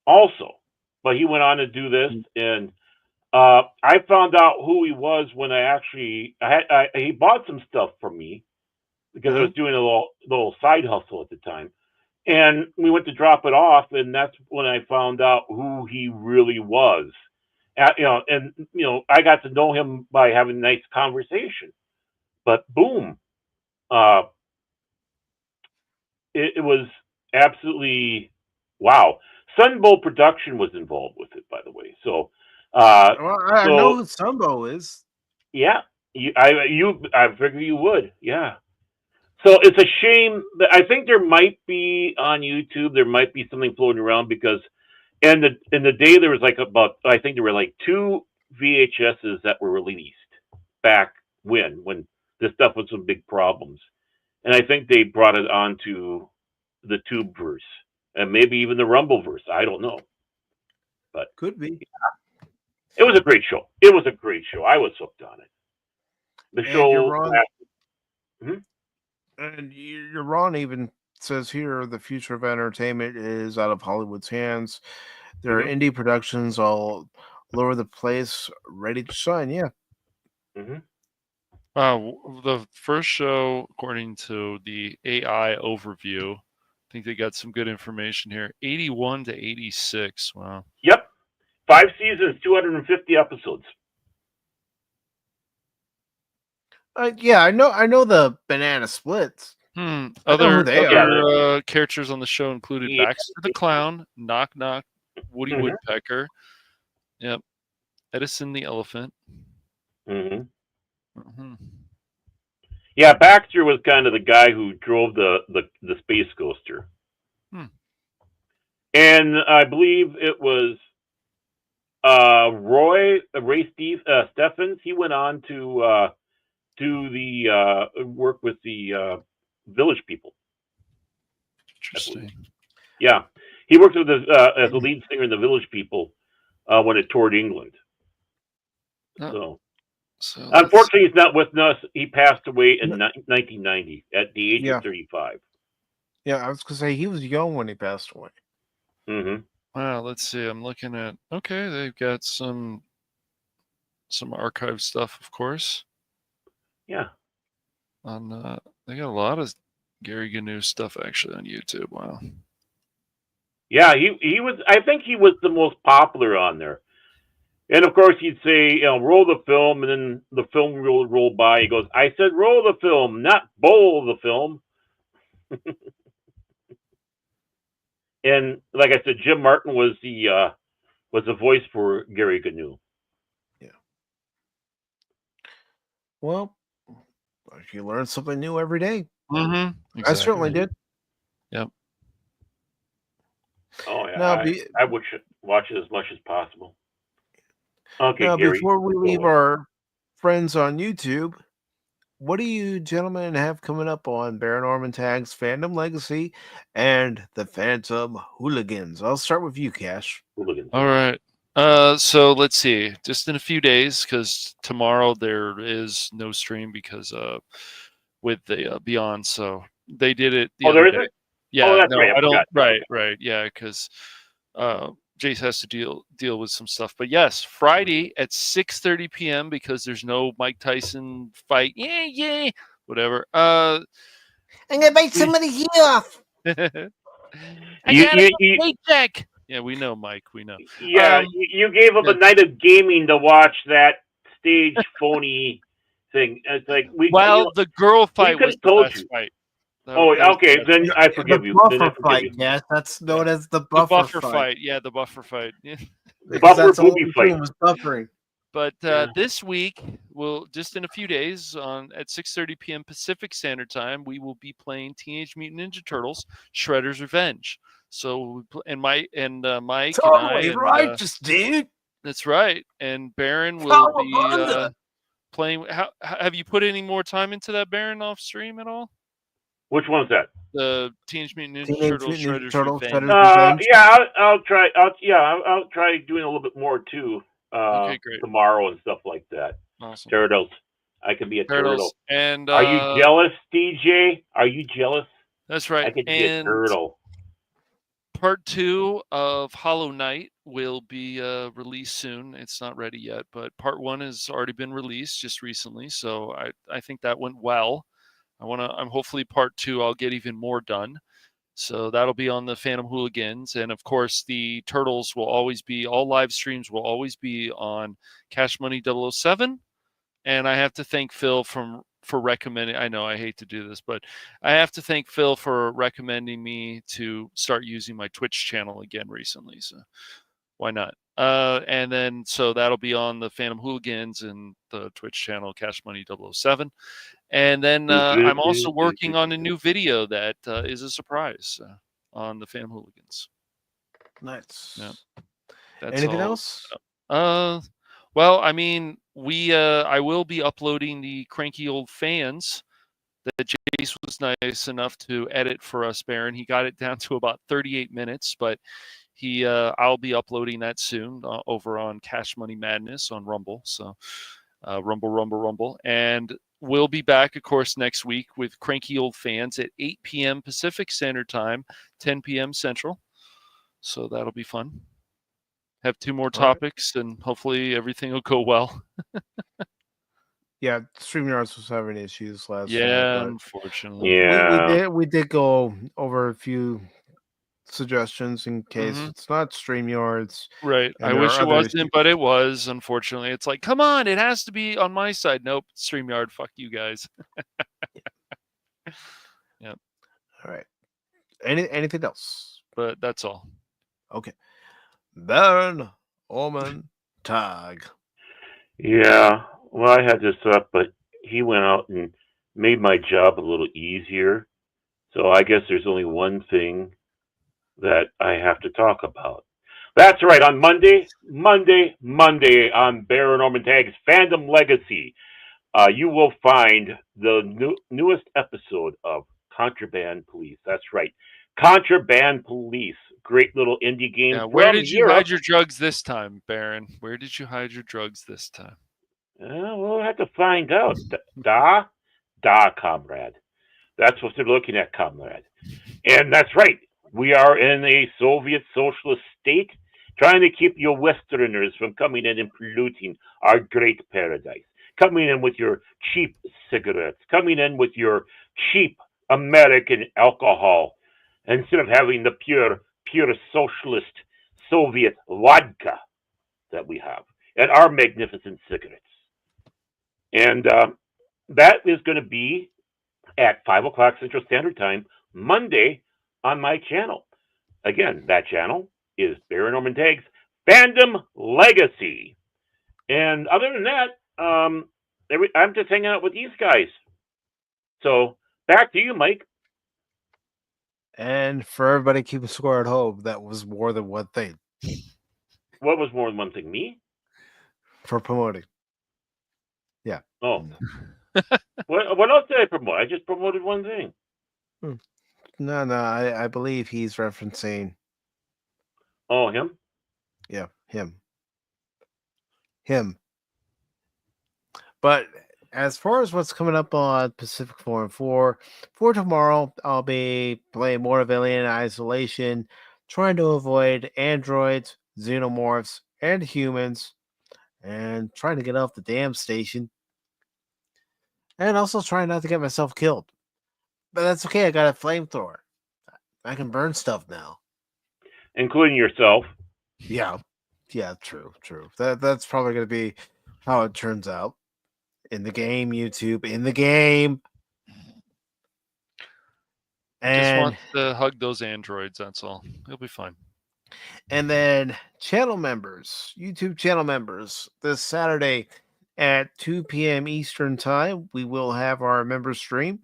also. But he went on to do this, and I found out who he was when he bought some stuff from me because I was doing a little side hustle at the time. And we went to drop it off, and that's when I found out who he really was. I got to know him by having a nice conversation. But boom, it was absolutely wow. Sunbow Production was involved with it, by the way. So, I know who Sunbow is. Yeah, I figure you would. Yeah. So it's a shame that I think there might be on YouTube. There might be something floating around because in the day there was I think there were 2 VHSs that were released back when this stuff was some big problems, and I think they brought it onto the Tubeverse and maybe even the Rumbleverse. I don't know, but could be. Yeah. It was a great show. It was a great show. I was hooked on it. The show. You're wrong. And you're wrong. Even says here, the future of entertainment is out of Hollywood's hands. There are indie productions all over the place, ready to shine. Yeah. The first show, according to the AI overview, I think they got some good information here. 81 to 86. Wow. Yep. 5 seasons, 250 episodes. Yeah, I know the Banana Splits. Other characters on the show included Baxter the Clown, Knock Knock, Woody Woodpecker, yep, Edison the Elephant. Yeah, Baxter was kind of the guy who drove the space coaster. And I believe it was Ray Steffens. He went on to do the work with the Village People. Interesting. Yeah, he worked with as a lead singer in the Village People when it toured England. So unfortunately, he's not with us. He passed away in 1990 at the age of 35. Yeah, I was gonna say he was young when he passed away. Wow, let's see. I'm looking at. Okay, they've got some archive stuff, of course. Yeah. They got a lot of Gary Gnu stuff actually on YouTube. Wow. Yeah, he was. I think he was the most popular on there. And of course, he'd say, roll the film, and then the film will roll by. He goes, "I said roll the film, not bowl the film." And like I said, Jim Martin was the voice for Gary Gnu. Yeah. Well, you learn something new every day. Exactly. I certainly did. Yep. Oh yeah, I would watch it as much as possible. Okay, now, Gary. before we leave our friends on YouTube, what do you gentlemen have coming up on Baron Orman Tag's Fandom Legacy and the Phantom Hooligans? I'll start with you, Cash. Hooligans. All right. So let's see. Just in a few days, because tomorrow there is no stream because with the Beyond. So they did it the other there day. isn't? Yeah, Oh, that's no, right. I I don't. forgot. Right. Yeah, because Jace has to deal with some stuff. But yes, Friday at 6:30 p.m. because there's no Mike Tyson fight. Yeah, whatever. I'm gonna bite somebody's ear off. I got a paycheck. Yeah, we know, Mike. We know. Yeah, you gave up a night of gaming to watch that stage phony thing. It's like the girl fight was the best fight. Okay. Then I forgive you. Buffer fight, yes, that's known as the buffer fight. Yeah, the buffer fight. Yeah. Buffer booby fight. Was buffering. But this week, we'll just in a few days at 6:30 p.m. Pacific Standard Time, we will be playing Teenage Mutant Ninja Turtles: Shredder's Revenge. So Mike Totally righteous, dude. That's right. And Baron will be playing. Have you put any more time into that, Baron, off stream at all? Which one's that? The Teenage Mutant Ninja Turtles: Shredder's Revenge. Yeah, I'll try. I'll try doing a little bit more too. Okay, great. Tomorrow and stuff like that. Awesome. Turtles. I can be a turtle. And are you jealous, DJ? Are you jealous? That's right. I could be a turtle. Part 2 of Hollow Knight will be released soon. It's not ready yet, but part 1 has already been released just recently, so I think that went well. I'm hopefully part 2 I'll get even more done. So that'll be on the Phantom Hooligans. And of course, the Turtles will always be, all live streams will always be on Cash Money 007. And I have to thank Phil for recommending, I know I hate to do this, but I have to thank Phil for recommending me to start using my Twitch channel again recently. So why not? And then, so that'll be on the Phantom Hooligans and the Twitch channel, Cash Money 007. And then I'm also working on a new video that is a surprise on the Phantom Hooligans. Nice. Yeah. Anything else? Well, I mean, I will be uploading the Cranky Old Fans that Jace was nice enough to edit for us, Baron. He got it down to about 38 minutes, but I'll be uploading that soon over on Cash Money Madness on Rumble. So Rumble. And we'll be back, of course, next week with Cranky Old Fans at 8 p.m. Pacific Standard Time, 10 p.m. Central. So that'll be fun. Have 2 more topics, and hopefully everything will go well. Yeah, StreamYard was having issues last night. Yeah, unfortunately. Yeah. We did go over a few suggestions in case it's not StreamYard's. Right. I wish it wasn't, but it was, unfortunately. It's like, come on, it has to be on my side. Nope, StreamYard, fuck you guys. Yeah. All right. Anything else? But that's all. Okay. Baron Orman Tag. Yeah. Well, I had this up, but he went out and made my job a little easier. So I guess there's only one thing that I have to talk about. That's right. On Monday on Baron Orman Tag's Fandom Legacy, you will find the newest episode of Contraband Police. That's right. Contraband Police. Great little indie game. Yeah, where did you hide your drugs this time, Baron? Where did you hide your drugs this time? We'll have to find out. Comrade. That's what they're looking at, comrade. And that's right. We are in a Soviet socialist state trying to keep you Westerners from coming in and polluting our great paradise. Coming in with your cheap cigarettes. Coming in with your cheap American alcohol. Instead of having the pure socialist Soviet vodka that we have. And our magnificent cigarettes. And that is going to be at 5 o'clock Central Standard Time, Monday, on my channel. Again, that channel is Baron Orman Tag's Fandom Legacy. And other than that, I'm just hanging out with these guys. So, back to you, Mike. And for everybody keeping score at home, that was more than one thing. What was more than one thing? Me? For promoting. Yeah. Oh. What else did I promote? I just promoted one thing. No, I believe he's referencing. Oh, him? Yeah, him. But as far as what's coming up on Pacific414, for tomorrow, I'll be playing more of Alien Isolation, trying to avoid androids, xenomorphs, and humans, and trying to get off the damn station, and also trying not to get myself killed. But that's okay, I got a flamethrower. I can burn stuff now. Including yourself. Yeah, true. That's probably going to be how it turns out. In the game, YouTube, in the game. Just And wants to hug those androids, that's all. He'll be fine. and then channel members, YouTube channel members, this Saturday at 2 p.m. Eastern time, we will have our member stream.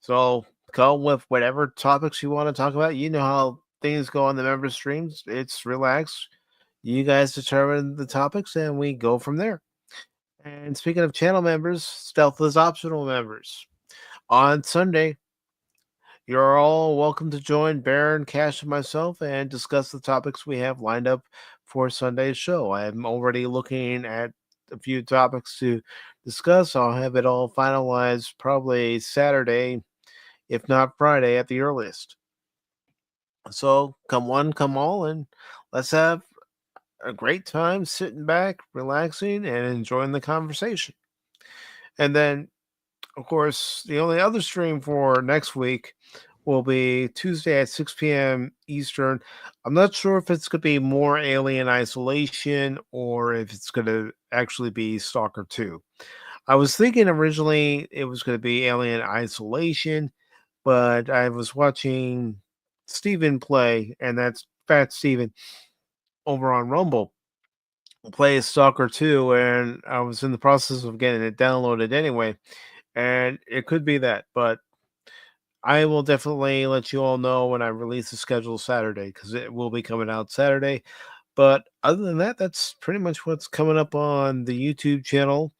So come with whatever topics you want to talk about. You know how things go on the member streams. It's relaxed. You guys determine the topics and we go from there. And speaking of channel members, Stealth is optional members. On Sunday, you're all welcome to join Baron, Cash, and myself and discuss the topics we have lined up for Sunday's show. I'm already looking at a few topics to discuss. I'll have it all finalized probably Saturday, if not Friday at the earliest. So come one, come all, and let's have a great time sitting back, relaxing, and enjoying the conversation. And then, of course, the only other stream for next week will be Tuesday at 6 p.m. Eastern. I'm not sure if it's going to be more Alien Isolation or if it's going to actually be Stalker 2. I was thinking originally it was going to be Alien Isolation, but I was watching Steven play, and that's Fat Steven over on Rumble, play Stalker 2, and I was in the process of getting it downloaded anyway, and it could be that, but I will definitely let you all know when I release the schedule Saturday, because it will be coming out Saturday. But other than that, that's pretty much what's coming up on the YouTube channel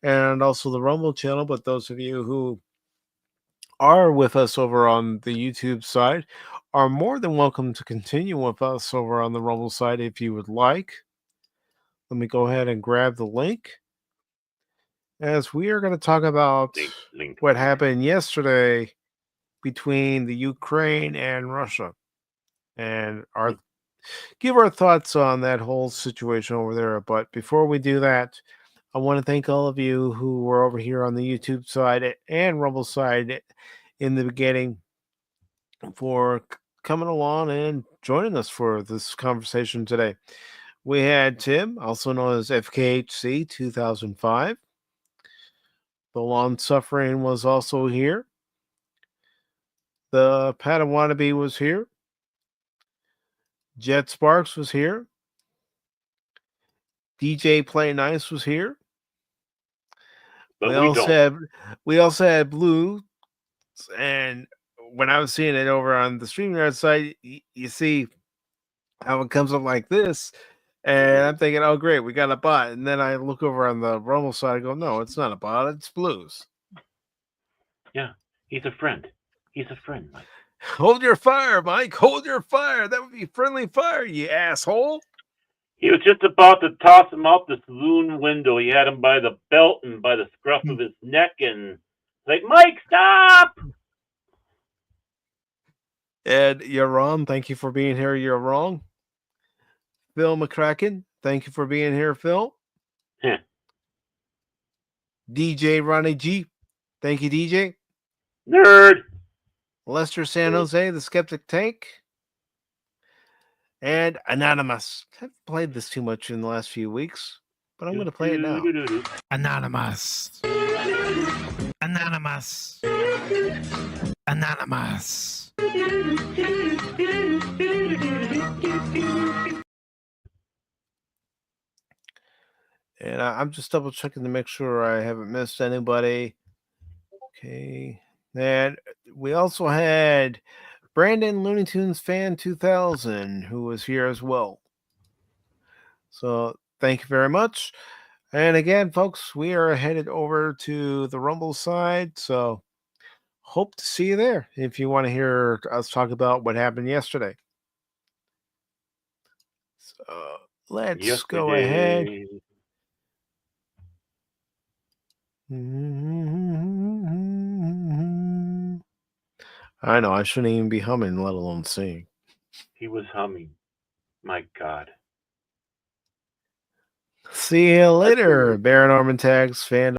and also the Rumble channel. But those of you who are with us over on the YouTube side are more than welcome to continue with us over on the Rumble side if you would like. Let me go ahead and grab the link, as we are going to talk about Link. what happened yesterday between the Ukraine and Russia, and give our thoughts on that whole situation over there. But before we do that, I want to thank all of you who were over here on the YouTube side and Rumble side in the beginning for coming along and joining us for this conversation today. We had Tim, also known as FKHC 2005. The Long Suffering was also here. The Padawannabe was here. Jet Sparks was here. DJ Play Nice was here. But we also had Blue, and when I was seeing it over on the StreamYard site, you see how it comes up like this, and I'm thinking, oh great, we got a bot. And then I look over on the Rumble side, I go, no, it's not a bot, it's Blues. Yeah, he's a friend. He's a friend, Mike. Hold your fire, Mike. Hold your fire. That would be friendly fire, you asshole. He was just about to toss him out the saloon window. He had him by the belt and by the scruff of his neck, and like, Mike, stop! And you're wrong. Thank you for being here. You're wrong. Phil McCracken, thank you for being here, Phil. Yeah. DJ Ronnie G, thank you, DJ. Nerd. Lester San Jose, the Skeptic Tank. And Anonymous. I haven't played this too much in the last few weeks, but I'm going to play it now. Anonymous. Anonymous. Anonymous. And I'm just double checking to make sure I haven't missed anybody. Okay. And we also had Brandon Looney Tunes Fan 2000, who was here as well. So thank you very much. And again, folks, we are headed over to the Rumble side, so hope to see you there if you want to hear us talk about what happened yesterday. So let's go ahead. I know, I shouldn't even be humming, let alone singing. He was humming. My God. See you later, Baron Armentags fan.